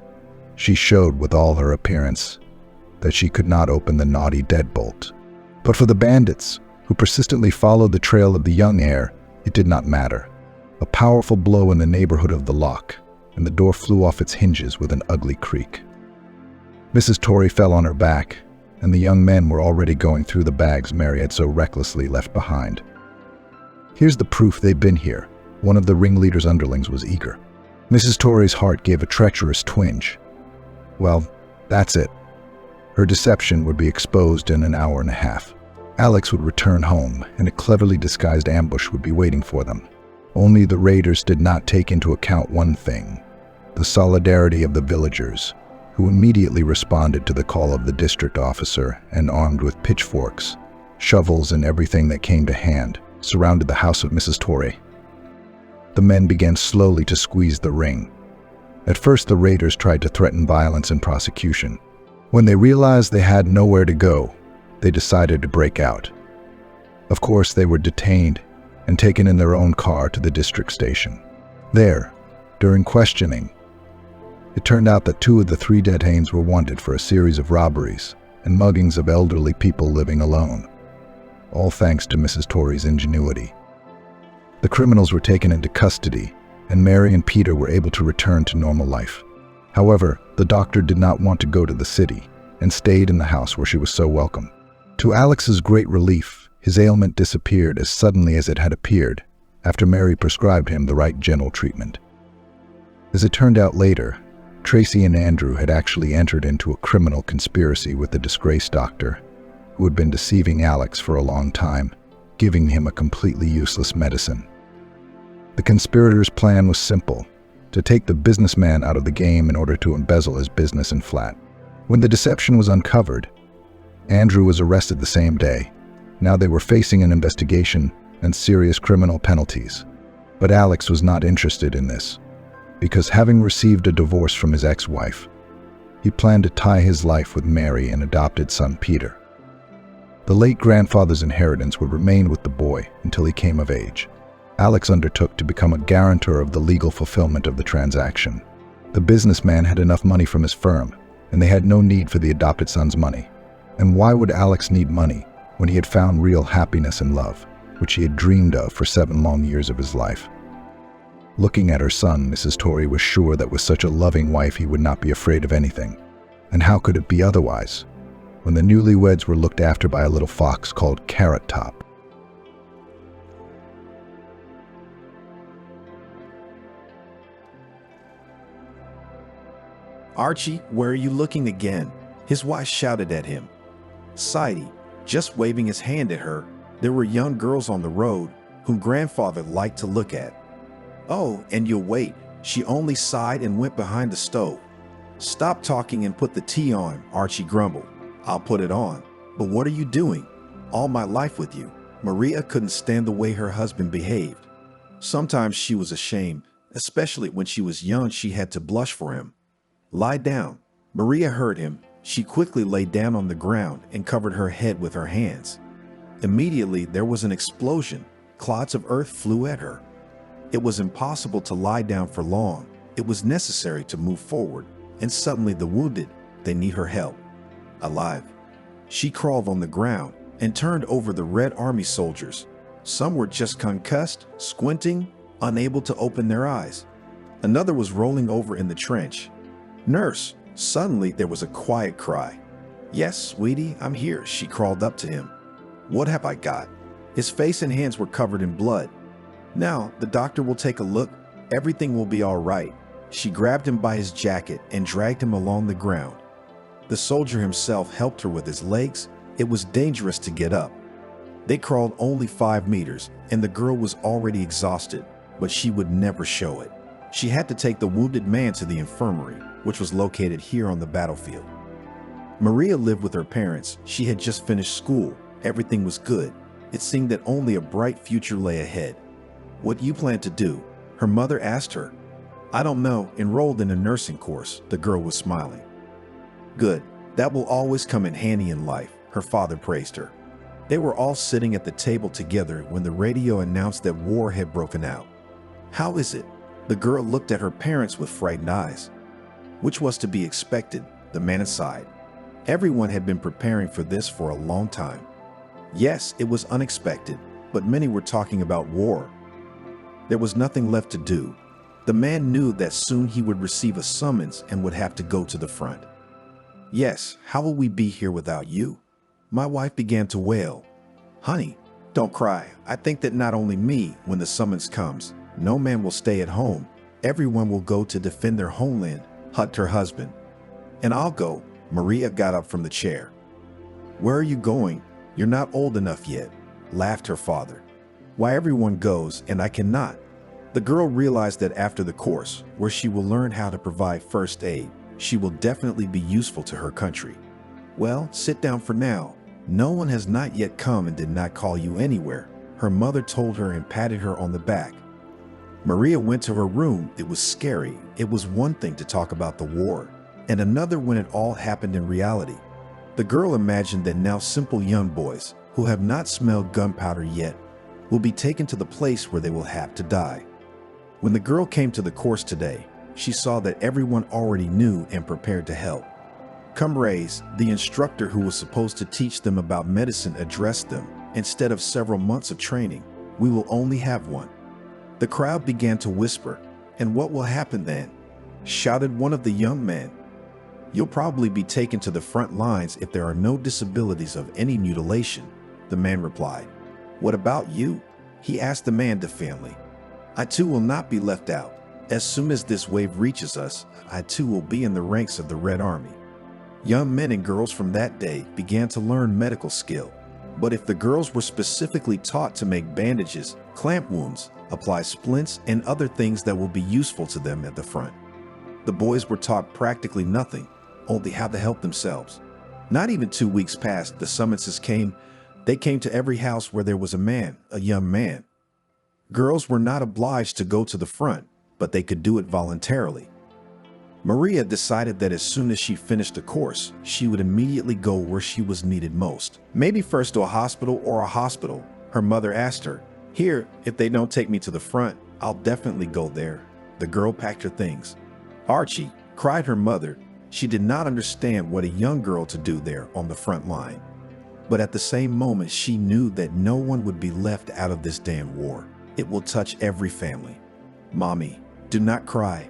she showed with all her appearance that she could not open the naughty deadbolt. But for the bandits, who persistently followed the trail of the young heir, it did not matter. A powerful blow in the neighborhood of the lock, and the door flew off its hinges with an ugly creak. Mrs. Torrey fell on her back, and the young men were already going through the bags Mary had so recklessly left behind. "Here's the proof they've been here," one of the ringleader's underlings was eager. Mrs. Torrey's heart gave a treacherous twinge. Well, that's it. Her deception would be exposed in an hour and a half. Alex would return home, and a cleverly disguised ambush would be waiting for them. Only the raiders did not take into account one thing: the solidarity of the villagers, who immediately responded to the call of the district officer and, armed with pitchforks, shovels, and everything that came to hand, surrounded the house of Mrs. Torrey. The men began slowly to squeeze the ring. At first, the raiders tried to threaten violence and prosecution. When they realized they had nowhere to go, they decided to break out. Of course, they were detained and taken in their own car to the district station. There, during questioning, it turned out that 2 of the 3 detainees were wanted for a series of robberies and muggings of elderly people living alone, all thanks to Mrs. Torrey's ingenuity. The criminals were taken into custody, and Mary and Peter were able to return to normal life. However, the doctor did not want to go to the city and stayed in the house where she was so welcome. To Alex's great relief, his ailment disappeared as suddenly as it had appeared after Mary prescribed him the right gentle treatment. As it turned out later, Tracy and Andrew had actually entered into a criminal conspiracy with the disgraced doctor, who had been deceiving Alex for a long time, giving him a completely useless medicine. The conspirators' plan was simple: to take the businessman out of the game in order to embezzle his business and flat. When the deception was uncovered, Andrew was arrested the same day. Now they were facing an investigation and serious criminal penalties. But Alex was not interested in this, because having received a divorce from his ex-wife, he planned to tie his life with Mary and adopted son Peter. The late grandfather's inheritance would remain with the boy until he came of age. Alex undertook to become a guarantor of the legal fulfillment of the transaction. The businessman had enough money from his firm, and they had no need for the adopted son's money. And why would Alex need money when he had found real happiness and love, which he had dreamed of for 7 long years of his life? Looking at her son, Mrs. Torrey was sure that with such a loving wife he would not be afraid of anything. And how could it be otherwise, when the newlyweds were looked after by a little fox called Carrot Top? "Archie, where are you looking again?" his wife shouted at him. Sidey, just waving his hand at her, there were young girls on the road whom grandfather liked to look at. "Oh, and you'll wait," she only sighed and went behind the stove. "Stop talking and put the tea on," Archie grumbled. "I'll put it on. But what are you doing? All my life with you." Maria couldn't stand the way her husband behaved. Sometimes she was ashamed, especially when she was young. She had to blush for him. "Lie down." Maria heard him. She quickly lay down on the ground and covered her head with her hands. Immediately, there was an explosion. Clods of earth flew at her. It was impossible to lie down for long. It was necessary to move forward, and suddenly the wounded, they need her help. Alive. She crawled on the ground and turned over the Red Army soldiers. Some were just concussed, squinting, unable to open their eyes. Another was rolling over in the trench. "Nurse, Suddenly, there was a quiet cry. "Yes, sweetie, I'm here." She crawled up to him. "What have I got?" His face and hands were covered in blood. "Now, the doctor will take a look. Everything will be all right." She grabbed him by his jacket and dragged him along the ground. The soldier himself helped her with his legs. It was dangerous to get up. They crawled only 5 meters, and the girl was already exhausted, but she would never show it. She had to take the wounded man to the infirmary, which was located here on the battlefield. Maria lived with her parents. She had just finished school. Everything was good. It seemed that only a bright future lay ahead. "What do you plan to do?" her mother asked her. "I don't know, enrolled in a nursing course." The girl was smiling. "Good, that will always come in handy in life," her father praised her. They were all sitting at the table together when the radio announced that war had broken out. "How is it?" The girl looked at her parents with frightened eyes. Which was to be expected, the man sighed. Everyone had been preparing for this for a long time. Yes, it was unexpected, but many were talking about war. There was nothing left to do. The man knew that soon he would receive a summons and would have to go to the front. "Yes, how will we be here without you?" My wife began to wail. "Honey, don't cry. I think that not only me, when the summons comes, no man will stay at home. Everyone will go to defend their homeland," hugged her husband. "And I'll go." Maria got up from the chair. "Where are you going? You're not old enough yet," laughed her father. "Why, everyone goes, and I cannot." The girl realized that after the course, where she will learn how to provide first aid, she will definitely be useful to her country. "Well, sit down for now. No one has not yet come and did not call you anywhere," her mother told her and patted her on the back. Maria went to her room. It was scary. It was one thing to talk about the war, and another when it all happened in reality. The girl imagined that now simple young boys, who have not smelled gunpowder yet, will be taken to the place where they will have to die. When the girl came to the course today, she saw that everyone already knew and prepared to help. Comrades, the instructor who was supposed to teach them about medicine, addressed them. "Instead of several months of training, we will only have one." The crowd began to whisper. "And what will happen then?" shouted one of the young men. "You'll probably be taken to the front lines if there are no disabilities of any mutilation," the man replied. "What about you?" he asked the man defiantly. "I too will not be left out. As soon as this wave reaches us, I too will be in the ranks of the Red Army." Young men and girls from that day began to learn medical skill. But if the girls were specifically taught to make bandages, clamp wounds, apply splints, and other things that will be useful to them at the front, the boys were taught practically nothing, only how to help themselves. Not even 2 weeks passed, the summonses came. They came to every house where there was a man, a young man. Girls were not obliged to go to the front, but they could do it voluntarily. Maria decided that as soon as she finished the course, she would immediately go where she was needed most. "Maybe first to a hospital," her mother asked her. "Here, if they don't take me to the front, I'll definitely go there." The girl packed her things. "Archie," cried her mother. She did not understand what a young girl to do there on the front line. But at the same moment, she knew that no one would be left out of this damn war. It will touch every family. "Mommy, do not cry.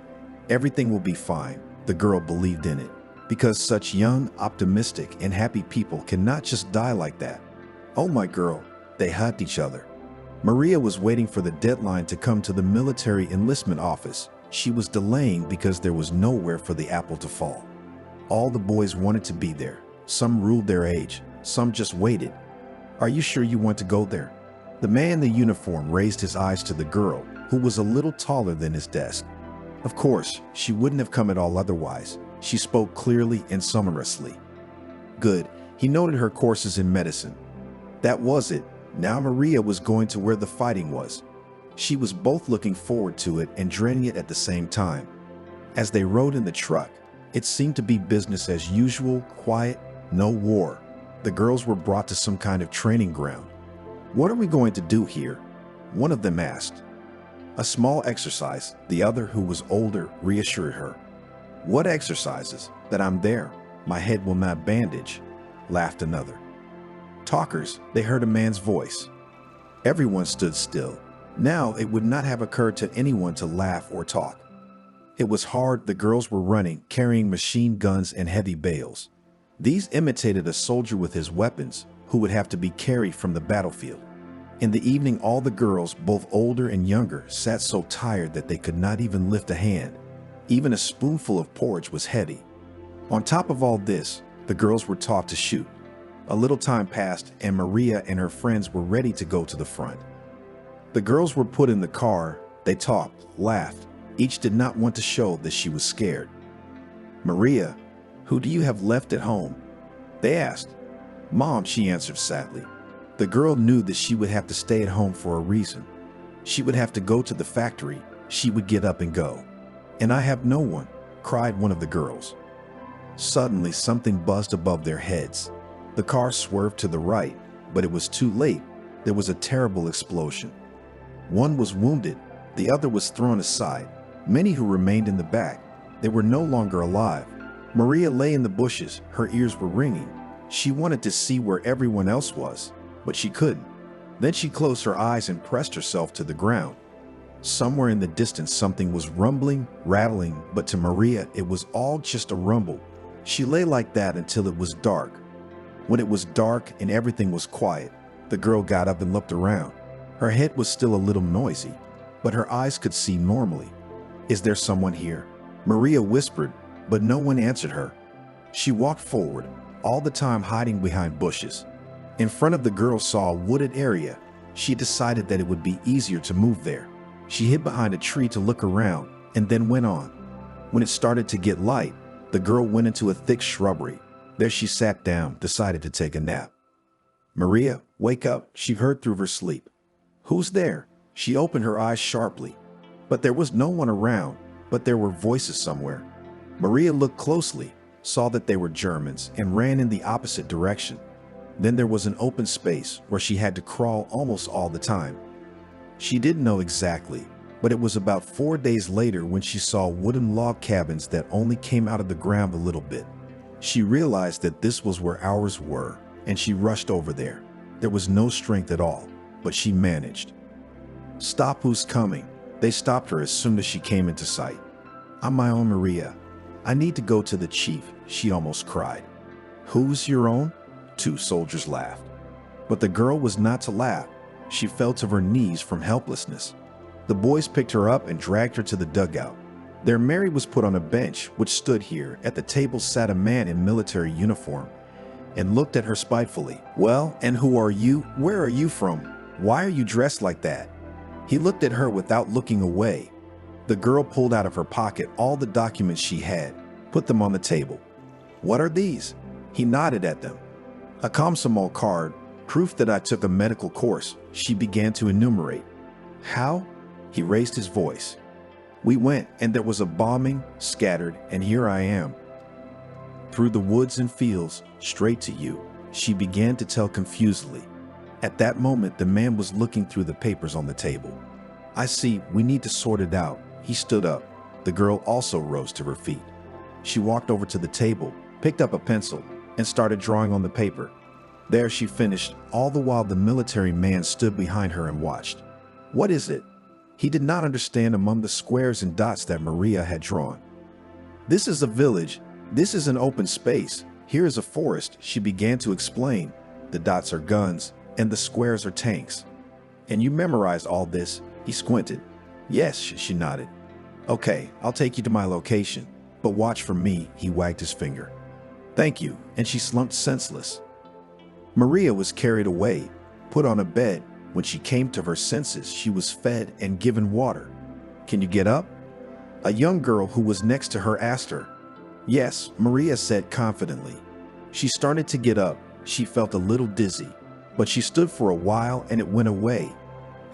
Everything will be fine." The girl believed in it, because such young, optimistic, and happy people cannot just die like that. "Oh, my girl." They hugged each other. Maria was waiting for the deadline to come to the military enlistment office. She was delaying because there was nowhere for the apple to fall. All the boys wanted to be there. Some ruled their age. Some just waited. "Are you sure you want to go there?" The man in the uniform raised his eyes to the girl, who was a little taller than his desk. Of course, she wouldn't have come at all otherwise. She spoke clearly and sonorously. Good. He noted her courses in medicine. That was it. Now Maria was going to where the fighting was. She was both looking forward to it and dreading it at the same time. As they rode in the truck, it seemed to be business as usual, quiet, no war. The girls were brought to some kind of training ground. "What are we going to do here?" one of them asked. "A small exercise," the other, who was older, reassured her. "What exercises?" "That I'm there. My head will not bandage," laughed another. "Talkers," they heard a man's voice. Everyone stood still. Now it would not have occurred to anyone to laugh or talk. It was hard. The girls were running, carrying machine guns and heavy bales. These imitated a soldier with his weapons, who would have to be carried from the battlefield. In the evening, all the girls, both older and younger, sat so tired that they could not even lift a hand. Even a spoonful of porridge was heavy. On top of all this, the girls were taught to shoot. A little time passed, and Maria and her friends were ready to go to the front. The girls were put in the car. They talked, laughed. Each did not want to show that she was scared. "Maria, who do you have left at home?" they asked. "Mom," she answered sadly. The girl knew that she would have to stay at home for a reason. She would have to go to the factory. She would get up and go. "And I have no one," cried one of the girls. Suddenly, something buzzed above their heads. The car swerved to the right, but it was too late. There was a terrible explosion. One was wounded. The other was thrown aside. Many who remained in the back, they were no longer alive. Maria lay in the bushes. Her ears were ringing. She wanted to see where everyone else was, but she couldn't. Then she closed her eyes and pressed herself to the ground. Somewhere in the distance, something was rumbling, rattling, but to Maria, it was all just a rumble. She lay like that until it was dark. When it was dark and everything was quiet, the girl got up and looked around. Her head was still a little noisy, but her eyes could see normally. "Is there someone here?" Maria whispered, but no one answered her. She walked forward, all the time hiding behind bushes. In front of the girl saw a wooded area. She decided that it would be easier to move there. She hid behind a tree to look around and then went on. When it started to get light, the girl went into a thick shrubbery. There she sat down, decided to take a nap. "Maria, wake up," she heard through her sleep. "Who's there?" She opened her eyes sharply. But there was no one around, but there were voices somewhere. Maria looked closely, saw that they were Germans, and ran in the opposite direction. Then there was an open space where she had to crawl almost all the time. She didn't know exactly, but it was about 4 days later when she saw wooden log cabins that only came out of the ground a little bit. She realized that this was where ours were, and she rushed over there. There was no strength at all, but she managed. "Stop, who's coming?" They stopped her as soon as she came into sight. "I'm my own Maria. I need to go to the chief," she almost cried. "Who's your own?" 2 soldiers laughed. But the girl was not to laugh. She fell to her knees from helplessness. The boys picked her up and dragged her to the dugout. There Mary was put on a bench which stood here. At the table sat a man in military uniform and looked at her spitefully. "Well, and who are you? Where are you from? Why are you dressed like that?" He looked at her without looking away. The girl pulled out of her pocket all the documents she had, put them on the table. "What are these?" He nodded at them. "A Komsomol card, proof that I took a medical course," she began to enumerate. "How?" He raised his voice. "We went, and there was a bombing, scattered, and here I am. Through the woods and fields, straight to you," she began to tell confusedly. At that moment, the man was looking through the papers on the table. "I see, we need to sort it out." He stood up. The girl also rose to her feet. She walked over to the table, picked up a pencil, and started drawing on the paper. There she finished, all the while the military man stood behind her and watched. "What is it?" He did not understand among the squares and dots that Maria had drawn. "This is a village. This is an open space. Here is a forest," she began to explain. "The dots are guns, and the squares are tanks." "And you memorized all this?" He squinted. "Yes," she nodded. "Okay, I'll take you to my location, but watch for me," he wagged his finger. "Thank you," and she slumped senseless. Maria was carried away, put on a bed. When she came to her senses, she was fed and given water. "Can you get up?" A young girl who was next to her asked her. "Yes," Maria said confidently. She started to get up. She felt a little dizzy, but she stood for a while and it went away.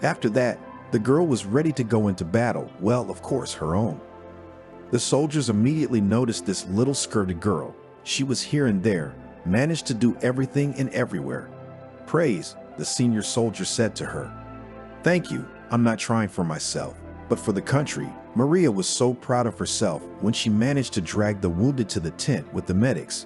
After that, the girl was ready to go into battle, well, of course, her own. The soldiers immediately noticed this little skirted girl. She was here and there, managed to do everything and everywhere. "Praise," the senior soldier said to her. "Thank you, I'm not trying for myself, but for the country." Maria was so proud of herself when she managed to drag the wounded to the tent with the medics.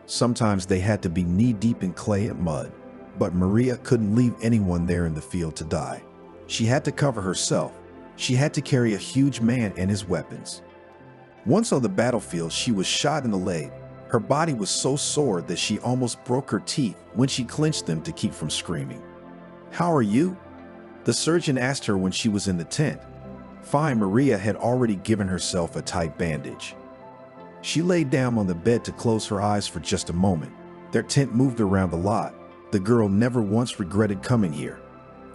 Sometimes they had to be knee-deep in clay and mud, but Maria couldn't leave anyone there in the field to die. She had to cover herself. She had to carry a huge man and his weapons. Once on the battlefield, she was shot in the leg. Her body was so sore that she almost broke her teeth when she clenched them to keep from screaming. "How are you?" the surgeon asked her when she was in the tent. Fine. Maria had already given herself a tight bandage. She laid down on the bed to close her eyes for just a moment. Their tent moved around a lot. The girl never once regretted coming here.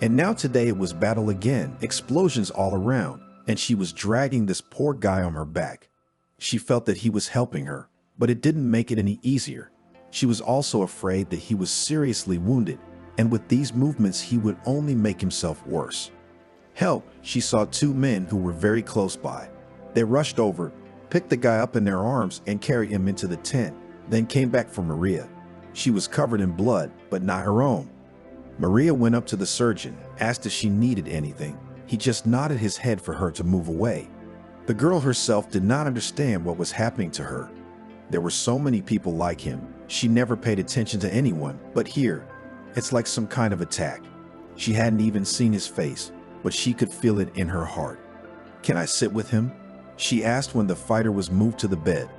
And now today it was battle again, explosions all around, and she was dragging this poor guy on her back. She felt that he was helping her, but it didn't make it any easier. She was also afraid that he was seriously wounded, and with these movements he would only make himself worse. Help! She saw two men who were very close by. They rushed over, picked the guy up in their arms and carried him into the tent, then came back for Maria. She was covered in blood, but not her own. Maria went up to the surgeon, asked if she needed anything. He just nodded his head for her to move away. The girl herself did not understand what was happening to her. There were so many people like him. She never paid attention to anyone, but here, it's like some kind of attack. She hadn't even seen his face, but she could feel it in her heart. "Can I sit with him?" she asked when the fighter was moved to the bed.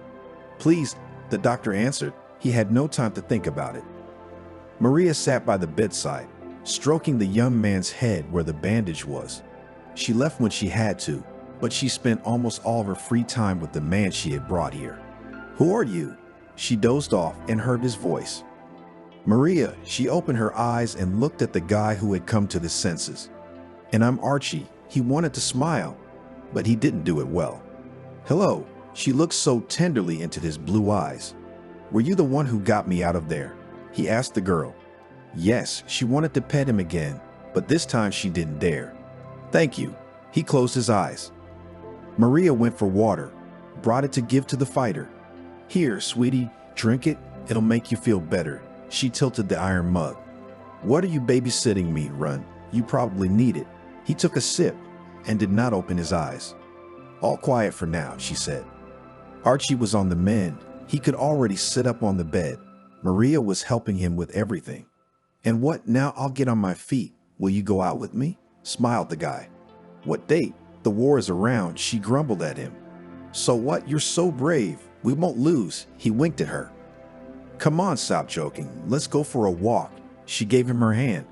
"Please," the doctor answered. He had no time to think about it. Maria sat by the bedside, stroking the young man's head where the bandage was. She left when she had to, but she spent almost all of her free time with the man she had brought here. "Who are you?" She dozed off and heard his voice. "Maria," she opened her eyes and looked at the guy who had come to his senses. "And I'm Archie." He wanted to smile, but he didn't do it well. "Hello." She looked so tenderly into his blue eyes. "Were you the one who got me out of there?" he asked the girl. Yes, she wanted to pet him again, but this time she didn't dare. "Thank you." He closed his eyes. Maria went for water, brought it to give to the fighter. "Here, sweetie, drink it. It'll make you feel better." She tilted the iron mug. "What are you babysitting me, Run? You probably need it." He took a sip and did not open his eyes. "All quiet for now," she said. Archie was on the mend. He could already sit up on the bed. Maria was helping him with everything. "And what now? I'll get on my feet. Will you go out with me?" smiled the guy. "What date? The war is around," she grumbled at him. "So what? You're so brave. We won't lose." He winked at her. "Come on, stop joking. Let's go for a walk." She gave him her hand.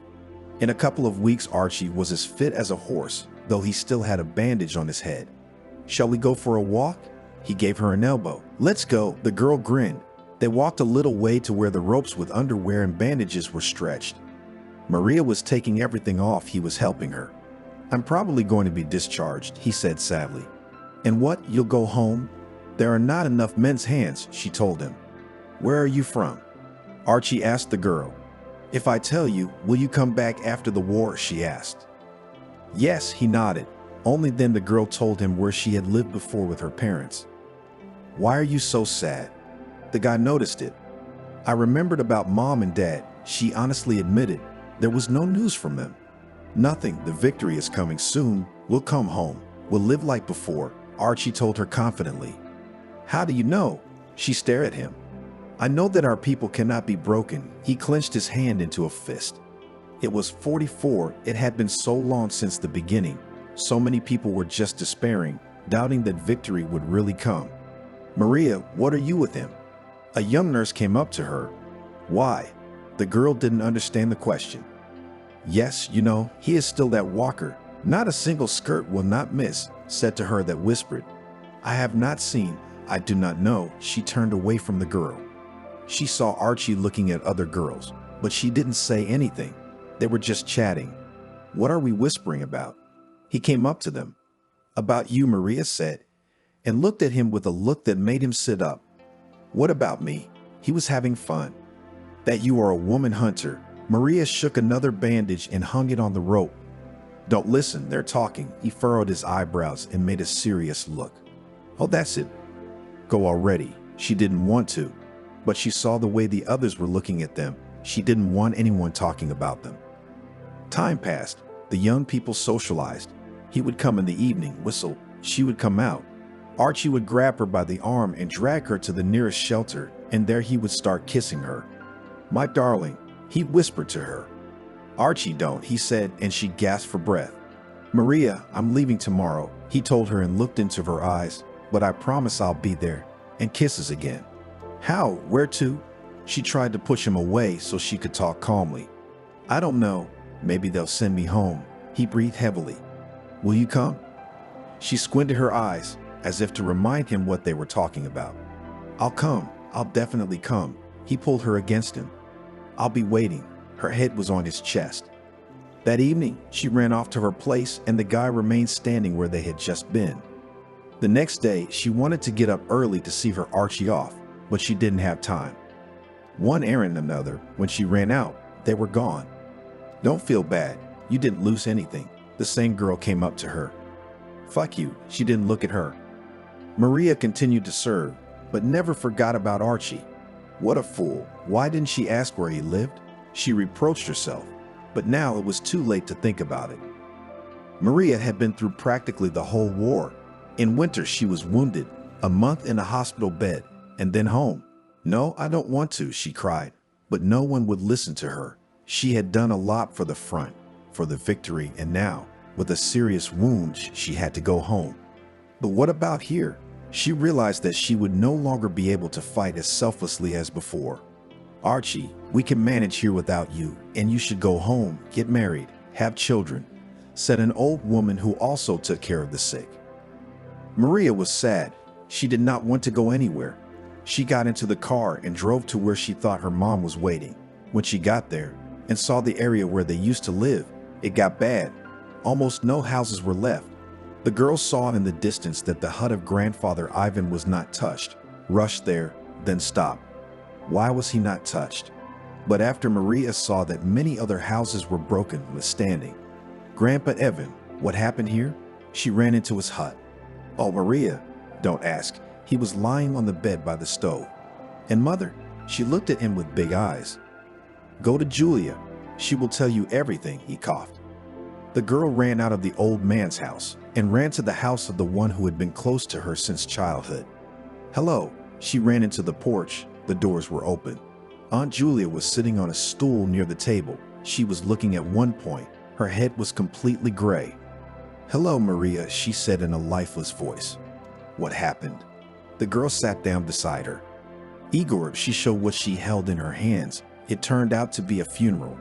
In a couple of weeks, Archie was as fit as a horse, though he still had a bandage on his head. "Shall we go for a walk?" He gave her an elbow. "Let's go." The girl grinned. They walked a little way to where the ropes with underwear and bandages were stretched. Maria was taking everything off. He was helping her. "I'm probably going to be discharged," he said sadly. "And what? You'll go home?" "There are not enough men's hands," she told him. "Where are you from?" Archie asked the girl. "If I tell you, will you come back after the war?" she asked. "Yes," he nodded. Only then the girl told him where she had lived before with her parents. "Why are you so sad?" The guy noticed it. "I remembered about Mom and Dad," she honestly admitted. There was no news from them. "Nothing. The victory is coming soon. We'll come home. We'll live like before," Archie told her confidently. "How do you know?" She stared at him. "I know that our people cannot be broken." He clenched his hand into a fist. It was 44. It had been so long since the beginning. So many people were just despairing, doubting that victory would really come. "Maria, what are you with him?" A young nurse came up to her. "Why?" The girl didn't understand the question. "Yes, you know, he is still that walker. Not a single skirt will not miss," said to her that whispered. "I have not seen. I do not know." She turned away from the girl. She saw Archie looking at other girls, but she didn't say anything. They were just chatting. "What are we whispering about?" He came up to them. "About you," Maria said, and looked at him with a look that made him sit up. "What about me?" He was having fun. "That you are a woman hunter." Maria shook another bandage and hung it on the rope. "Don't listen, they're talking." He furrowed his eyebrows and made a serious look. "Oh, that's it. Go already." She didn't want to, but she saw the way the others were looking at them. She didn't want anyone talking about them. Time passed. The young people socialized. He would come in the evening, whistle. She would come out. Archie would grab her by the arm and drag her to the nearest shelter, and there he would start kissing her. "My darling," he whispered to her. "Archie, don't," he said, and she gasped for breath. "Maria, I'm leaving tomorrow," he told her and looked into her eyes. but I promise I'll be there, and kisses again. How? Where to? She tried to push him away so she could talk calmly. I don't know. Maybe they'll send me home. He breathed heavily. Will you come? She squinted her eyes as if to remind him what they were talking about. I'll come. I'll definitely come. He pulled her against him. I'll be waiting. Her head was on his chest. That evening, she ran off to her place and the guy remained standing where they had just been. The next day, she wanted to get up early to see her Archie off, but she didn't have time. One errand another, when she ran out, they were gone. Don't feel bad. You didn't lose anything. The same girl came up to her. Fuck you. She didn't look at her. Maria continued to serve, but never forgot about Archie. What a fool. Why didn't she ask where he lived? She reproached herself, but now it was too late to think about it. Maria had been through practically the whole war. In winter, she was wounded, a month in a hospital bed, and then home. No, I don't want to, she cried, but no one would listen to her. She had done a lot for the front, for the victory, and now, with a serious wound, she had to go home. But what about here? She realized that she would no longer be able to fight as selflessly as before. Archie, we can manage here without you, and you should go home, get married, have children, said an old woman who also took care of the sick. Maria was sad. She did not want to go anywhere. She got into the car and drove to where she thought her mom was waiting. When she got there and saw the area where they used to live, it got bad. Almost no houses were left. The girl saw in the distance that the hut of grandfather Ivan was not touched, rushed there, then stopped. Why was he not touched? But after Maria saw that many other houses were broken with standing. Grandpa Evan, what happened here? She ran into his hut. Oh, Maria, don't ask. He was lying on the bed by the stove. And Mother, she looked at him with big eyes. Go to Julia. She will tell you everything, he coughed. The girl ran out of the old man's house and ran to the house of the one who had been close to her since childhood. Hello. She ran into the porch. The doors were open. Aunt Julia was sitting on a stool near the table. She was looking at one point. Her head was completely gray. Hello, Maria, she said in a lifeless voice. What happened? The girl sat down beside her. Igor, she showed what she held in her hands. It turned out to be a funeral.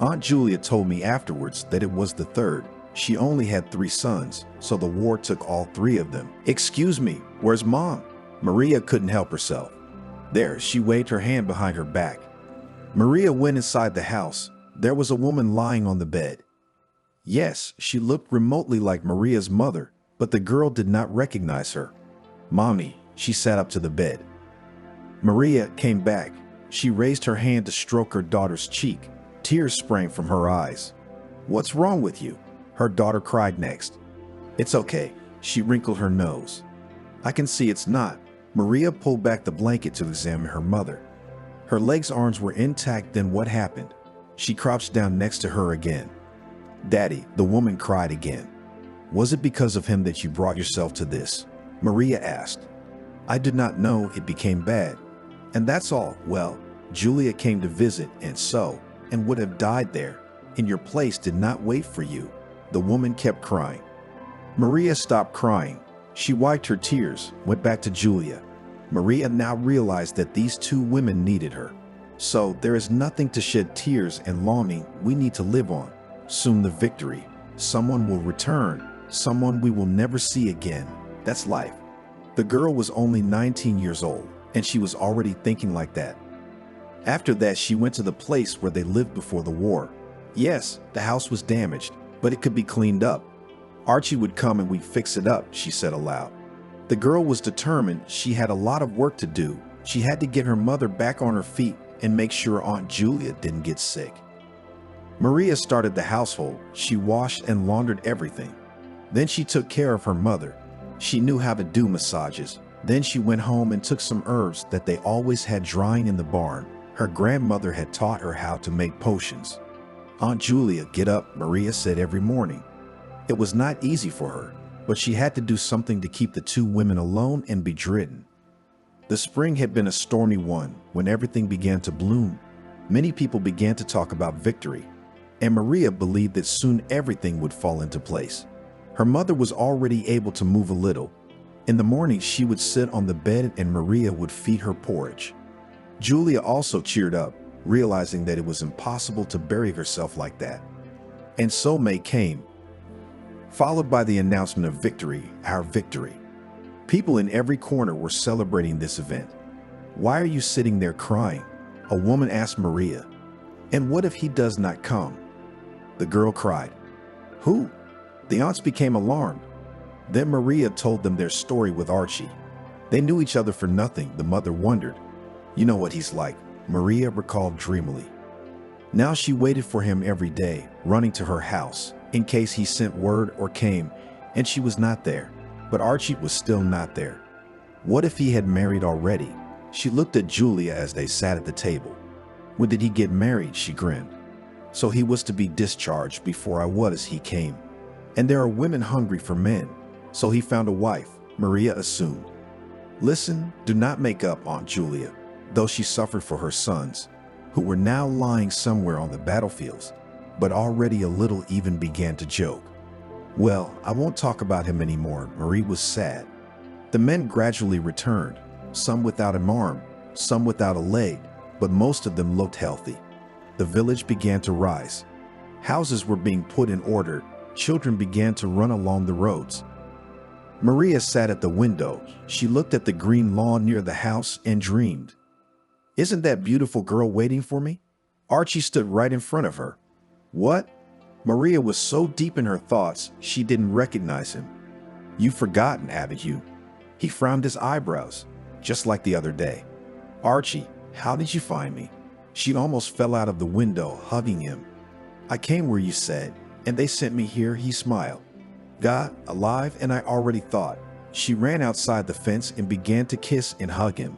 Aunt Julia told me afterwards that it was the third. She only had 3 sons, so the war took all 3 of them. Excuse me, where's Mom? Maria couldn't help herself. There, she waved her hand behind her back. Maria went inside the house. There was a woman lying on the bed. Yes, she looked remotely like Maria's mother, but the girl did not recognize her. Mommy, she sat up to the bed. Maria came back. She raised her hand to stroke her daughter's cheek. Tears sprang from her eyes. What's wrong with you? Her daughter cried next. It's okay. She wrinkled her nose. I can see it's not. Maria pulled back the blanket to examine her mother. Her legs' arms were intact. Then what happened? She crouched down next to her again. Daddy, the woman cried again. Was it because of him that you brought yourself to this? Maria asked. I did not know it became bad. And that's all. Well, Julia came to visit and would have died there. In your place did not wait for you. The woman kept crying. Maria stopped crying. She wiped her tears, went back to Julia. Maria now realized that these 2 women needed her. So there is nothing to shed tears and longing we need to live on. Soon the victory. Someone will return. Someone we will never see again. That's life. The girl was only 19 years old, and she was already thinking like that. After that, she went to the place where they lived before the war. Yes, the house was damaged, but it could be cleaned up. Archie would come and we'd fix it up, she said aloud. The girl was determined. She had a lot of work to do. She had to get her mother back on her feet and make sure Aunt Julia didn't get sick. Maria started the household. She washed and laundered everything. Then she took care of her mother. She knew how to do massages. Then she went home and took some herbs that they always had drying in the barn. Her grandmother had taught her how to make potions. Aunt Julia, get up, Maria said every morning. It was not easy for her, but she had to do something to keep the 2 women alone and bedridden. The spring had been a stormy one when everything began to bloom. Many people began to talk about victory, and Maria believed that soon everything would fall into place. Her mother was already able to move a little. In the morning, she would sit on the bed and Maria would feed her porridge. Julia also cheered up, realizing that it was impossible to bury herself like that. And so May came, followed by the announcement of victory, our victory. People in every corner were celebrating this event. "Why are you sitting there crying?" a woman asked Maria. "And what if he does not come?" the girl cried. "Who?" The aunts became alarmed. Then Maria told them their story with Archie. They knew each other for nothing, the mother wondered. "You know what he's like," Maria recalled dreamily. Now she waited for him every day, running to her house, in case he sent word or came, and she was not there. But Archie was still not there. What if he had married already? She looked at Julia as they sat at the table. "When did he get married?" she grinned. "So he was to be discharged before I was, he came. And there are women hungry for men. So he found a wife," Maria assumed. "Listen, do not make up, Aunt Julia," though she suffered for her sons, who were now lying somewhere on the battlefields, but already a little even began to joke. "Well, I won't talk about him anymore," Marie was sad. The men gradually returned, some without an arm, some without a leg, but most of them looked healthy. The village began to rise. Houses were being put in order. Children began to run along the roads. Maria sat at the window. She looked at the green lawn near the house and dreamed. "Isn't that beautiful girl waiting for me?" Archie stood right in front of her. "What?" Maria was so deep in her thoughts, she didn't recognize him. "You've forgotten, haven't you?" He frowned his eyebrows, just like the other day. "Archie, how did you find me?" She almost fell out of the window, hugging him. "I came where you said, and they sent me here," he smiled. "God, alive, and I already thought." She ran outside the fence and began to kiss and hug him.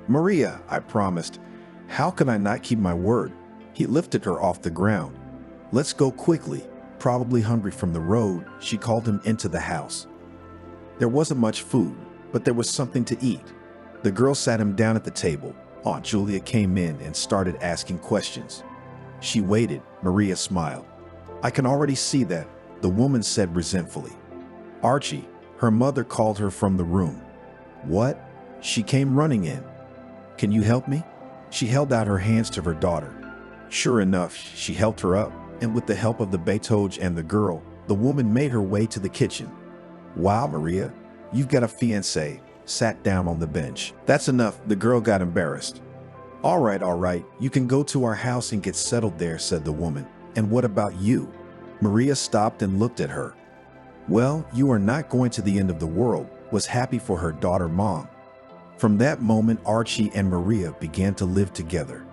"Maria," I promised. "How could I not keep my word?" He lifted her off the ground. "Let's go quickly." Probably hungry from the road, she called him into the house. There wasn't much food, but there was something to eat. The girl sat him down at the table. Aunt Julia came in and started asking questions. She waited. Maria smiled. "I can already see that," the woman said resentfully. "Archie," her mother called her from the room. "What?" She came running in. "Can you help me?" She held out her hands to her daughter. Sure enough, she helped her up, and with the help of the Beethoven and the girl, the woman made her way to the kitchen. "Wow, Maria, you've got a fiancé," sat down on the bench. "That's enough," the girl got embarrassed. All right, you can go to our house and get settled there," said the woman. "And what about you?" Maria stopped and looked at her. "Well, you are not going to the end of the world," was happy for her daughter Mom. From that moment, Archie and Maria began to live together.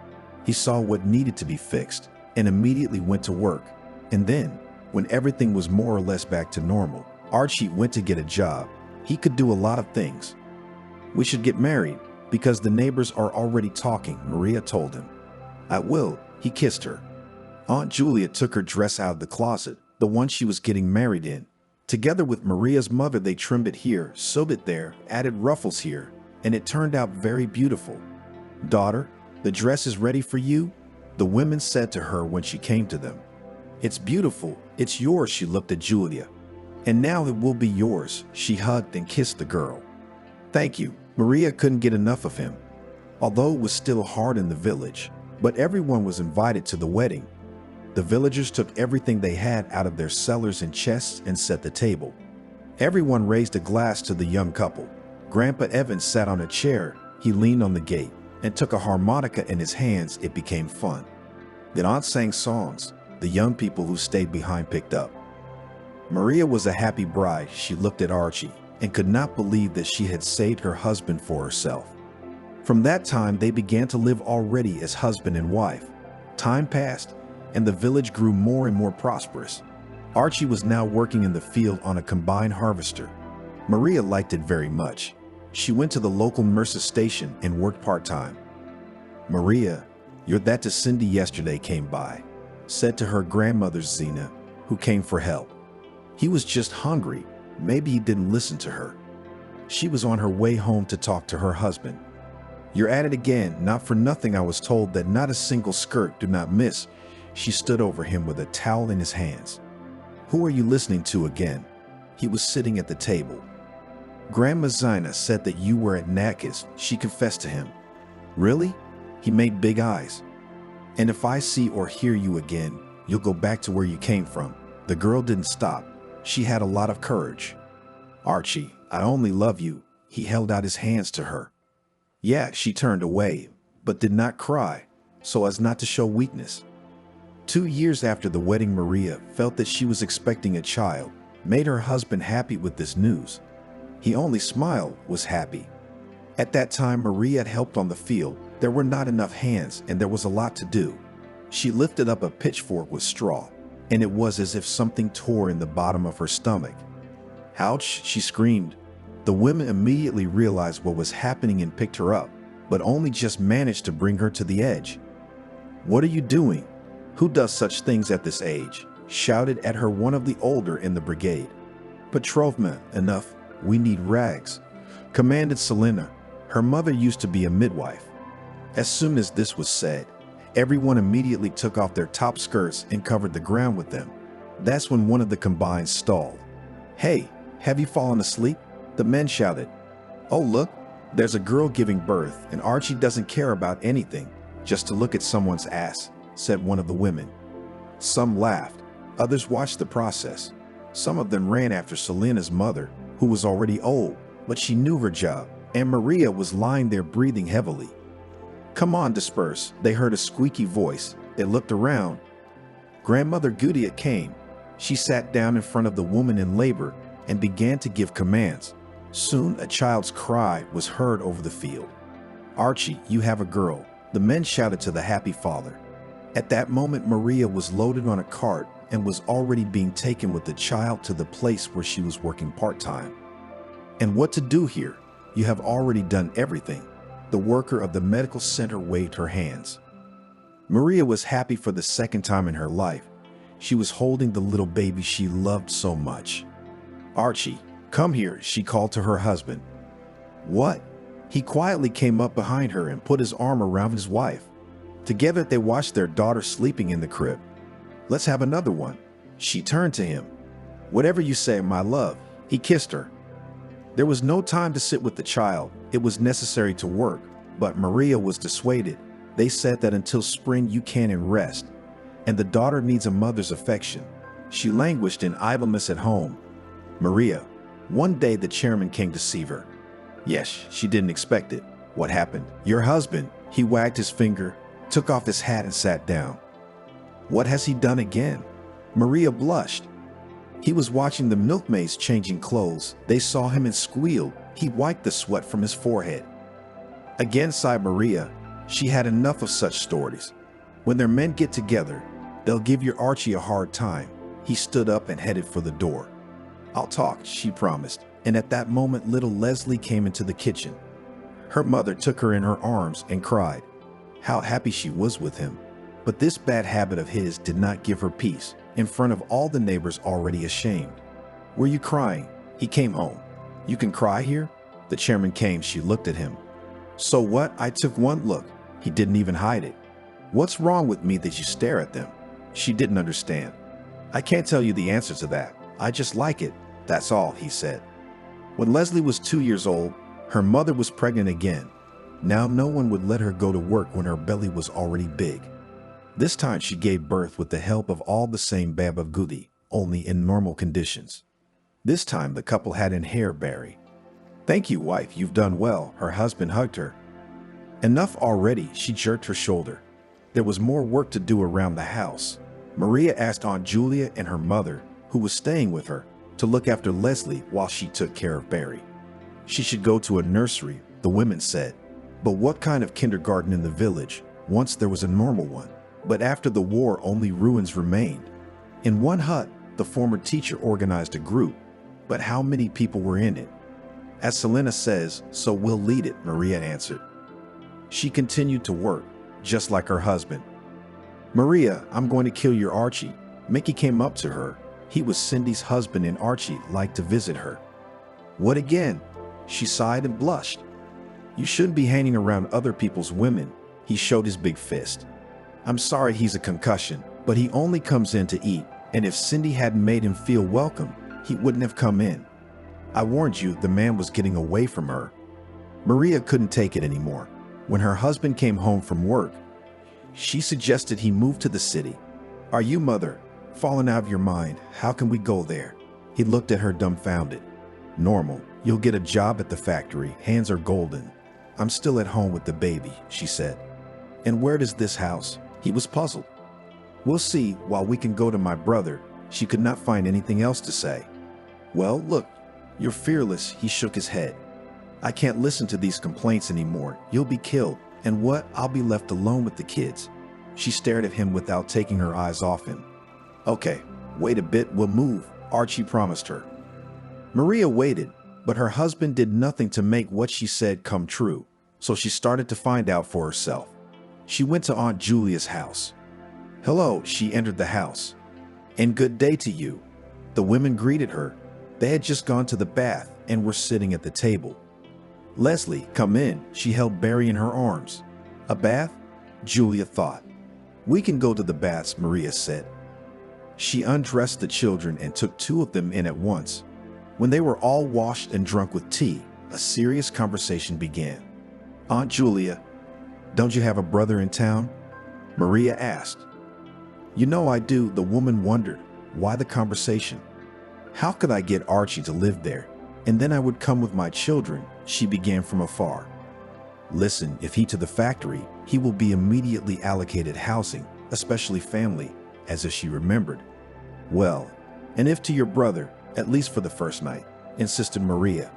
He saw what needed to be fixed and immediately went to work. And then, when everything was more or less back to normal, Archie went to get a job. He could do a lot of things. "We should get married because the neighbors are already talking," Maria told him. "I will," he kissed her. Aunt Julia took her dress out of the closet, the one she was getting married in. Together with Maria's mother, they trimmed it here, sewed it there, added ruffles here, and it turned out very beautiful. "Daughter, the dress is ready for you," the women said to her when she came to them. "It's beautiful. It's yours," she looked at Julia. "And now it will be yours," she hugged and kissed the girl. "Thank you." Maria couldn't get enough of him. Although it was still hard in the village, but everyone was invited to the wedding. The villagers took everything they had out of their cellars and chests and set the table. Everyone raised a glass to the young couple. Grandpa Evans sat on a chair. He leaned on the gate and took a harmonica in his hands. It became fun. Then Aunt sang songs. The young people who stayed behind picked up. Maria was a happy bride. She looked at Archie and could not believe that she had saved her husband for herself. From that time, they began to live already as husband and wife. Time passed, and the village grew more and more prosperous. Archie was now working in the field on a combine harvester. Maria liked it very much. She went to the local Mercer station and worked part-time. "Maria, your that to Cindy yesterday came by," said to her grandmother Zena, who came for help. He was just hungry. Maybe he didn't listen to her. She was on her way home to talk to her husband. "You're at it again. Not for nothing I was told that not a single skirt do not miss." She stood over him with a towel in his hands. "Who are you listening to again?" He was sitting at the table. Grandma Zina said that you were at Nakis, she confessed to him. Really? He made big eyes. And if I see or hear you again, you'll go back to where you came from. The girl didn't stop. She had a lot of courage. Archie, I only love you. He held out his hands to her. Yeah, she turned away, but did not cry, so as not to show weakness. 2 years after the wedding, Maria felt that she was expecting a child, made her husband happy with this news. He only smiled, was happy. At that time, Maria had helped on the field. There were not enough hands and there was a lot to do. She lifted up a pitchfork with straw, and it was as if something tore in the bottom of her stomach. Ouch, she screamed. The women immediately realized what was happening and picked her up, but only just managed to bring her to the edge. What are you doing? Who does such things at this age? Shouted at her one of the older in the brigade. Petrovna, enough, we need rags, commanded Selena. Her mother used to be a midwife. As soon as this was said, everyone immediately took off their top skirts and covered the ground with them. That's when one of the combines stalled. Hey, have you fallen asleep? The men shouted. Oh look, there's a girl giving birth and Archie doesn't care about anything, just to look at someone's ass, said one of the women. Some laughed, others watched the process. Some of them ran after Selena's mother, who was already old, but she knew her job, and Maria was lying there breathing heavily. Come on, disperse, they heard a squeaky voice. They looked around. Grandmother Gudia came. She sat down in front of the woman in labor and began to give commands. Soon a child's cry was heard over the field. Archie, you have a girl, the men shouted to the happy father. At that moment, Maria was loaded on a cart and was already being taken with the child to the place where she was working part-time. And what to do here? You have already done everything. The worker of the medical center waved her hands. Maria was happy for the second time in her life. She was holding the little baby she loved so much. Archie, come here, she called to her husband. What? He quietly came up behind her and put his arm around his wife. Together they watched their daughter sleeping in the crib. Let's have another one. She turned to him. Whatever you say, my love. He kissed her. There was no time to sit with the child. It was necessary to work, but Maria was dissuaded. They said that until spring you can rest, and the daughter needs a mother's affection. She languished in idleness at home. Maria, one day the chairman came to see her. Yes, she didn't expect it. What happened? Your husband. He wagged his finger, took off his hat and sat down. What has he done again? Maria blushed. He was watching the milkmaids changing clothes. They saw him and squealed. He wiped the sweat from his forehead. Again sighed Maria. She had enough of such stories. When their men get together, they'll give your Archie a hard time. He stood up and headed for the door. I'll talk, she promised. And at that moment, little Leslie came into the kitchen. Her mother took her in her arms and cried. How happy she was with him. But this bad habit of his did not give her peace, in front of all the neighbors already ashamed. Were you crying? He came home. You can cry here? The chairman came. She looked at him. So what? I took one look. He didn't even hide it. What's wrong with me that you stare at them? She didn't understand. I can't tell you the answer to that. I just like it. That's all, he said. When Leslie was 2 years old, her mother was pregnant again. Now no one would let her go to work when her belly was already big. This time she gave birth with the help of all the same Baba Gudi, only in normal conditions. This time the couple had an hair berry. Thank you, wife, you've done well, her husband hugged her. Enough already, she jerked her shoulder. There was more work to do around the house. Maria asked Aunt Julia and her mother, who was staying with her, to look after Leslie while she took care of Barry. She should go to a nursery, the women said. But what kind of kindergarten in the village? Once there was a normal one. But after the war, only ruins remained. In one hut, the former teacher organized a group. But how many people were in it? As Selena says, so we'll lead it, Maria answered. She continued to work, just like her husband. Maria, I'm going to kill your Archie. Mickey came up to her. He was Cindy's husband and Archie liked to visit her. What again? She sighed and blushed. You shouldn't be hanging around other people's women. He showed his big fist. I'm sorry he's a concussion, but he only comes in to eat, and if Cindy hadn't made him feel welcome, he wouldn't have come in. I warned you the man was getting away from her. Maria couldn't take it anymore. When her husband came home from work, she suggested he move to the city. Are you, mother, fallen out of your mind? How can we go there? He looked at her dumbfounded. Normal. You'll get a job at the factory. Hands are golden. I'm still at home with the baby, she said. And where does this house? He was puzzled. We'll see while we can go to my brother. She could not find anything else to say. Well, look, you're fearless. He shook his head. I can't listen to these complaints anymore. You'll be killed. And what? I'll be left alone with the kids. She stared at him without taking her eyes off him. Okay, wait a bit, we'll move, Archie promised her. Maria waited, but her husband did nothing to make what she said come true, so she started to find out for herself. She went to Aunt Julia's house. Hello, she entered the house. And good day to you. The women greeted her. They had just gone to the bath and were sitting at the table. Leslie, come in, she held Barry in her arms. A bath? Julia thought. We can go to the baths, Maria said. She undressed the children and took 2 of them in at once. When they were all washed and drunk with tea, a serious conversation began. Aunt Julia, don't you have a brother in town? Maria asked. You know I do, the woman wondered. Why the conversation? How could I get Archie to live there? And then I would come with my children, she began from afar. Listen, if he to the factory, he will be immediately allocated housing, especially family, as if she remembered. Well, and if to your brother, at least for the first night, insisted Maria.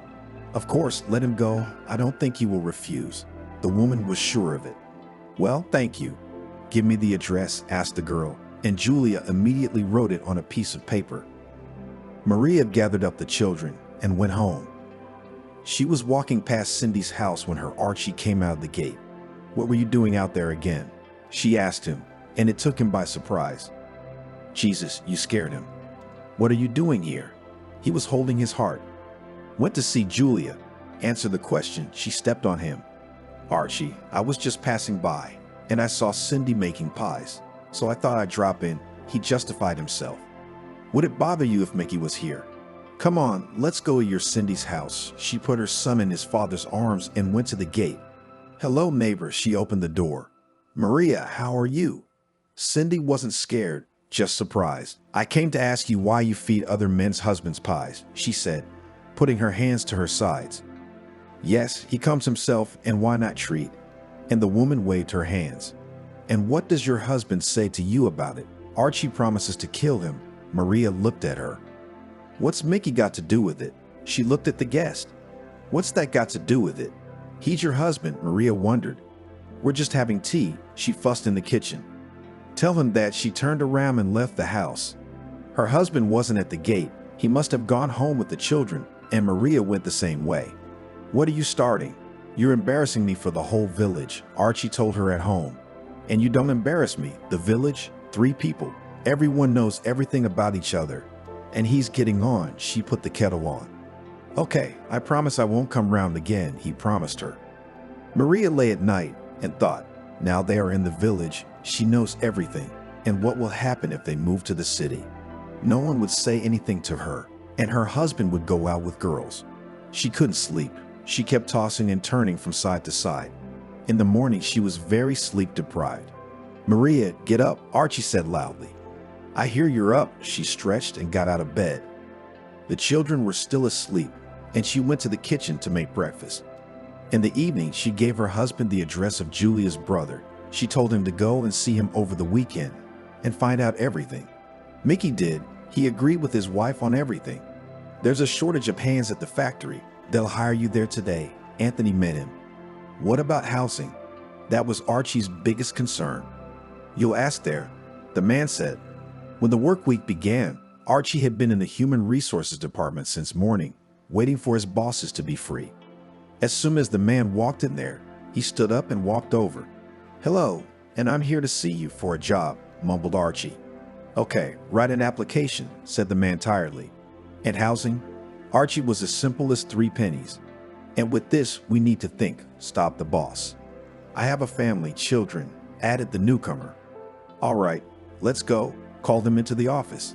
Of course, let him go. I don't think he will refuse. The woman was sure of it. Well, thank you. Give me the address, asked the girl, and Julia immediately wrote it on a piece of paper. Maria gathered up the children and went home. She was walking past Cindy's house when her Archie came out of the gate. What were you doing out there again? She asked him, and it took him by surprise. Jesus, you scared him. What are you doing here? He was holding his heart. Went to see Julia. Answer the question, she stepped on him. Archie, I was just passing by, and I saw Cindy making pies, so I thought I'd drop in. He justified himself. Would it bother you if Mickey was here? Come on, let's go to your Cindy's house. She put her son in his father's arms and went to the gate. Hello, neighbor, she opened the door. Maria, how are you? Cindy wasn't scared, just surprised. I came to ask you why you feed other men's husbands pies, she said, putting her hands to her sides. Yes, he comes himself, and why not treat? And the woman waved her hands. And what does your husband say to you about it? Archie promises to kill him. Maria looked at her. What's Mickey got to do with it? She looked at the guest. What's that got to do with it? He's your husband, Maria wondered. We're just having tea, she fussed in the kitchen. Tell him that. She turned around and left the house. Her husband wasn't at the gate. He must have gone home with the children, and Maria went the same way. What are you starting? You're embarrassing me for the whole village, Archie told her at home. And you don't embarrass me. The village, 3 people. Everyone knows everything about each other. And he's getting on. She put the kettle on. Okay, I promise I won't come round again, he promised her. Maria lay at night and thought, now they are in the village, she knows everything. And what will happen if they move to the city? No one would say anything to her, and her husband would go out with girls. She couldn't sleep. She kept tossing and turning from side to side. In the morning, she was very sleep deprived. Maria, get up, Archie said loudly. I hear you're up. She stretched and got out of bed. The children were still asleep, and she went to the kitchen to make breakfast. In the evening, she gave her husband the address of Julia's brother. She told him to go and see him over the weekend and find out everything. Mickey did. He agreed with his wife on everything. There's a shortage of hands at the factory. They'll hire you there today. Anthony met him. What about housing? That was Archie's biggest concern. You'll ask there, the man said. When the work week began, Archie had been in the human resources department since morning, waiting for his bosses to be free. As soon as the man walked in there, he stood up and walked over. Hello, and I'm here to see you for a job, mumbled Archie. Okay, write an application, said the man tiredly. And housing? Archie was as simple as 3 pennies. And with this, we need to think, stopped the boss. I have a family, children, added the newcomer. All right, let's go, called them into the office.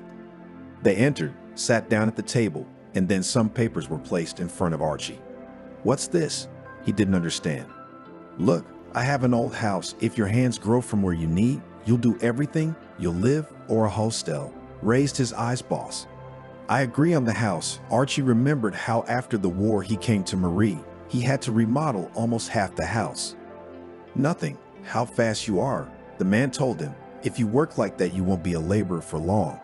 They entered, sat down at the table, and then some papers were placed in front of Archie. "What's this?" He didn't understand. "Look, I have an old house. If your hands grow from where you need, you'll do everything. You'll live or a hostel," raised his eyes boss. "I agree on the house." Archie remembered how after the war he came to Marie. He had to remodel almost half the house. "Nothing. How fast you are," the man told him. "If you work like that, you won't be a laborer for long."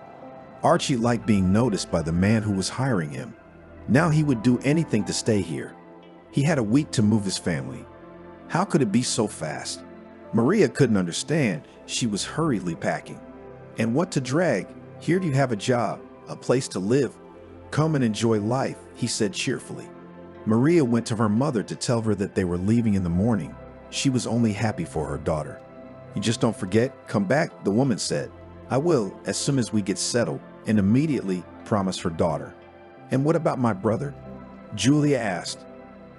Archie liked being noticed by the man who was hiring him. Now he would do anything to stay here. He had a week to move his family. How could it be so fast? Maria couldn't understand. She was hurriedly packing. "And what to drag? Here you have a job, a place to live. Come and enjoy life," he said cheerfully. Maria went to her mother to tell her that they were leaving in the morning. She was only happy for her daughter. "You just don't forget, come back," the woman said. "I will, as soon as we get settled," and immediately promised her daughter. "And what about my brother?" Julia asked.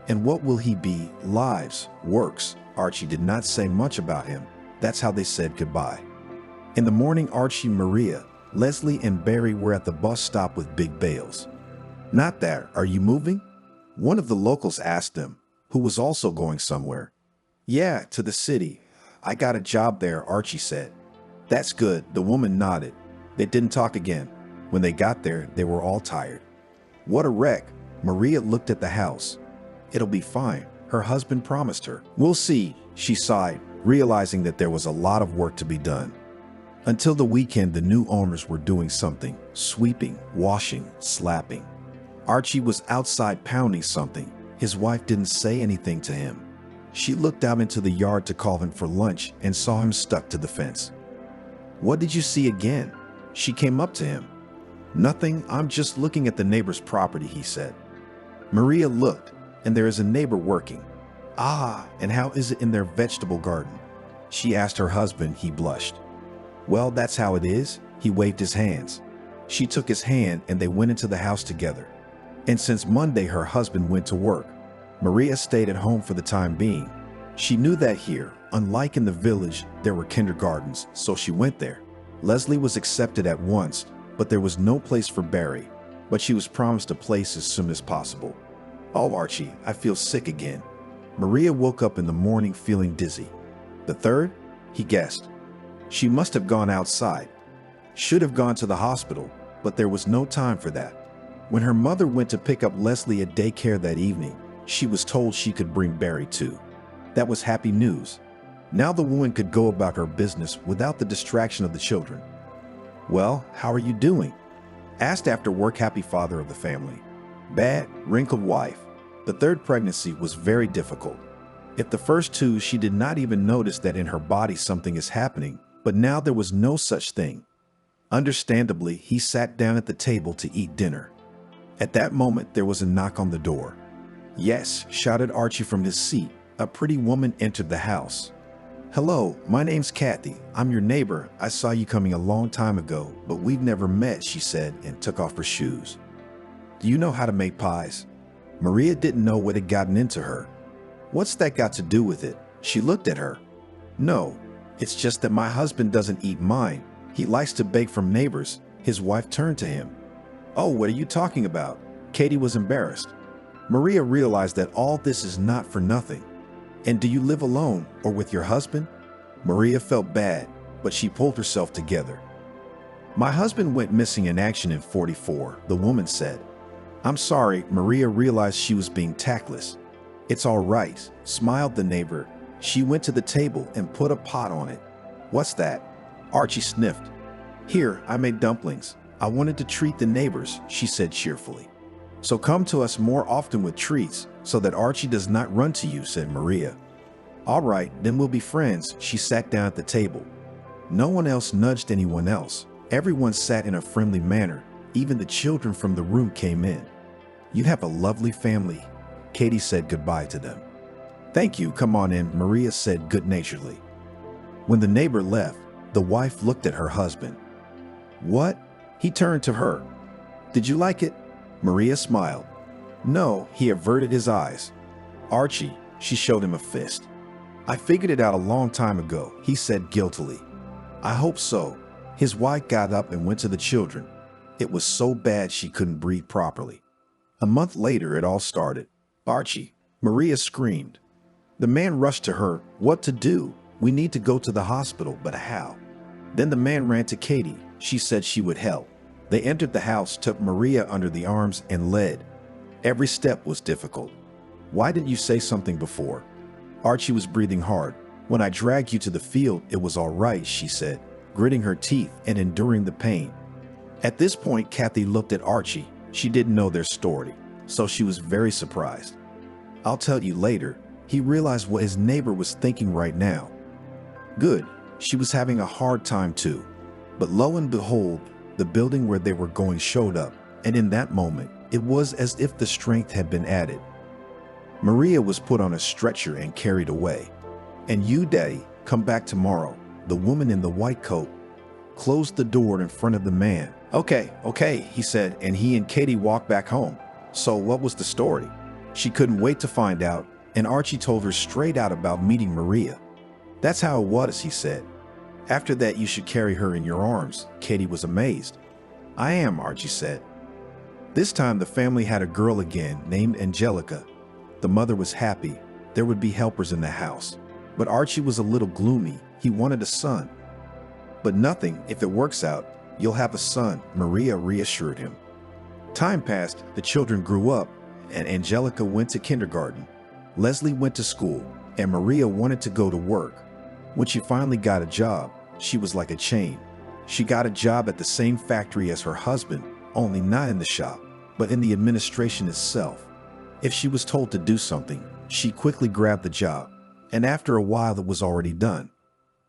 "And what will he be? Lives, works." Archie did not say much about him. That's how they said goodbye. In the morning, Archie, Maria, Leslie, and Barry were at the bus stop with big bales. "Not there. Are you moving?" one of the locals asked them, who was also going somewhere. "Yeah, to the city. I got a job there," Archie said. "That's good," the woman nodded. They didn't talk again. When they got there, they were all tired. "What a wreck." Maria looked at the house. "It'll be fine," her husband promised her. "We'll see," she sighed, realizing that there was a lot of work to be done. Until the weekend, the new owners were doing something: sweeping, washing, slapping. Archie was outside pounding something. His wife didn't say anything to him. She looked out into the yard to call him for lunch and saw him stuck to the fence. "What did you see again?" She came up to him. "Nothing, I'm just looking at the neighbor's property," he said. Maria looked, and there is a neighbor working. "Ah, and how is it in their vegetable garden?" She asked her husband. He blushed. "Well, that's how it is." He waved his hands. She took his hand and they went into the house together. And since Monday, her husband went to work. Maria stayed at home for the time being. She knew that here, unlike in the village, there were kindergartens, so she went there. Leslie was accepted at once, but there was no place for Barry. But she was promised a place as soon as possible. "Oh, Archie, I feel sick again." Maria woke up in the morning feeling dizzy. "The third?" he guessed. She must have gone outside. Should have gone to the hospital, but there was no time for that. When her mother went to pick up Leslie at daycare that evening, she was told she could bring Barry too. That was happy news. Now the woman could go about her business without the distraction of the children. "Well, how are you doing?" asked after work happy father of the family. "Bad," wrinkled wife. The third pregnancy was very difficult. If the first two, she did not even notice that in her body something is happening, but now there was no such thing. Understandably, he sat down at the table to eat dinner. At that moment, there was a knock on the door. "Yes," shouted Archie from his seat. A pretty woman entered the house. "Hello, my name's Kathy. I'm your neighbor. I saw you coming a long time ago, but we've never met," she said and took off her shoes. "Do you know how to make pies?" Maria didn't know what had gotten into her. "What's that got to do with it?" She looked at her. "No, it's just that my husband doesn't eat mine. He likes to bake from neighbors." His wife turned to him. "Oh, what are you talking about?" Katie was embarrassed. Maria realized that all this is not for nothing. "And do you live alone or with your husband?" Maria felt bad, but she pulled herself together. "My husband went missing in action in '44, the woman said. "I'm sorry." Maria realized she was being tactless. "It's all right," smiled the neighbor. She went to the table and put a pot on it. "What's that?" Archie sniffed. "Here, I made dumplings. I wanted to treat the neighbors," she said cheerfully. "So come to us more often with treats, so that Archie does not run to you," said Maria. "All right, then we'll be friends." She sat down at the table. No one else nudged anyone else. Everyone sat in a friendly manner. Even the children from the room came in. "You have a lovely family." Katie said goodbye to them. "Thank you, come on in," Maria said good-naturedly. When the neighbor left, the wife looked at her husband. "What?" He turned to her. "Did you like it?" Maria smiled. "No," he averted his eyes. "Archie," she showed him a fist. "I figured it out a long time ago," he said guiltily. "I hope so." His wife got up and went to the children. It was so bad she couldn't breathe properly. A month later, it all started. Archie, Maria screamed. The man rushed to her. What to do? We need to go to the hospital, but how? Then the man ran to Katie. She said she would help. They entered the house, took Maria under the arms, and led. Every step was difficult. Why didn't you say something before? Archie was breathing hard. When I dragged you to the field, it was all right, she said, gritting her teeth and enduring the pain. At this point, Kathy looked at Archie. She didn't know their story, so she was very surprised. I'll tell you later. He realized what his neighbor was thinking right now. Good, she was having a hard time too. But lo and behold, the building where they were going showed up, and in that moment, it was as if the strength had been added. Maria was put on a stretcher and carried away. And you, Daddy, come back tomorrow. The woman in the white coat closed the door in front of the man. Okay, he said, and he and Katie walked back home. So what was the story? She couldn't wait to find out, and Archie told her straight out about meeting Maria. That's how it was, he said. After that, you should carry her in your arms. Katie was amazed. I am, Archie said. This time, the family had a girl again named Angelica. The mother was happy. There would be helpers in the house. But Archie was a little gloomy. He wanted a son. But nothing, if it works out, you'll have a son, Maria reassured him. Time passed, the children grew up, and Angelica went to kindergarten. Leslie went to school, and Maria wanted to go to work. When she finally got a job, she was like a chain. She got a job at the same factory as her husband, only not in the shop, but in the administration itself. If she was told to do something, she quickly grabbed the job, and after a while it was already done.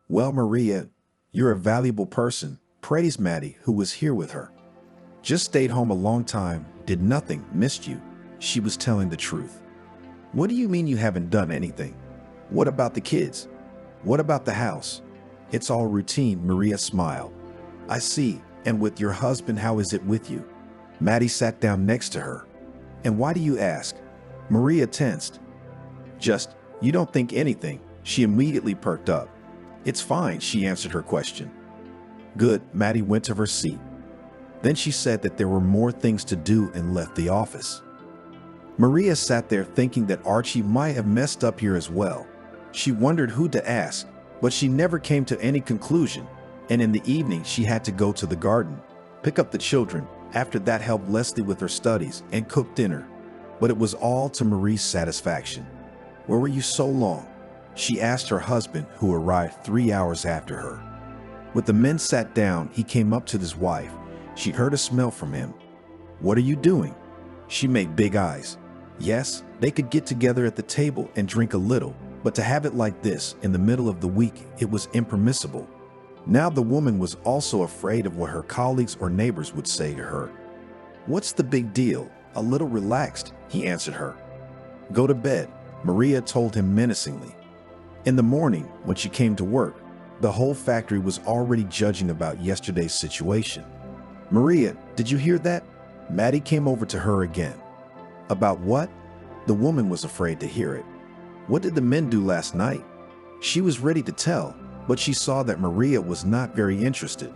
Well, Maria, you're a valuable person, praised Maddie, who was here with her. Just stayed home a long time, did nothing, missed you. She was telling the truth. What do you mean you haven't done anything? What about the kids? What about the house? It's all routine, Maria smiled. I see, and with your husband, how is it with you? Maddie sat down next to her. And why do you ask? Maria tensed. Just, you don't think anything. She immediately perked up. It's fine, she answered her question. Good, Maddie went to her seat. Then she said that there were more things to do and left the office. Maria sat there thinking that Archie might have messed up here as well. She wondered who to ask, but she never came to any conclusion, and in the evening she had to go to the garden, pick up the children, after that help Leslie with her studies, and cook dinner. But it was all to Marie's satisfaction. Where were you so long? She asked her husband, who arrived 3 hours after her. When the men sat down, he came up to his wife. She heard a smell from him. What are you doing? She made big eyes. Yes, they could get together at the table and drink a little, but to have it like this in the middle of the week, it was impermissible. Now the woman was also afraid of what her colleagues or neighbors would say to her. What's the big deal? A little relaxed, he answered her. Go to bed, Maria told him menacingly. In the morning, when she came to work, the whole factory was already judging about yesterday's situation. Maria, did you hear that? Maddie came over to her again. About what? The woman was afraid to hear it. What did the men do last night? She was ready to tell, but she saw that Maria was not very interested.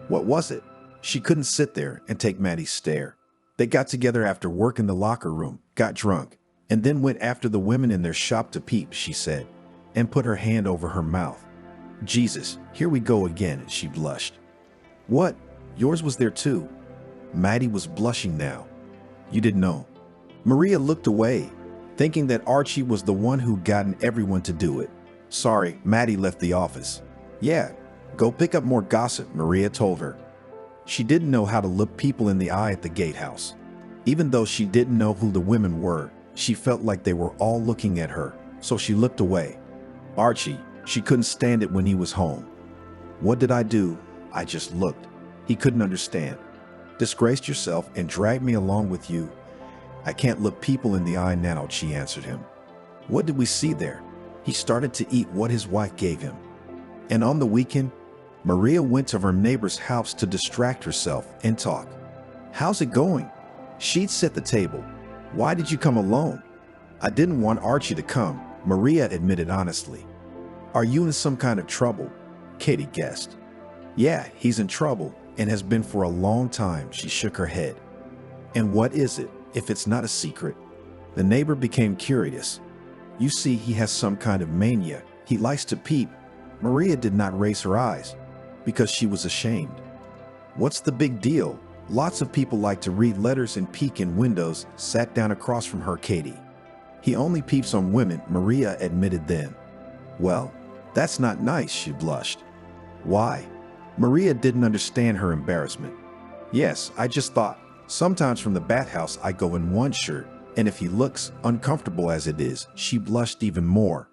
What was it? She couldn't sit there and take Maddie's stare. They got together after work in the locker room, got drunk, and then went after the women in their shop to peep, she said, and put her hand over her mouth. Jesus, here we go again, she blushed. What? Yours was there too? Maddie was blushing now. You didn't know. Maria looked away, thinking that Archie was the one who'd gotten everyone to do it. Sorry, Maddie left the office. Yeah, go pick up more gossip, Maria told her. She didn't know how to look people in the eye at the gatehouse. Even though she didn't know who the women were, she felt like they were all looking at her, so she looked away. Archie, she couldn't stand it when he was home. What did I do? I just looked. He couldn't understand. Disgraced yourself and dragged me along with you. I can't look people in the eye now, she answered him. What did we see there? He started to eat what his wife gave him. And on the weekend, Maria went to her neighbor's house to distract herself and talk. How's it going? She'd set the table. Why did you come alone? I didn't want Archie to come, Maria admitted honestly. Are you in some kind of trouble? Katie guessed. Yeah, he's in trouble and has been for a long time, she shook her head. And what is it? if it's not a secret. The neighbor became curious. You see, he has some kind of mania. He likes to peep. Maria did not raise her eyes because she was ashamed. What's the big deal? Lots of people like to read letters and peek in windows. Sat down across from her Katie. He only peeps on women, Maria admitted then. Well, that's not nice, she blushed. Why? Maria didn't understand her embarrassment. Yes, I just thought, sometimes from the bathhouse I go in one shirt, and if he looks uncomfortable as it is, she blushed even more.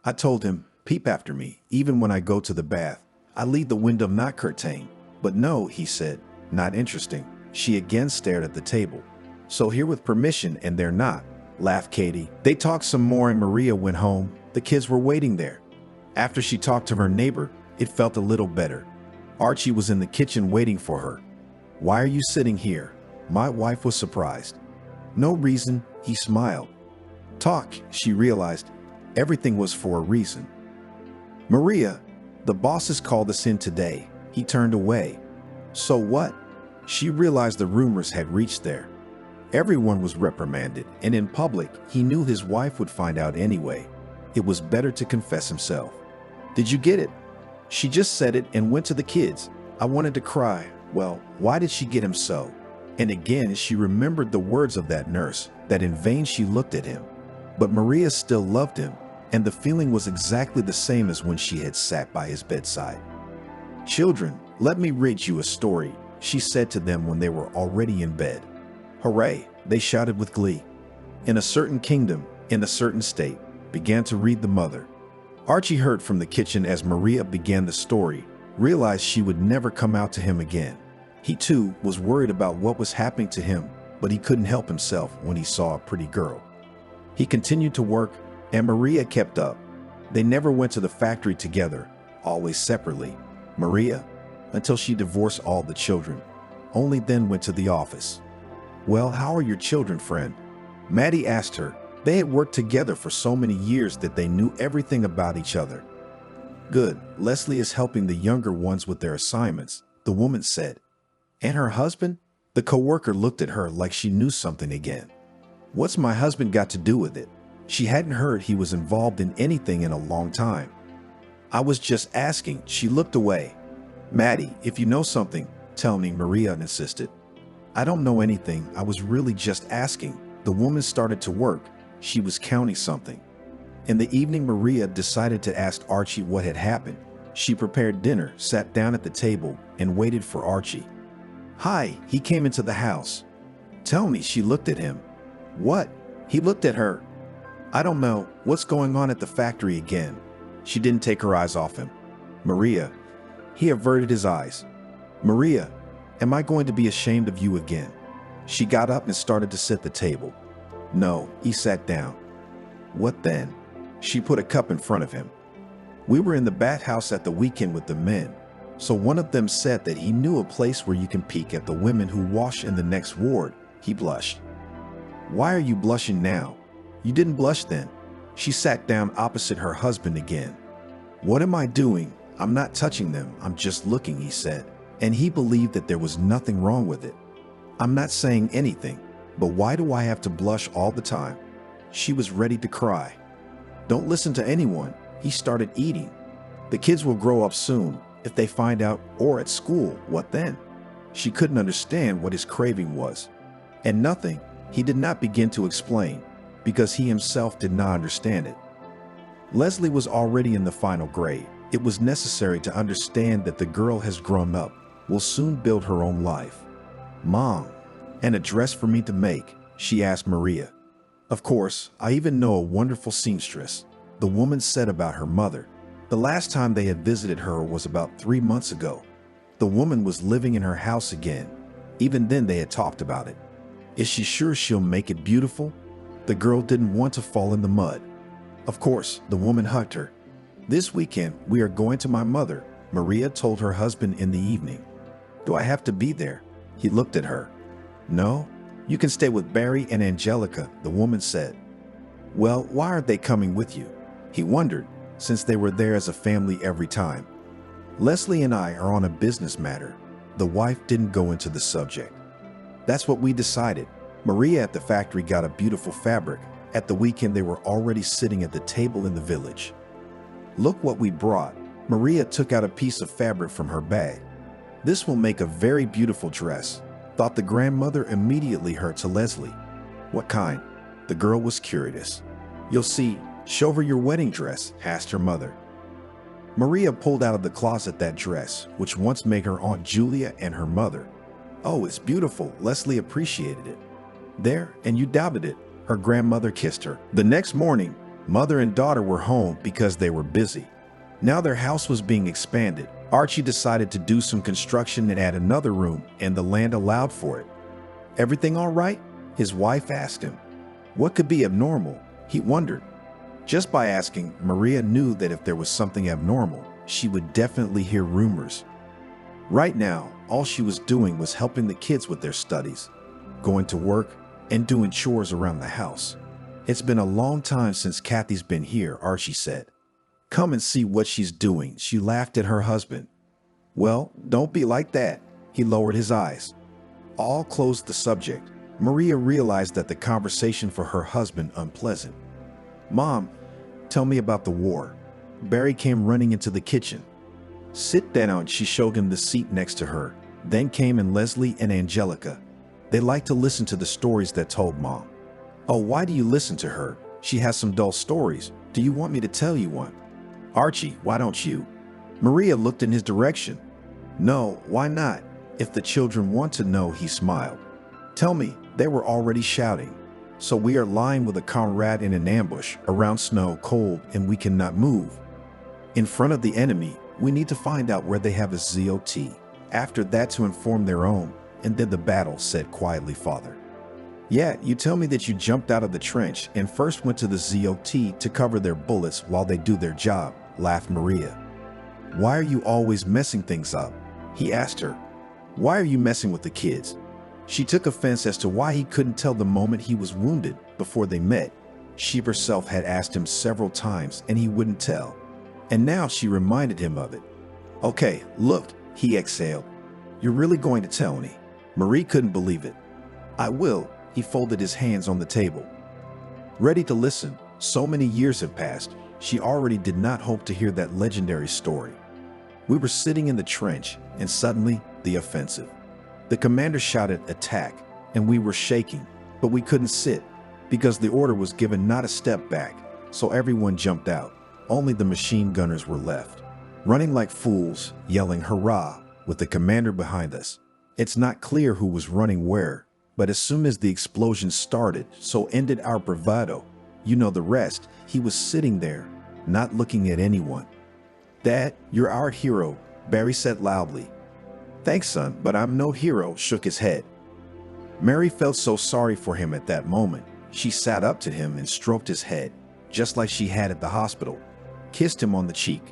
I told him, peep after me, even when I go to the bath. I leave the window not curtained. But no, he said, not interesting. She again stared at the table. So here with permission and they're not, laughed Katie. They talked some more and Maria went home. The kids were waiting there. After she talked to her neighbor, it felt a little better. Archie was in the kitchen waiting for her. Why are you sitting here? My wife was surprised. No reason, he smiled. Talk, she realized. Everything was for a reason. Maria, the bosses called us in today. He turned away. So what? She realized the rumors had reached there. Everyone was reprimanded, and in public, he knew his wife would find out anyway. It was better to confess himself. Did you get it? She just said it and went to the kids. I wanted to cry. Well, why did she get him so? And again, she remembered the words of that nurse, that in vain she looked at him. But Maria still loved him, and the feeling was exactly the same as when she had sat by his bedside. Children, let me read you a story, she said to them when they were already in bed. Hooray, they shouted with glee. In a certain kingdom, in a certain state, began to read the mother. Archie heard from the kitchen as Maria began the story, realized she would never come out to him again. He too was worried about what was happening to him, but he couldn't help himself when he saw a pretty girl. He continued to work, and Maria kept up. They never went to the factory together, always separately. Maria, until she divorced all the children, only then went to the office. Well, how are your children, friend? Maddie asked her. They had worked together for so many years that they knew everything about each other. Good, Leslie is helping the younger ones with their assignments, the woman said. And her husband? The coworker looked at her like she knew something again. What's my husband got to do with it? She hadn't heard he was involved in anything in a long time. I was just asking. She looked away. Maddie, if you know something, tell me, Maria insisted. I don't know anything. I was really just asking. The woman started to work. She was counting something. In the evening, Maria decided to ask Archie what had happened. She prepared dinner, sat down at the table, and waited for Archie. Hi, he came into the house. Tell me, she looked at him. What? He looked at her. I don't know. What's going on at the factory again? She didn't take her eyes off him. Maria. He averted his eyes. Maria, am I going to be ashamed of you again? She got up and started to set the table. No, he sat down. What then? She put a cup in front of him. We were in the bathhouse at the weekend with the men, so one of them said that he knew a place where you can peek at the women who wash in the next ward. He blushed. Why are you blushing now? You didn't blush then. She sat down opposite her husband again. What am I doing? I'm not touching them. I'm just looking, he said. And he believed that there was nothing wrong with it. I'm not saying anything, but why do I have to blush all the time? She was ready to cry. Don't listen to anyone. He started eating. The kids will grow up soon. If they find out, or at school, what then? She couldn't understand what his craving was. And nothing, he did not begin to explain, because he himself did not understand it. Leslie was already in the final grade. It was necessary to understand that the girl has grown up, will soon build her own life. Mom, an address for me to make, she asked Maria. Of course, I even know a wonderful seamstress, the woman said about her mother. The last time they had visited her was about 3 months ago. The woman was living in her house again. Even then they had talked about it. Is she sure she'll make it beautiful? The girl didn't want to fall in the mud. Of course, the woman hugged her. This weekend, we are going to my mother, Maria told her husband in the evening. Do I have to be there? He looked at her. No, you can stay with Barry and Angelica, the woman said. Well, why aren't they coming with you? He wondered, since they were there as a family every time. Leslie and I are on a business matter. The wife didn't go into the subject. That's what we decided. Maria at the factory got a beautiful fabric. At the weekend, they were already sitting at the table in the village. Look what we brought. Maria took out a piece of fabric from her bag. This will make a very beautiful dress, thought the grandmother. Immediately heard to Leslie. What kind? The girl was curious. You'll see. Show her your wedding dress, asked her mother. Maria pulled out of the closet that dress, which once made her Aunt Julia and her mother. Oh, it's beautiful. Leslie appreciated it. There, and you doubted it. Her grandmother kissed her. The next morning, mother and daughter were home because they were busy. Now their house was being expanded. Archie decided to do some construction and add another room, and the land allowed for it. Everything all right? His wife asked him. What could be abnormal? He wondered. Just by asking, Maria knew that if there was something abnormal, she would definitely hear rumors. Right now, all she was doing was helping the kids with their studies, going to work, and doing chores around the house. It's been a long time since Kathy's been here, Archie said. Come and see what she's doing. She laughed at her husband. Well, don't be like that. He lowered his eyes. All closed the subject. Maria realized that the conversation for her husband unpleasant. Mom, tell me about the war. Barry came running into the kitchen. Sit down, she showed him the seat next to her. Then came in Leslie and Angelica. They liked to listen to the stories that told Mom. Oh, why do you listen to her? She has some dull stories. Do you want me to tell you one? Archie, why don't you? Maria looked in his direction. No, why not? If the children want to know, he smiled. Tell me, they were already shouting. So we are lying with a comrade in an ambush, around snow, cold, and we cannot move. In front of the enemy, we need to find out where they have a ZOT. After that to inform their own, and then the battle, said quietly Father. Yeah, you tell me that you jumped out of the trench and first went to the ZOT to cover their bullets while they do their job, laughed Maria. Why are you always messing things up? He asked her. Why are you messing with the kids? She took offense as to why he couldn't tell the moment he was wounded before they met. She herself had asked him several times and he wouldn't tell. And now she reminded him of it. Okay, look, he exhaled. You're really going to tell me? Marie couldn't believe it. I will. He folded his hands on the table. Ready to listen, so many years have passed, she already did not hope to hear that legendary story. We were sitting in the trench, and suddenly, the offensive. The commander shouted, attack, and we were shaking, but we couldn't sit, because the order was given not a step back, so everyone jumped out. Only the machine gunners were left, running like fools, yelling hurrah, with the commander behind us. It's not clear who was running where, but as soon as the explosion started, so ended our bravado. You know the rest. He was sitting there, not looking at anyone. Dad, you're our hero, Barry said loudly. Thanks, son, but I'm no hero, shook his head. Mary felt so sorry for him at that moment. She sat up to him and stroked his head, just like she had at the hospital, kissed him on the cheek.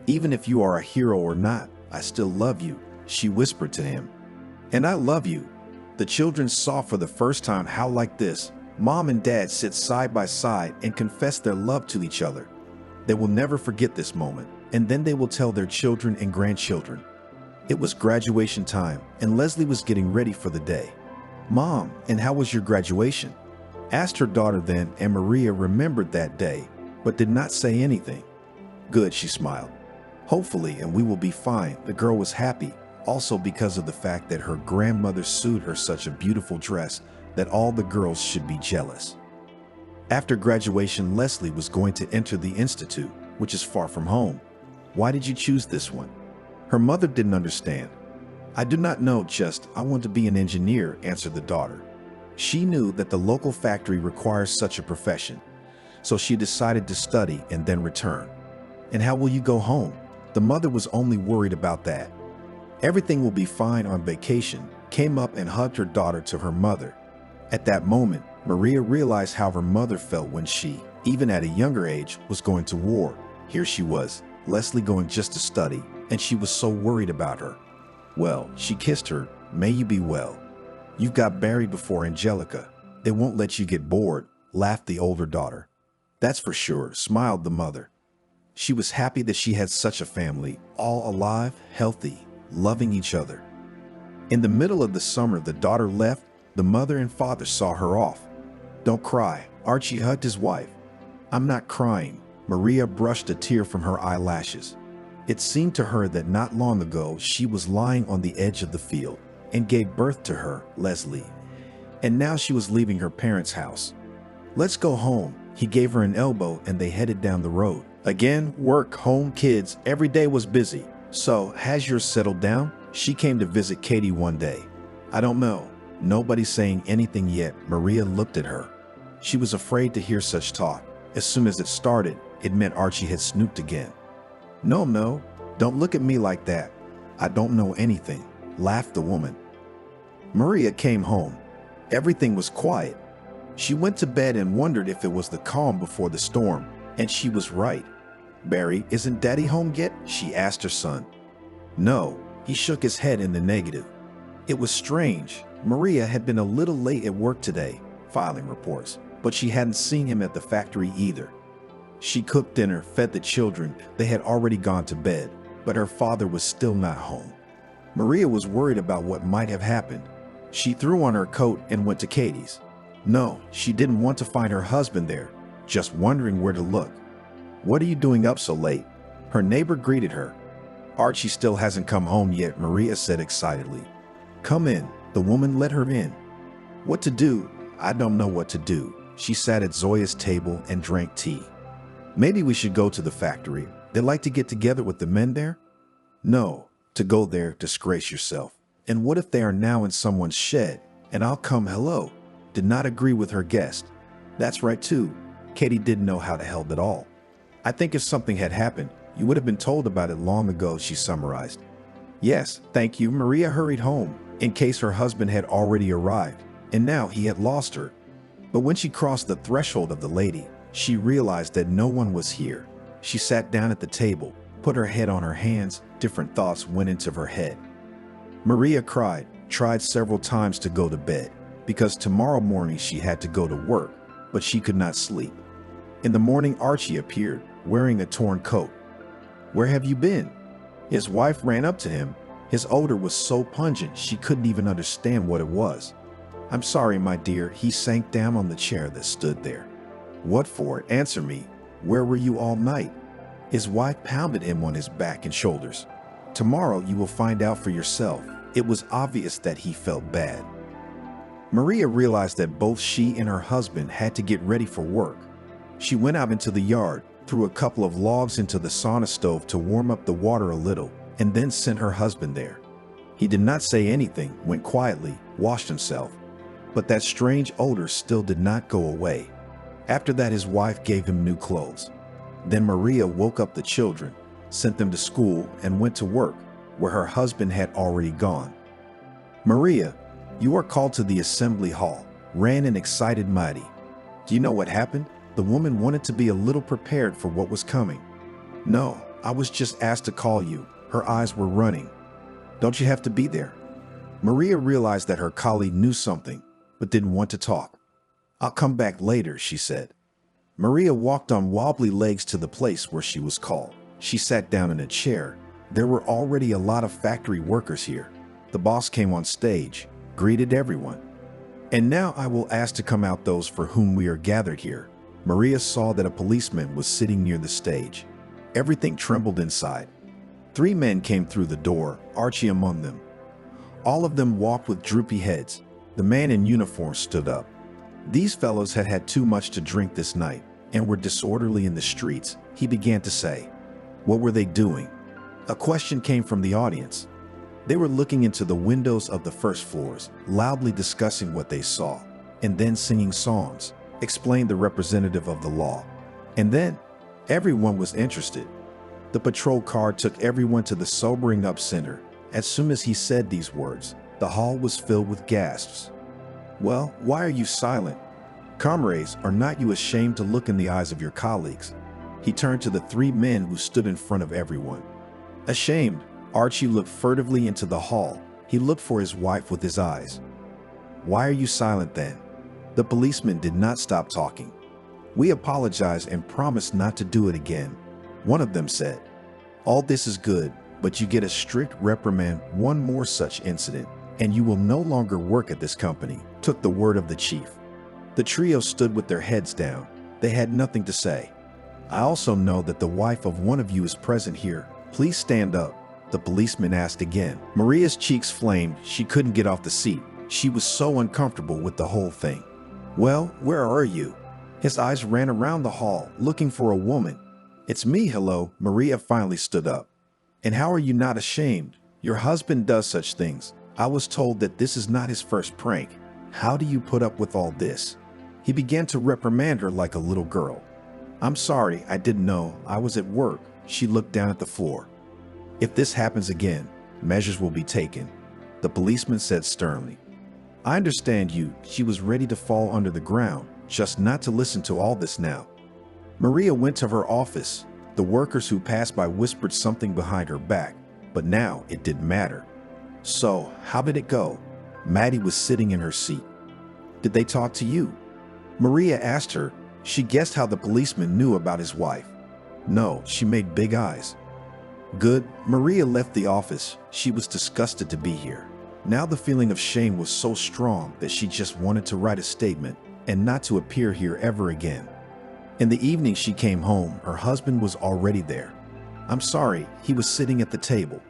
Even if you are a hero or not, I still love you, she whispered to him. And I love you. The children saw for the first time how like this, Mom and Dad sit side by side and confess their love to each other. They will never forget this moment, and then they will tell their children and grandchildren. It was graduation time, and Leslie was getting ready for the day. Mom, and how was your graduation? Asked her daughter then, and Maria remembered that day, but did not say anything. Good, she smiled. Hopefully, and we will be fine. The girl was happy, also because of the fact that her grandmother sewed her such a beautiful dress that all the girls should be jealous. After graduation, Leslie was going to enter the institute, which is far from home. Why did you choose this one? Her mother didn't understand. I do not know, just I want to be an engineer, answered the daughter. She knew that the local factory requires such a profession, so she decided to study and then return. And how will you go home? The mother was only worried about that. Everything will be fine on vacation, came up and hugged her daughter to her mother. At that moment, Maria realized how her mother felt when she, even at a younger age, was going to war. Here she was, Leslie going just to study, and she was so worried about her. Well, she kissed her, may you be well. You've got Barry before Angelica. They won't let you get bored, laughed the older daughter. That's for sure, smiled the mother. She was happy that she had such a family, all alive, healthy, loving each other. In the middle of the summer, the daughter left, The mother and father saw her off. "Don't cry," Archie hugged his wife. "I'm not crying." Maria brushed a tear from her eyelashes. It seemed to her that not long ago she was lying on the edge of the field and gave birth to her, Leslie. And now she was leaving her parents' house. "Let's go home." He gave her an elbow and they headed down the road. Again, work, home, kids, every day was busy. "So, has yours settled down?" She came to visit Katie one day. "I don't know." Nobody saying anything yet, Maria looked at her. She was afraid to hear such talk. As soon as it started, it meant Archie had snooped again. No, don't look at me like that. I don't know anything," laughed the woman. Maria came home. Everything was quiet. She went to bed and wondered if it was the calm before the storm, and she was right. "Barry, isn't Daddy home yet?" she asked her son. "No," he shook his head in the negative. It was strange. Maria had been a little late at work today, filing reports, but she hadn't seen him at the factory either. She cooked dinner, fed the children. They had already gone to bed, but her father was still not home. Maria was worried about what might have happened. She threw on her coat and went to Katie's. No, she didn't want to find her husband there, just wondering where to look. "What are you doing up so late?" Her neighbor greeted her. "Archie still hasn't come home yet," Maria said excitedly. "Come in." The woman let her in. "What to do?" "I don't know what to do." She sat at Zoya's table and drank tea. "Maybe we should go to the factory. They'd like to get together with the men there?" "No, to go there, disgrace yourself. And what if they are now in someone's shed, and I'll come hello?" Did not agree with her guest. "That's right too." Katie didn't know how to help at all. "I think if something had happened, you would have been told about it long ago," she summarized. "Yes, thank you." Maria hurried home, in case her husband had already arrived, and now he had lost her. But when she crossed the threshold of the lady, she realized that no one was here. She sat down at the table, put her head on her hands. Different thoughts went into her head. Maria cried, tried several times to go to bed, because tomorrow morning she had to go to work, but she could not sleep. In the morning, Archie appeared, wearing a torn coat. "Where have you been?" His wife ran up to him. His odor was so pungent she couldn't even understand what it was. "I'm sorry, my dear." He sank down on the chair that stood there. "What for? Answer me. Where were you all night?" His wife pounded him on his back and shoulders. "Tomorrow you will find out for yourself." It was obvious that he felt bad. Maria realized that both she and her husband had to get ready for work. She went out into the yard, threw a couple of logs into the sauna stove to warm up the water a little, and then sent her husband there. He did not say anything, went quietly, washed himself. But that strange odor still did not go away. After that, his wife gave him new clothes. Then Maria woke up the children, sent them to school, and went to work, where her husband had already gone. "Maria, you are called to the assembly hall," ran an excited Mighty. "Do you know what happened?" The woman wanted to be a little prepared for what was coming. "No, I was just asked to call you." Her eyes were running. "Don't you have to be there?" Maria realized that her colleague knew something, but didn't want to talk. "I'll come back later," she said. Maria walked on wobbly legs to the place where she was called. She sat down in a chair. There were already a lot of factory workers here. The boss came on stage, greeted everyone. "And now I will ask to come out those for whom we are gathered here." Maria saw that a policeman was sitting near the stage. Everything trembled inside. 3 men came through the door, Archie among them. All of them walked with droopy heads. The man in uniform stood up. These fellows had had too much to drink this night and were disorderly in the streets, he began to say. What were they doing? A question came from the audience. They were looking into the windows of the first floors, loudly discussing what they saw, and then singing songs, explained the representative of the law. And then, everyone was interested. The patrol car took everyone to the sobering up center. As soon as he said these words, the hall was filled with gasps. Well, why are you silent? Comrades, are not you ashamed to look in the eyes of your colleagues? He turned to the 3 men who stood in front of everyone. Ashamed, Archie looked furtively into the hall. He looked for his wife with his eyes. Why are you silent then? The policeman did not stop talking. We apologize and promise not to do it again. One of them said, all this is good, but you get a strict reprimand one more such incident, and you will no longer work at this company, took the word of the chief. The trio stood with their heads down. They had nothing to say. I also know that the wife of one of you is present here. Please stand up, the policeman asked again. Maria's cheeks flamed. She couldn't get off the seat. She was so uncomfortable with the whole thing. Well, where are you? His eyes ran around the hall, looking for a woman. It's me, hello. Maria finally stood up. And how are you not ashamed? Your husband does such things. I was told that this is not his first prank. How do you put up with all this? He began to reprimand her like a little girl. I'm sorry, I didn't know. I was at work. She looked down at the floor. If this happens again, measures will be taken, the policeman said sternly. I understand you. She was ready to fall under the ground, just not to listen to all this now. Maria went to her office. The workers who passed by whispered something behind her back, but now it didn't matter. So, how did it go? Maddie was sitting in her seat. Did they talk to you? Maria asked her. She guessed how the policeman knew about his wife. No, she made big eyes. Good. Maria left the office. She was disgusted to be here. Now the feeling of shame was so strong that she just wanted to write a statement and not to appear here ever again. In the evening she came home. Her husband was already there. I'm sorry, he was sitting at the table.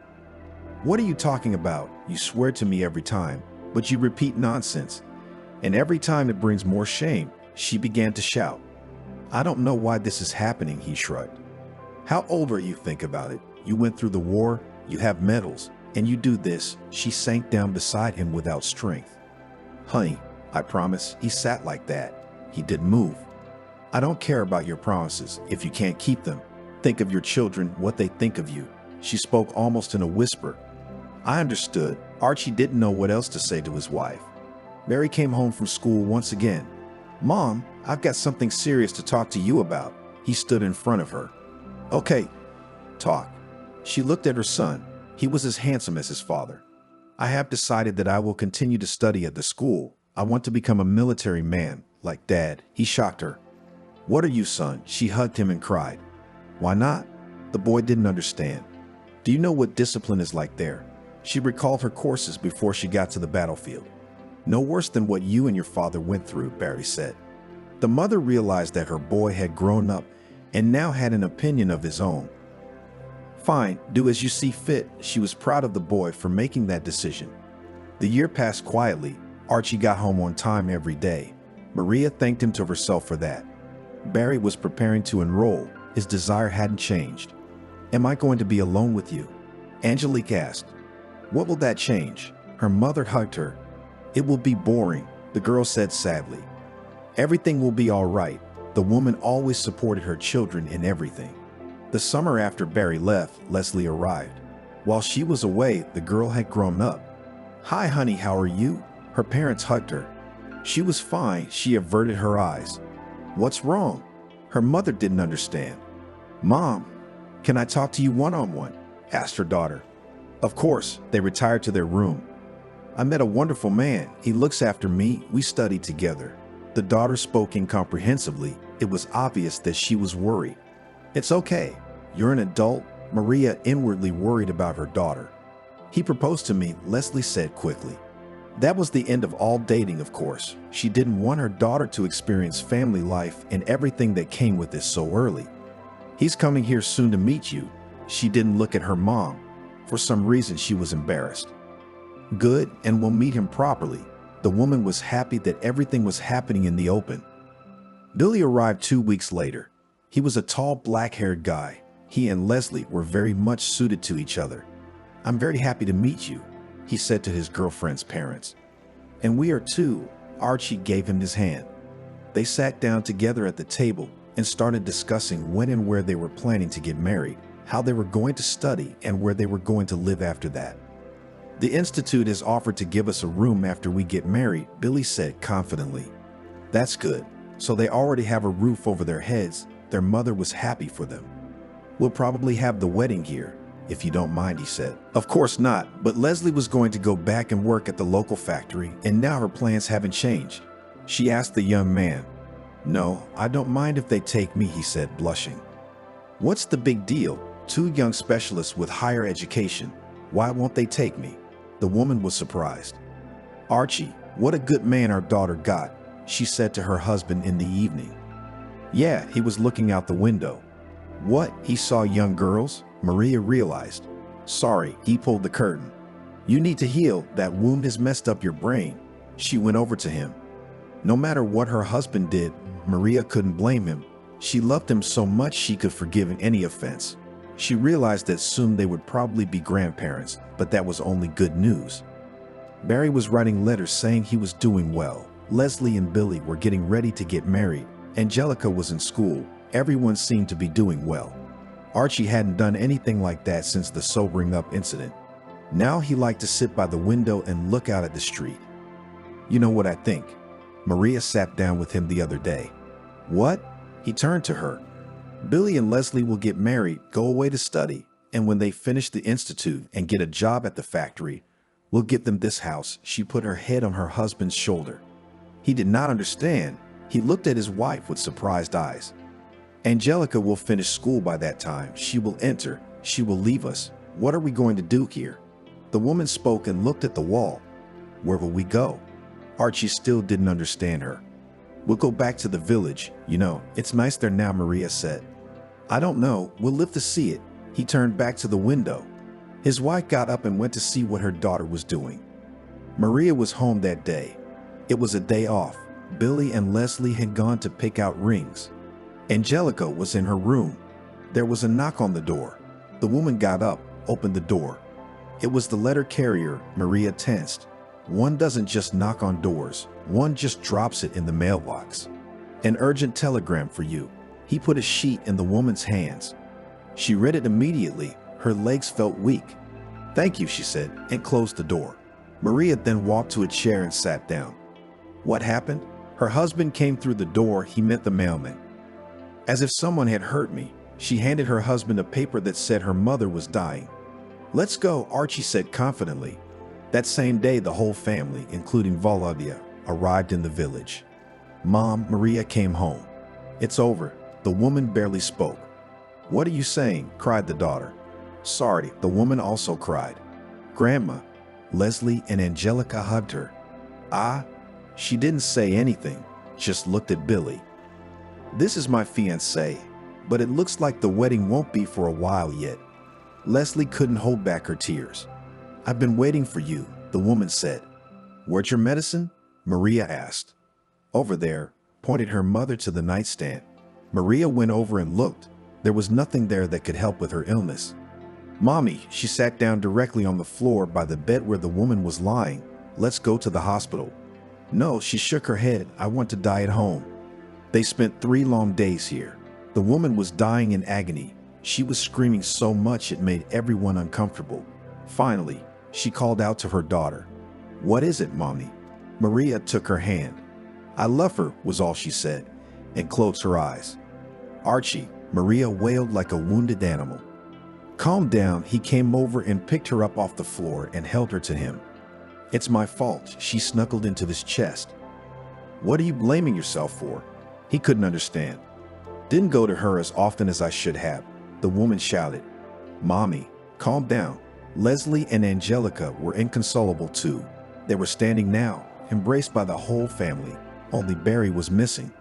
What are you talking about? You swear to me every time, but you repeat nonsense. And every time it brings more shame, she began to shout. I don't know why this is happening, he shrugged. How old are you? Think about it. You went through the war, you have medals, and you do this. She sank down beside him without strength. Honey, I promise. He sat like that. He didn't move. I don't care about your promises if you can't keep them. Think of your children, what they think of you. She spoke almost in a whisper. I understood. Archie didn't know what else to say to his wife. Mary came home from school once again. Mom, I've got something serious to talk to you about. He stood in front of her. Okay, talk. She looked at her son. He was as handsome as his father. I have decided that I will continue to study at the school. I want to become a military man, like Dad. He shocked her. What are you, son? She hugged him and cried. Why not? The boy didn't understand. Do you know what discipline is like there? She recalled her courses before she got to the battlefield. No worse than what you and your father went through, Barry said. The mother realized that her boy had grown up and now had an opinion of his own. Fine, do as you see fit. She was proud of the boy for making that decision. The year passed quietly. Archie got home on time every day. Maria thanked him to herself for that. Barry was preparing to enroll. His desire hadn't changed. Am I going to be alone with you? Angelique asked. What will that change? Her mother hugged her. It will be boring, the girl said sadly. Everything will be all right. The woman always supported her children in everything. The summer after Barry left, Leslie arrived. While she was away, the girl had grown up. Hi, honey, how are you? Her parents hugged her. She was fine. She averted her eyes. What's wrong? Her mother didn't understand. Mom, can I talk to you one-on-one? Asked her daughter. Of course. They retired to their room. I met a wonderful man. He looks after me. We studied together. The daughter spoke incomprehensibly. It was obvious that she was worried. It's okay. You're an adult. Maria inwardly worried about her daughter. He proposed to me, Leslie said quickly. That was the end of all dating, of course. She didn't want her daughter to experience family life and everything that came with it so early. He's coming here soon to meet you. She didn't look at her mom. For some reason, she was embarrassed. Good, and we'll meet him properly. The woman was happy that everything was happening in the open. Billy arrived 2 weeks later. He was a tall, black-haired guy. He and Leslie were very much suited to each other. I'm very happy to meet you, he said to his girlfriend's parents. And we are too. Archie gave him his hand. They sat down together at the table and started discussing when and where they were planning to get married, how they were going to study, and where they were going to live after that. The Institute has offered to give us a room after we get married, Billy said confidently. That's good. So they already have a roof over their heads. Their mother was happy for them. We'll probably have the wedding here, if you don't mind, he said. Of course not, but Leslie was going to go back and work at the local factory, and now her plans haven't changed. She asked the young man. No, I don't mind if they take me, he said, blushing. What's the big deal? 2 young specialists with higher education. Why won't they take me? The woman was surprised. "Archie, what a good man our daughter got," she said to her husband in the evening. "Yeah, he was looking out the window." "What, he saw young girls?" Maria realized. "Sorry," he pulled the curtain. "You need to heal. That wound has messed up your brain." She went over to him. No matter what her husband did, Maria couldn't blame him. She loved him so much she could forgive any offense. She realized that soon they would probably be grandparents, but that was only good news. Barry was writing letters saying he was doing well. Leslie and Billy were getting ready to get married. Angelica was in school. Everyone seemed to be doing well. Archie hadn't done anything like that since the sobering up incident. Now he liked to sit by the window and look out at the street. "You know what I think?" Maria sat down with him the other day. "What?" He turned to her. "Billy and Leslie will get married, go away to study, and when they finish the institute and get a job at the factory, we'll get them this house." She put her head on her husband's shoulder. He did not understand. He looked at his wife with surprised eyes. "Angelica will finish school by that time. She will enter. She will leave us. What are we going to do here?" The woman spoke and looked at the wall. "Where will we go?" Archie still didn't understand her. "We'll go back to the village. You know, it's nice there now," Maria said. "I don't know. We'll live to see it." He turned back to the window. His wife got up and went to see what her daughter was doing. Maria was home that day. It was a day off. Billy and Leslie had gone to pick out rings. Angelica was in her room. There was a knock on the door. The woman got up, opened the door. It was the letter carrier. Maria tensed. One doesn't just knock on doors. One just drops it in the mailbox. "An urgent telegram for you." He put a sheet in the woman's hands. She read it immediately. Her legs felt weak. "Thank you," she said, and closed the door. Maria then walked to a chair and sat down. What happened? Her husband came through the door. He met the mailman. As if someone had hurt me, she handed her husband a paper that said her mother was dying. "Let's go," Archie said confidently. That same day, the whole family, including Volodya, arrived in the village. Mom, Maria came home. "It's over." The woman barely spoke. "What are you saying?" cried the daughter. "Sorry," the woman also cried. "Grandma." Leslie and Angelica hugged her. "Ah." She didn't say anything, just looked at Billy. "This is my fiancé, but it looks like the wedding won't be for a while yet." Leslie couldn't hold back her tears. "I've been waiting for you," the woman said. "Where's your medicine?" Maria asked. "Over there," pointed her mother to the nightstand. Maria went over and looked. There was nothing there that could help with her illness. "Mommy," she sat down directly on the floor by the bed where the woman was lying. "Let's go to the hospital." "No," she shook her head. "I want to die at home." They spent 3 long days here. The woman was dying in agony. She was screaming so much it made everyone uncomfortable. Finally, she called out to her daughter. "What is it, Mommy?" Maria took her hand. "I love her," was all she said, and closed her eyes. "Archie," Maria wailed like a wounded animal. "Calm down." He came over and picked her up off the floor and held her to him. "It's my fault." She snuggled into his chest. "What are you blaming yourself for?" He couldn't understand. "Didn't go to her as often as I should have," the woman shouted. "Mommy, calm down." Leslie and Angelica were inconsolable too. They were standing now, embraced by the whole family. Only Barry was missing.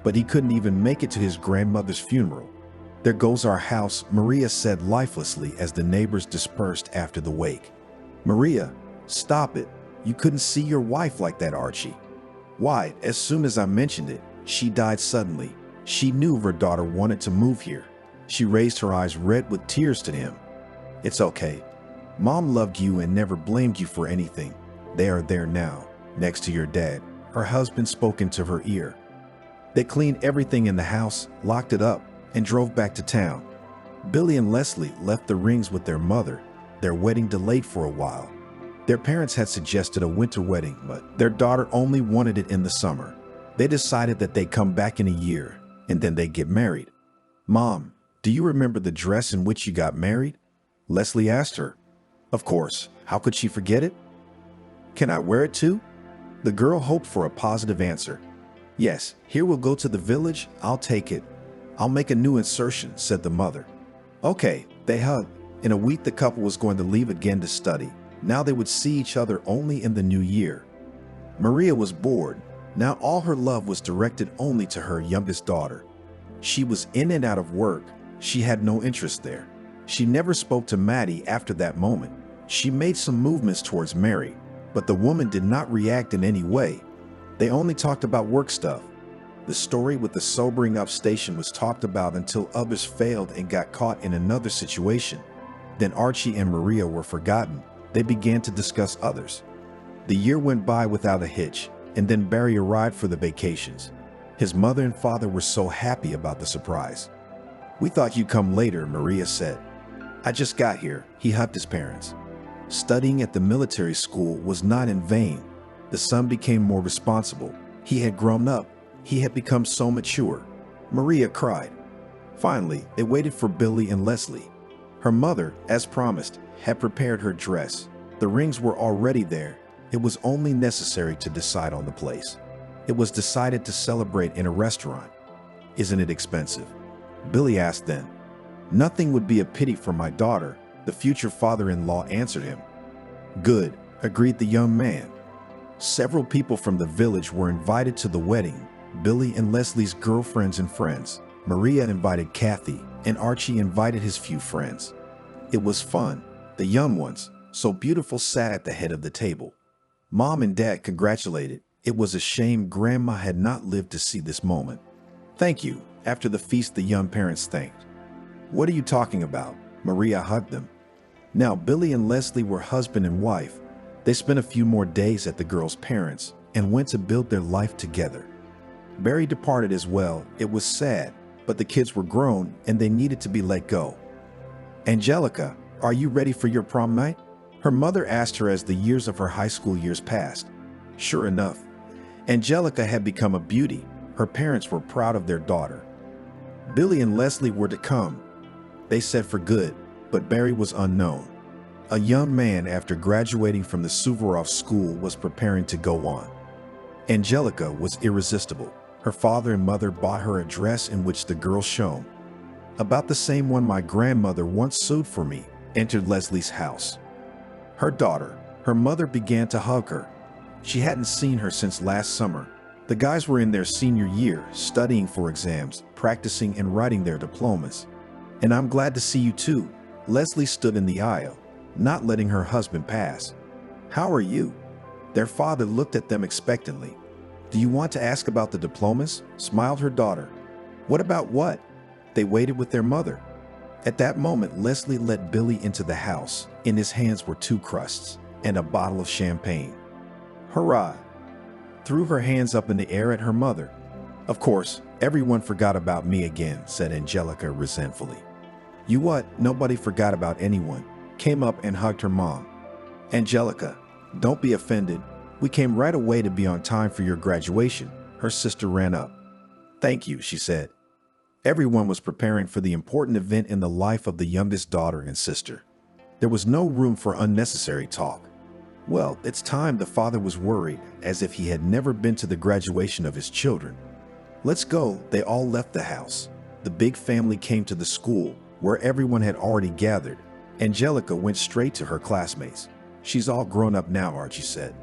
But he couldn't even make it to his grandmother's funeral. "There goes our house," Maria said lifelessly as the neighbors dispersed after the wake. "Maria, stop it. You couldn't see your wife like that, Archie." "Why, as soon as I mentioned it, she died suddenly. She knew her daughter wanted to move here." She raised her eyes red with tears to him. "It's okay. Mom loved you and never blamed you for anything. They are there now, next to your dad." Her husband spoke into her ear. They cleaned everything in the house, locked it up, and drove back to town. Billy and Leslie left the rings with their mother, their wedding delayed for a while. Their parents had suggested a winter wedding, but their daughter only wanted it in the summer. They decided that they'd come back in a year, and then they'd get married. "Mom, do you remember the dress in which you got married?" Leslie asked her. Of course, how could she forget it? "Can I wear it too?" The girl hoped for a positive answer. "Yes, here we'll go to the village. I'll take it. I'll make a new insertion," said the mother. Okay, they hugged. In a week, the couple was going to leave again to study. Now they would see each other only in the new year. Maria was bored. Now all her love was directed only to her youngest daughter. She was in and out of work. She had no interest there. She never spoke to Maddie after that moment. She made some movements towards Mary, but the woman did not react in any way. They only talked about work stuff. The story with the sobering up station was talked about until others failed and got caught in another situation. Then Archie and Maria were forgotten. They began to discuss others. The year went by without a hitch, and then Barry arrived for the vacations. His mother and father were so happy about the surprise. "We thought you'd come later," Maria said. "I just got here," he hugged his parents. Studying at the military school was not in vain. The son became more responsible. He had grown up. He had become so mature. Maria cried. Finally, they waited for Billy and Leslie. Her mother, as promised, had prepared her dress. The rings were already there. It was only necessary to decide on the place. It was decided to celebrate in a restaurant. "Isn't it expensive?" Billy asked then. "Nothing would be a pity for my daughter," the future father-in-law answered him. "Good," agreed the young man. Several people from the village were invited to the wedding. Billy and Leslie's girlfriends and friends. Maria invited Kathy, and Archie invited his few friends. It was fun. The young ones, so beautiful, sat at the head of the table. Mom and Dad congratulated. It was a shame Grandma had not lived to see this moment. "Thank you." After the feast, the young parents thanked. "What are you talking about?" Maria hugged them. Now Billy and Leslie were husband and wife. They spent a few more days at the girls' parents and went to build their life together. Barry departed as well. It was sad, but the kids were grown and they needed to be let go. "Angelica, are you ready for your prom night?" her mother asked her as the years of her high school years passed. Sure enough, Angelica had become a beauty. Her parents were proud of their daughter. Billy and Leslie were to come. They said for good, but Barry was unknown. A young man after graduating from the Suvorov school was preparing to go on. Angelica was irresistible. Her father and mother bought her a dress in which the girl shone. About the same one my grandmother once sewed for me, entered Leslie's house. Her daughter, her mother began to hug her. She hadn't seen her since last summer. The guys were in their senior year, studying for exams, practicing and writing their diplomas. "And I'm glad to see you too." Leslie stood in the aisle, not letting her husband pass. "How are you?" Their father looked at them expectantly. "Do you want to ask about the diplomas?" smiled her daughter. "What about what?" They waited with their mother. At that moment, Leslie led Billy into the house. In his hands were 2 crusts and a bottle of champagne. "Hurrah!" threw her hands up in the air at her mother. "Of course, everyone forgot about me again," said Angelica resentfully. "You what? Nobody forgot about anyone," came up and hugged her mom. "Angelica, don't be offended. We came right away to be on time for your graduation." Her sister ran up. "Thank you," she said. Everyone was preparing for the important event in the life of the youngest daughter and sister. There was no room for unnecessary talk. "Well, it's time." The father was worried, as if he had never been to the graduation of his children. "Let's go." They all left the house. The big family came to the school, where everyone had already gathered. Angelica went straight to her classmates. "She's all grown up now," Archie said.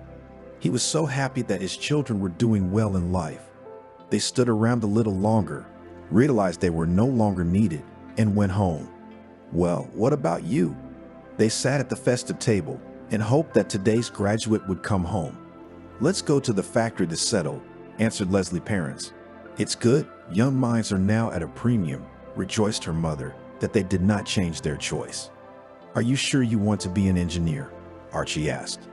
He was so happy that his children were doing well in life. They stood around a little longer, realized they were no longer needed, and went home. "Well, what about you?" They sat at the festive table and hoped that today's graduate would come home. "Let's go to the factory to settle," answered Leslie's parents. "It's good. Young minds are now at a premium," rejoiced her mother, that they did not change their choice. "Are you sure you want to be an engineer?" Archie asked.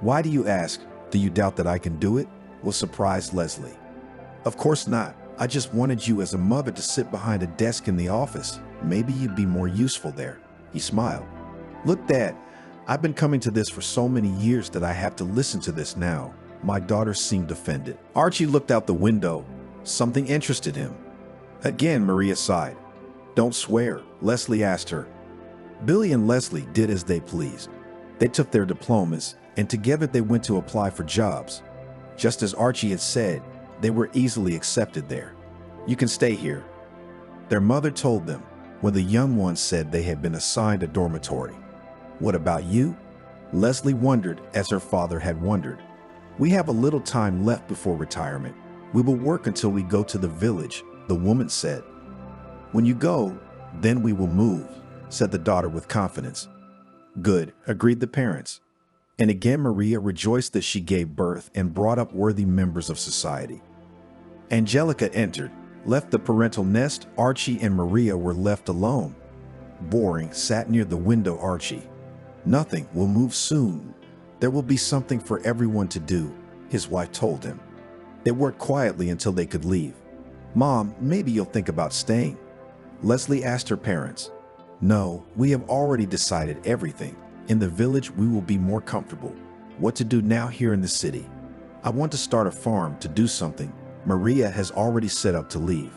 "Why do you ask? Do you doubt that I can do it?" was surprised Leslie. "Of course not. I just wanted you as a mother to sit behind a desk in the office. Maybe you'd be more useful there." He smiled. "Look, Dad, I've been coming to this for so many years that I have to listen to this now." My daughter seemed offended. Archie looked out the window. Something interested him. Again, Maria sighed. "Don't swear," Leslie asked her. Billy and Leslie did as they pleased. They took their diplomas, and together they went to apply for jobs. Just as Archie had said, they were easily accepted there. "You can stay here," their mother told them, when the young ones said they had been assigned a dormitory. "What about you?" Leslie wondered as her father had wondered. We have a little time left before retirement. We will work until we go to the village, the woman said. When you go, then we will move, said the daughter with confidence. Good, agreed the parents. And again Maria rejoiced that she gave birth and brought up worthy members of society. Angelica entered, left the parental nest. Archie and Maria were left alone. Boring sat near the window. Archie. Nothing will move soon. There will be something for everyone to do, his wife told him. They worked quietly until they could leave. Mom, maybe you'll think about staying. Leslie asked her parents. No, we have already decided everything. In the village, we will be more comfortable. What to do now here in the city? I want to start a farm to do something. Maria has already set up to leave.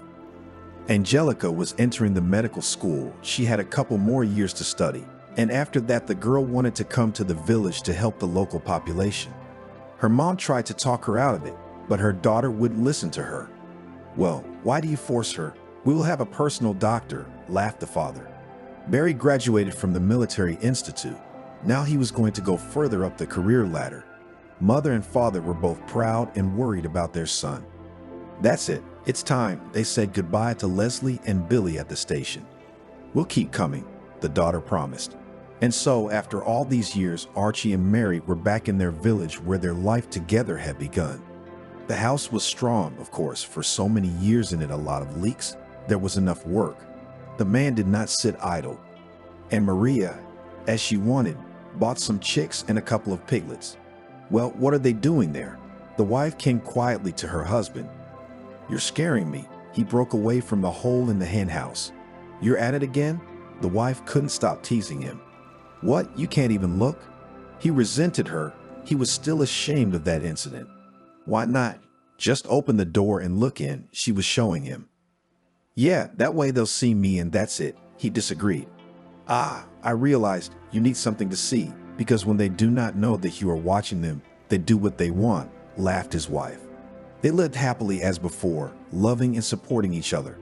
Angelica was entering the medical school. She had a couple more years to study. And after that, the girl wanted to come to the village to help the local population. Her mom tried to talk her out of it, but her daughter wouldn't listen to her. Well, why do you force her? We will have a personal doctor, laughed the father. Barry graduated from the military institute. Now he was going to go further up the career ladder. Mother and father were both proud and worried about their son. That's it. It's time. They said goodbye to Leslie and Billy at the station. We'll keep coming, the daughter promised. And so, after all these years, Archie and Mary were back in their village where their life together had begun. The house was strong, of course, for so many years in it, a lot of leaks. There was enough work. The man did not sit idle. And Maria, as she wanted, bought some chicks and a couple of piglets. Well, what are they doing there? The wife came quietly to her husband. You're scaring me. He broke away from the hole in the hen house. You're at it again? The wife couldn't stop teasing him. What? You can't even look? He resented her. He was still ashamed of that incident. Why not? Just open the door and look in, she was showing him. Yeah, that way they'll see me and that's it. He disagreed. Ah, I realized you need something to see, because when they do not know that you are watching them, they do what they want, laughed his wife. They lived happily as before, loving and supporting each other.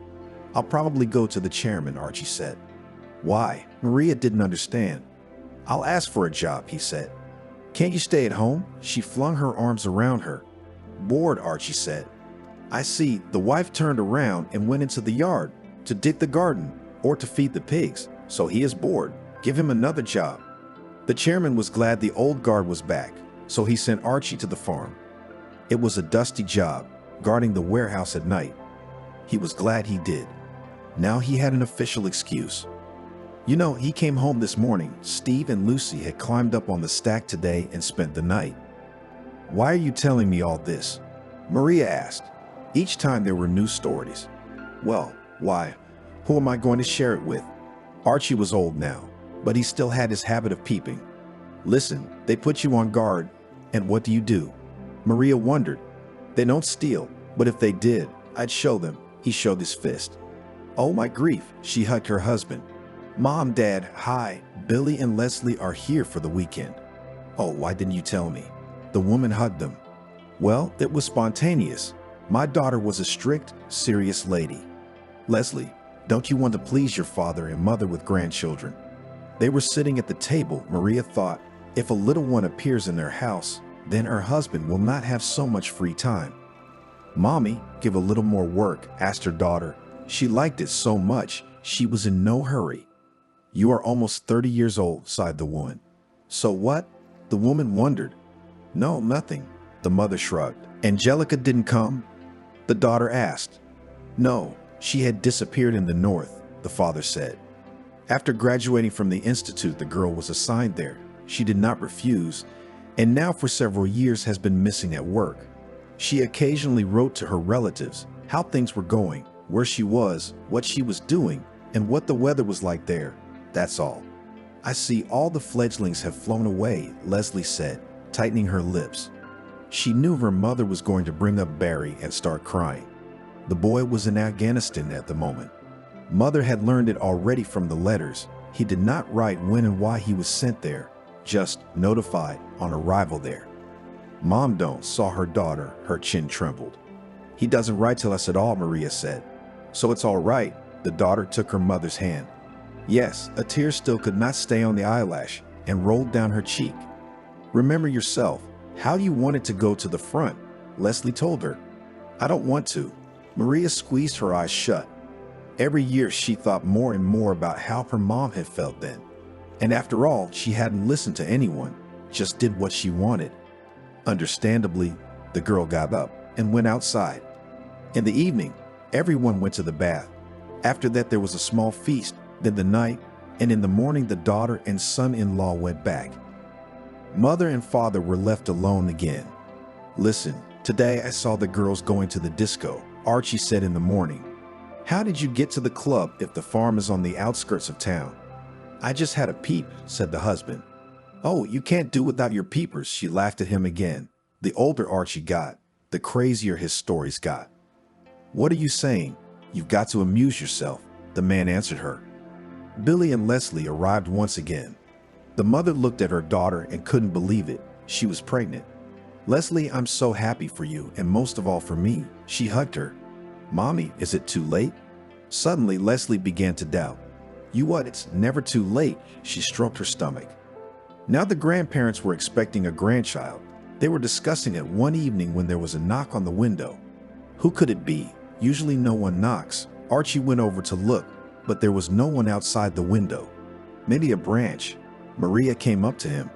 I'll probably go to the chairman, Archie said. Why? Maria didn't understand. I'll ask for a job, he said. Can't you stay at home? She flung her arms around her. Bored, Archie said. I see. The wife turned around and went into the yard to dig the garden or to feed the pigs. So he is bored. Give him another job. The chairman was glad the old guard was back, so he sent Archie to the farm. It was a dusty job, guarding the warehouse at night. He was glad he did. Now he had an official excuse. You know, he came home this morning. Steve and Lucy had climbed up on the stack today and spent the night. Why are you telling me all this? Maria asked. Each time there were new stories. Well, why? Who am I going to share it with? Archie was old now, but he still had his habit of peeping. Listen, they put you on guard, and what do? Maria wondered. They don't steal, but if they did, I'd show them. He showed his fist. Oh my grief, she hugged her husband. Mom, Dad, hi, Billy and Leslie are here for the weekend. Oh, why didn't you tell me? The woman hugged them. Well, it was spontaneous. My daughter was a strict, serious lady. Leslie, don't you want to please your father and mother with grandchildren? They were sitting at the table. Maria thought, if a little one appears in their house, then her husband will not have so much free time. Mommy, give a little more work, asked her daughter. She liked it so much, she was in no hurry. You are almost 30 years old, sighed the woman. So what? The woman wondered. No, nothing, the mother shrugged. Angelica didn't come? The daughter asked. No, she had disappeared in the north, the father said. After graduating from the institute, the girl was assigned there. She did not refuse, and now for several years has been missing at work. She occasionally wrote to her relatives how things were going, where she was, what she was doing, and what the weather was like there. That's all. I see all the fledglings have flown away, Leslie said, tightening her lips. She knew her mother was going to bring up Barry and start crying. The boy was in Afghanistan at the moment. Mother had learned it already from the letters. He did not write when and why he was sent there, just notified on arrival there. Mom don't, saw her daughter, her chin trembled. He doesn't write to us at all, Maria said. So it's all right, the daughter took her mother's hand. Yes, a tear still could not stay on the eyelash and rolled down her cheek. Remember yourself. How you wanted to go to the front, Leslie told her. I don't want to. Maria squeezed her eyes shut. Every year she thought more and more about how her mom had felt then. And after all, she hadn't listened to anyone, just did what she wanted. Understandably, the girl got up and went outside. In the evening, everyone went to the bath. After that, there was a small feast, then the night, and in the morning the daughter and son-in-law went back. Mother and father were left alone again. Listen, today I saw the girls going to the disco, Archie said in the morning. How did you get to the club if the farm is on the outskirts of town? I just had a peep, said the husband. Oh, you can't do without your peepers, she laughed at him again. The older Archie got, the crazier his stories got. What are you saying? You've got to amuse yourself, the man answered her. Billy and Leslie arrived once again. The mother looked at her daughter and couldn't believe it. She was pregnant. Leslie, I'm so happy for you, and most of all for me. She hugged her. Mommy, is it too late? Suddenly, Leslie began to doubt. You what, it's never too late, she stroked her stomach. Now the grandparents were expecting a grandchild. They were discussing it one evening when there was a knock on the window. Who could it be? Usually no one knocks. Archie went over to look, but there was no one outside the window. Maybe a branch. Maria came up to him.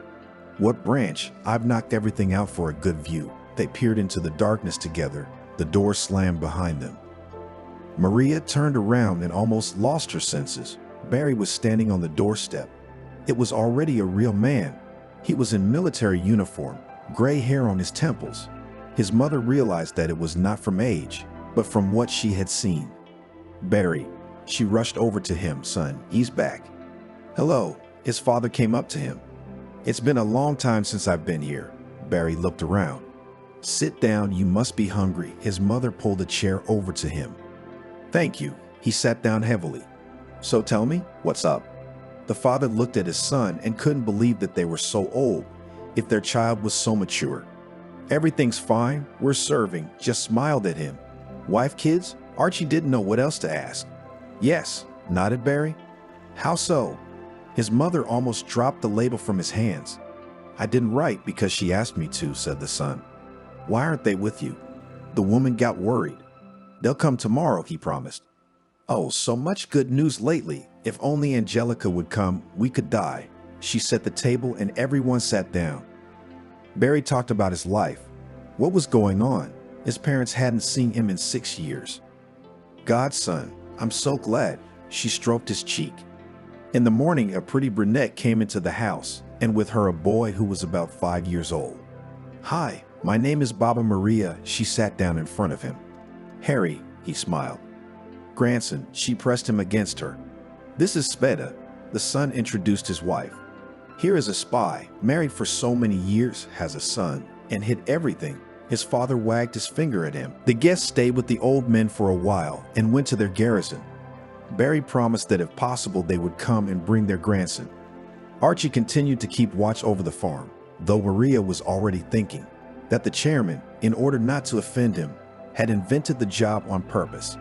What branch? I've knocked everything out for a good view. They peered into the darkness together. The door slammed behind them. Maria turned around and almost lost her senses. Barry was standing on the doorstep. It was already a real man. He was in military uniform, gray hair on his temples. His mother realized that it was not from age, but from what she had seen. Barry, she rushed over to him. Son, he's back. Hello, his father came up to him. It's been a long time since I've been here. Barry looked around. Sit down, you must be hungry. His mother pulled a chair over to him. Thank you. He sat down heavily. So tell me, what's up? The father looked at his son and couldn't believe that they were so old, if their child was so mature. Everything's fine, we're serving, just smiled at him. Wife, kids? Archie didn't know what else to ask. Yes, nodded Barry. How so? His mother almost dropped the label from his hands. I didn't write because she asked me to, said the son. Why aren't they with you? The woman got worried. They'll come tomorrow, he promised. Oh, so much good news lately. If only Angelica would come, we could die. She set the table and everyone sat down. Barry talked about his life. What was going on? His parents hadn't seen him in 6 years. Godson, I'm so glad. She stroked his cheek. In the morning, a pretty brunette came into the house, and with her a boy who was about 5 years old. Hi, my name is Baba Maria. She sat down in front of him. Harry, he smiled. Grandson, she pressed him against her. This is Sveta. The son introduced his wife. Here is a spy, married for so many years, has a son, and hid everything. His father wagged his finger at him. The guests stayed with the old men for a while and went to their garrison. Barry promised that if possible they would come and bring their grandson. Archie continued to keep watch over the farm, though Maria was already thinking that the chairman, in order not to offend him, had invented the job on purpose.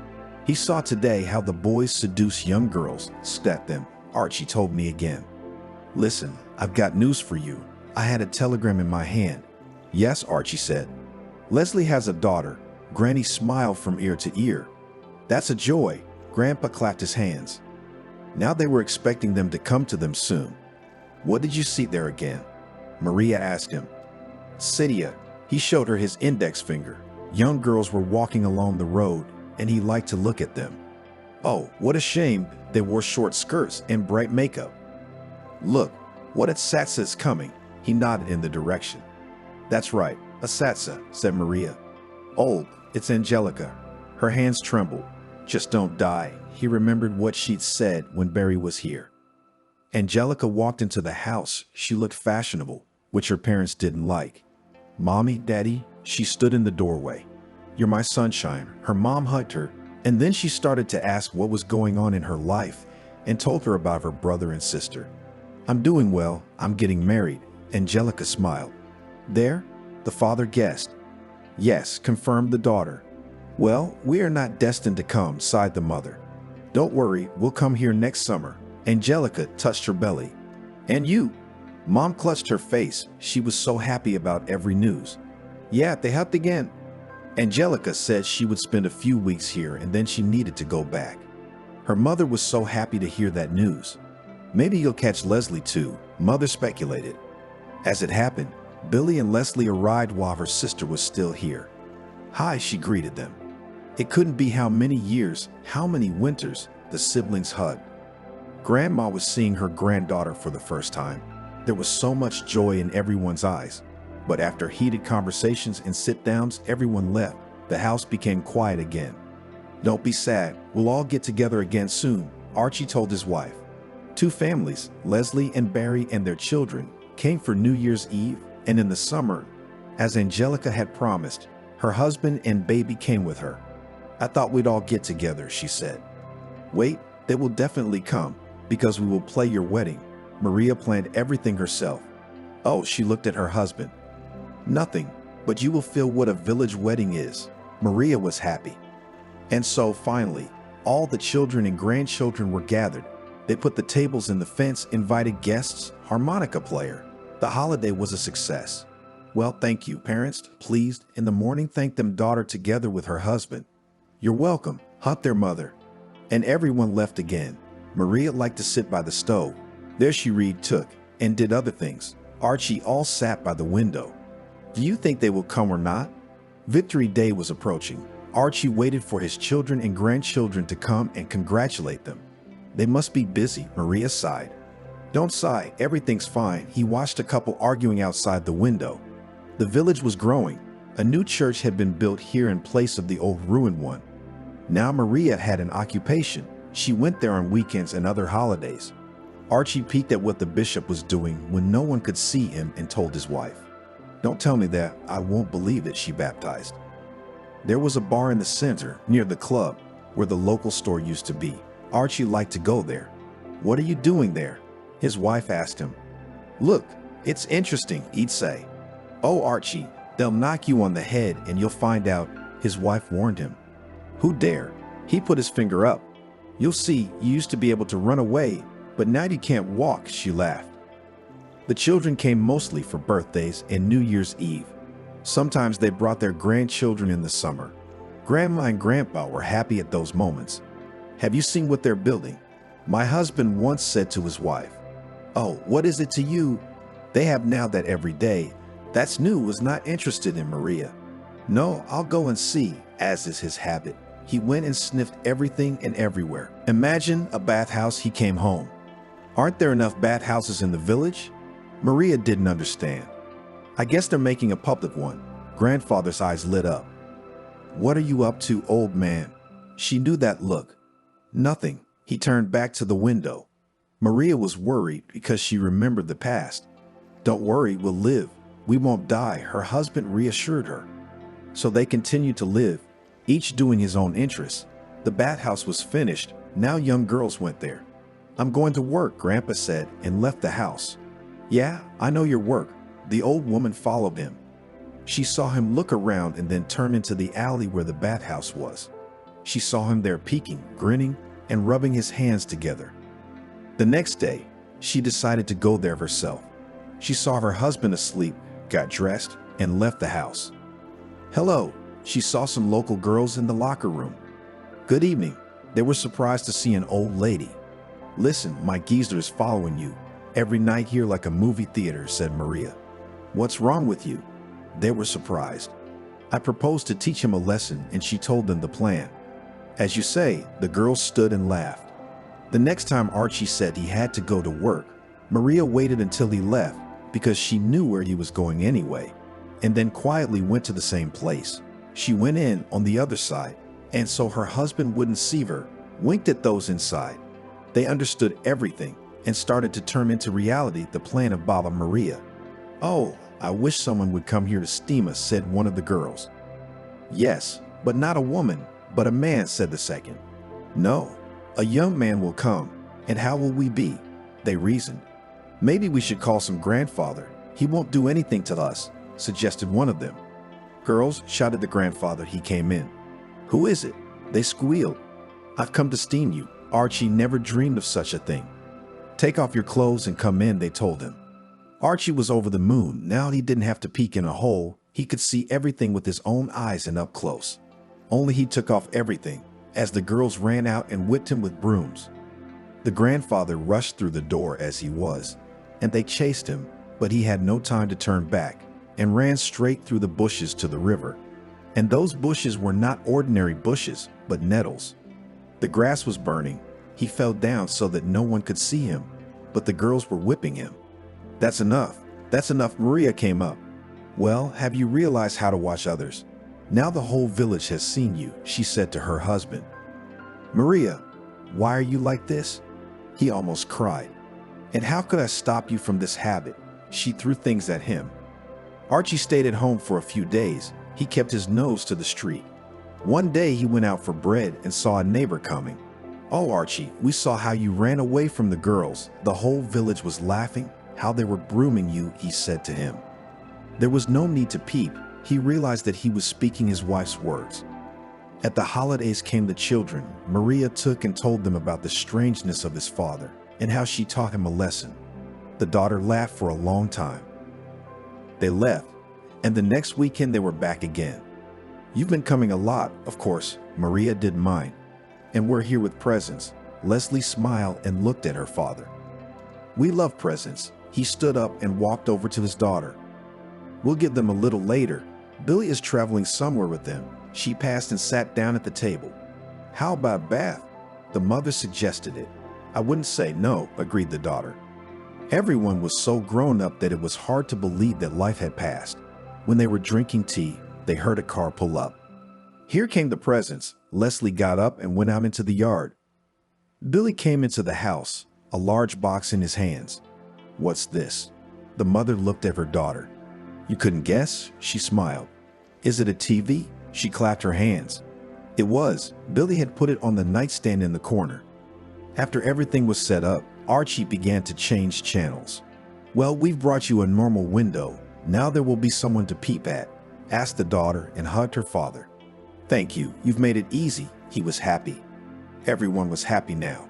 He saw today how the boys seduce young girls, stat them. Archie told me again. Listen, I've got news for you. I had a telegram in my hand. Yes, Archie said. Leslie has a daughter. Granny smiled from ear to ear. That's a joy. Grandpa clapped his hands. Now they were expecting them to come to them soon. What did you see there again? Maria asked him. Cydia. He showed her his index finger. Young girls were walking along the road, and he liked to look at them. Oh, what a shame they wore short skirts and bright makeup. Look, what a Satsa's coming. He nodded in the direction. That's right, a Satsa, said Maria. Old, it's Angelica. Her hands trembled. Just don't die. He remembered what she'd said when Barry was here. Angelica walked into the house. She looked fashionable, which her parents didn't like. Mommy, Daddy, she stood in the doorway. You're my sunshine. Her mom hugged her, and then she started to ask what was going on in her life and told her about her brother and sister. I'm doing well. I'm getting married. Angelica smiled. There? The father guessed. Yes, confirmed the daughter. Well, we are not destined to come, sighed the mother. Don't worry, we'll come here next summer. Angelica touched her belly. And you? Mom clutched her face. She was so happy about every news. Yeah, they helped again. Angelica said she would spend a few weeks here and then she needed to go back. Her mother was so happy to hear that news. Maybe you'll catch Leslie too, Mother speculated. As it happened, Billy and Leslie arrived while her sister was still here. Hi, she greeted them. It couldn't be how many years, how many winters, the siblings hugged. Grandma was seeing her granddaughter for the first time. There was so much joy in everyone's eyes. But after heated conversations and sit-downs, everyone left. The house became quiet again. Don't be sad, we'll all get together again soon, Archie told his wife. Two families, Leslie and Barry and their children, came for New Year's Eve, and in the summer, as Angelica had promised, her husband and baby came with her. I thought we'd all get together, she said. Wait, they will definitely come, because we will play your wedding. Maria planned everything herself. Oh, she looked at her husband. Nothing, but you will feel what a village wedding is. Maria was happy. And so, finally, all the children and grandchildren were gathered. They put the tables in the fence, invited guests, harmonica player. The holiday was a success. Well, thank you, parents, pleased. In the morning, thanked them daughter together with her husband. You're welcome, hugged their mother. And everyone left again. Maria liked to sit by the stove. There she read, took, and did other things. Archie all sat by the window. Do you think they will come or not? Victory Day was approaching. Archie waited for his children and grandchildren to come and congratulate them. They must be busy, Maria sighed. Don't sigh, everything's fine. He watched a couple arguing outside the window. The village was growing. A new church had been built here in place of the old ruined one. Now Maria had an occupation. She went there on weekends and other holidays. Archie peeked at what the bishop was doing when no one could see him and told his wife. Don't tell me that, I won't believe it, she baptized. There was a bar in the center, near the club, where the local store used to be. Archie liked to go there. What are you doing there? His wife asked him. Look, it's interesting, he'd say. Oh, Archie, they'll knock you on the head and you'll find out, his wife warned him. Who dare? He put his finger up. You'll see, you used to be able to run away, but now you can't walk, she laughed. The children came mostly for birthdays and New Year's Eve. Sometimes they brought their grandchildren in the summer. Grandma and Grandpa were happy at those moments. Have you seen what they're building? My husband once said to his wife, Oh, what is it to you? They have now that every day. That's new, was not interested in Maria. No, I'll go and see, as is his habit. He went and sniffed everything and everywhere. Imagine a bathhouse, he came home. Aren't there enough bathhouses in the village? Maria didn't understand. I guess they're making a public one. Grandfather's eyes lit up. What are you up to, old man? She knew that look. Nothing. He turned back to the window. Maria was worried because she remembered the past. Don't worry, we'll live. We won't die, her husband reassured her. So they continued to live, each doing his own interests. The bathhouse was finished. Now young girls went there. I'm going to work, Grandpa said, and left the house. Yeah, I know your work. The old woman followed him. She saw him look around and then turn into the alley where the bathhouse was. She saw him there peeking, grinning, and rubbing his hands together. The next day, she decided to go there herself. She saw her husband asleep, got dressed, and left the house. Hello, she saw some local girls in the locker room. Good evening. They were surprised to see an old lady. Listen, my geezer is following you. Every night here like a movie theater, said Maria. What's wrong with you? They were surprised. I proposed to teach him a lesson and she told them the plan. As you say, the girls stood and laughed. The next time Archie said he had to go to work, Maria waited until he left because she knew where he was going anyway, and then quietly went to the same place. She went in on the other side, and so her husband wouldn't see her, winked at those inside. They understood everything and started to turn into reality the plan of Baba Maria. Oh, I wish someone would come here to steam us, said one of the girls. Yes, but not a woman, but a man, said the second. No, a young man will come, and how will we be? They reasoned. Maybe we should call some grandfather. He won't do anything to us, suggested one of them. Girls, shouted the grandfather. He came in. Who is it? They squealed. I've come to steam you. Archie never dreamed of such a thing. Take off your clothes and come in, they told him. Archie was over the moon. Now he didn't have to peek in a hole. He could see everything with his own eyes and up close. Only he took off everything as the girls ran out and whipped him with brooms. The grandfather rushed through the door as he was, and they chased him, but he had no time to turn back and ran straight through the bushes to the river. And those bushes were not ordinary bushes, but nettles. The grass was burning. He fell down so that no one could see him, but the girls were whipping him. That's enough. That's enough. Maria came up. Well, have you realized how to watch others? Now the whole village has seen you, she said to her husband. Maria, why are you like this? He almost cried. And how could I stop you from this habit? She threw things at him. Archie stayed at home for a few days. He kept his nose to the street. One day he went out for bread and saw a neighbor coming. Oh, Archie, we saw how you ran away from the girls. The whole village was laughing, how they were grooming you, he said to him. There was no need to peep. He realized that he was speaking his wife's words. At the holidays came the children. Maria took and told them about the strangeness of his father and how she taught him a lesson. The daughter laughed for a long time. They left, and the next weekend they were back again. You've been coming a lot, of course. Maria didn't mind. And we're here with presents. Leslie smiled and looked at her father. We love presents. He stood up and walked over to his daughter. We'll give them a little later. Billy is traveling somewhere with them. She passed and sat down at the table. How about a bath? The mother suggested it. I wouldn't say no, agreed the daughter. Everyone was so grown up that it was hard to believe that life had passed. When they were drinking tea, they heard a car pull up. Here came the presents. Leslie got up and went out into the yard. Billy came into the house, a large box in his hands. What's this? The mother looked at her daughter. You couldn't guess? She smiled. Is it a TV? She clapped her hands. It was. Billy had put it on the nightstand in the corner. After everything was set up, Archie began to change channels. Well, we've brought you a normal window. Now there will be someone to peep at, asked the daughter and hugged her father. Thank you. You've made it easy. He was happy. Everyone was happy now.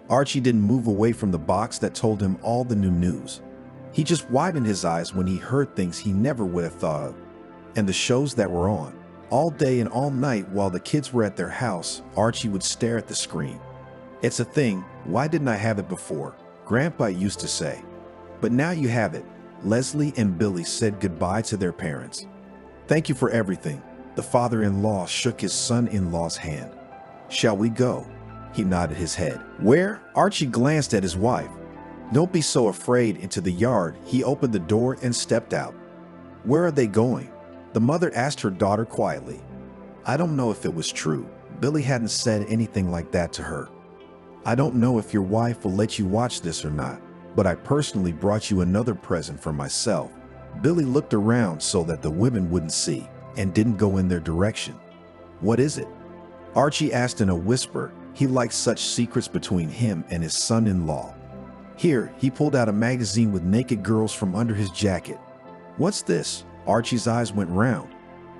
Archie didn't move away from the box that told him all the new news. He just widened his eyes when he heard things he never would have thought of. And the shows that were on. All day and all night while the kids were at their house, Archie would stare at the screen. It's a thing. Why didn't I have it before? Grandpa used to say. But now you have it. Leslie and Billy said goodbye to their parents. Thank you for everything. The father-in-law shook his son-in-law's hand. Shall we go? He nodded his head. Where? Archie glanced at his wife. Don't be so afraid. Into the yard. He opened the door and stepped out. Where are they going? The mother asked her daughter quietly. I don't know if it was true. Billy hadn't said anything like that to her. I don't know if your wife will let you watch this or not, but I personally brought you another present for myself. Billy looked around so that the women wouldn't see and didn't go in their direction. What is it? Archie asked in a whisper. He liked such secrets between him and his son-in-law. Here, he pulled out a magazine with naked girls from under his jacket. What's this? Archie's eyes went round.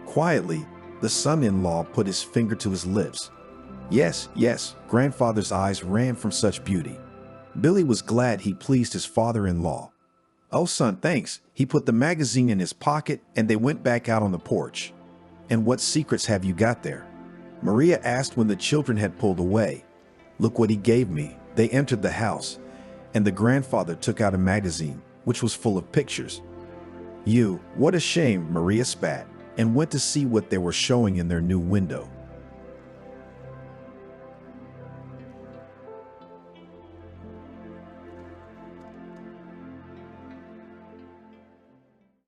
Quietly, the son-in-law put his finger to his lips. Yes, yes, grandfather's eyes ran from such beauty. Billy was glad he pleased his father-in-law. Oh, son, thanks. He put the magazine in his pocket and they went back out on the porch. And what secrets have you got there? Maria asked when the children had pulled away. Look what he gave me. They entered the house, and the grandfather took out a magazine, which was full of pictures. What a shame, Maria spat, and went to see what they were showing in their new window.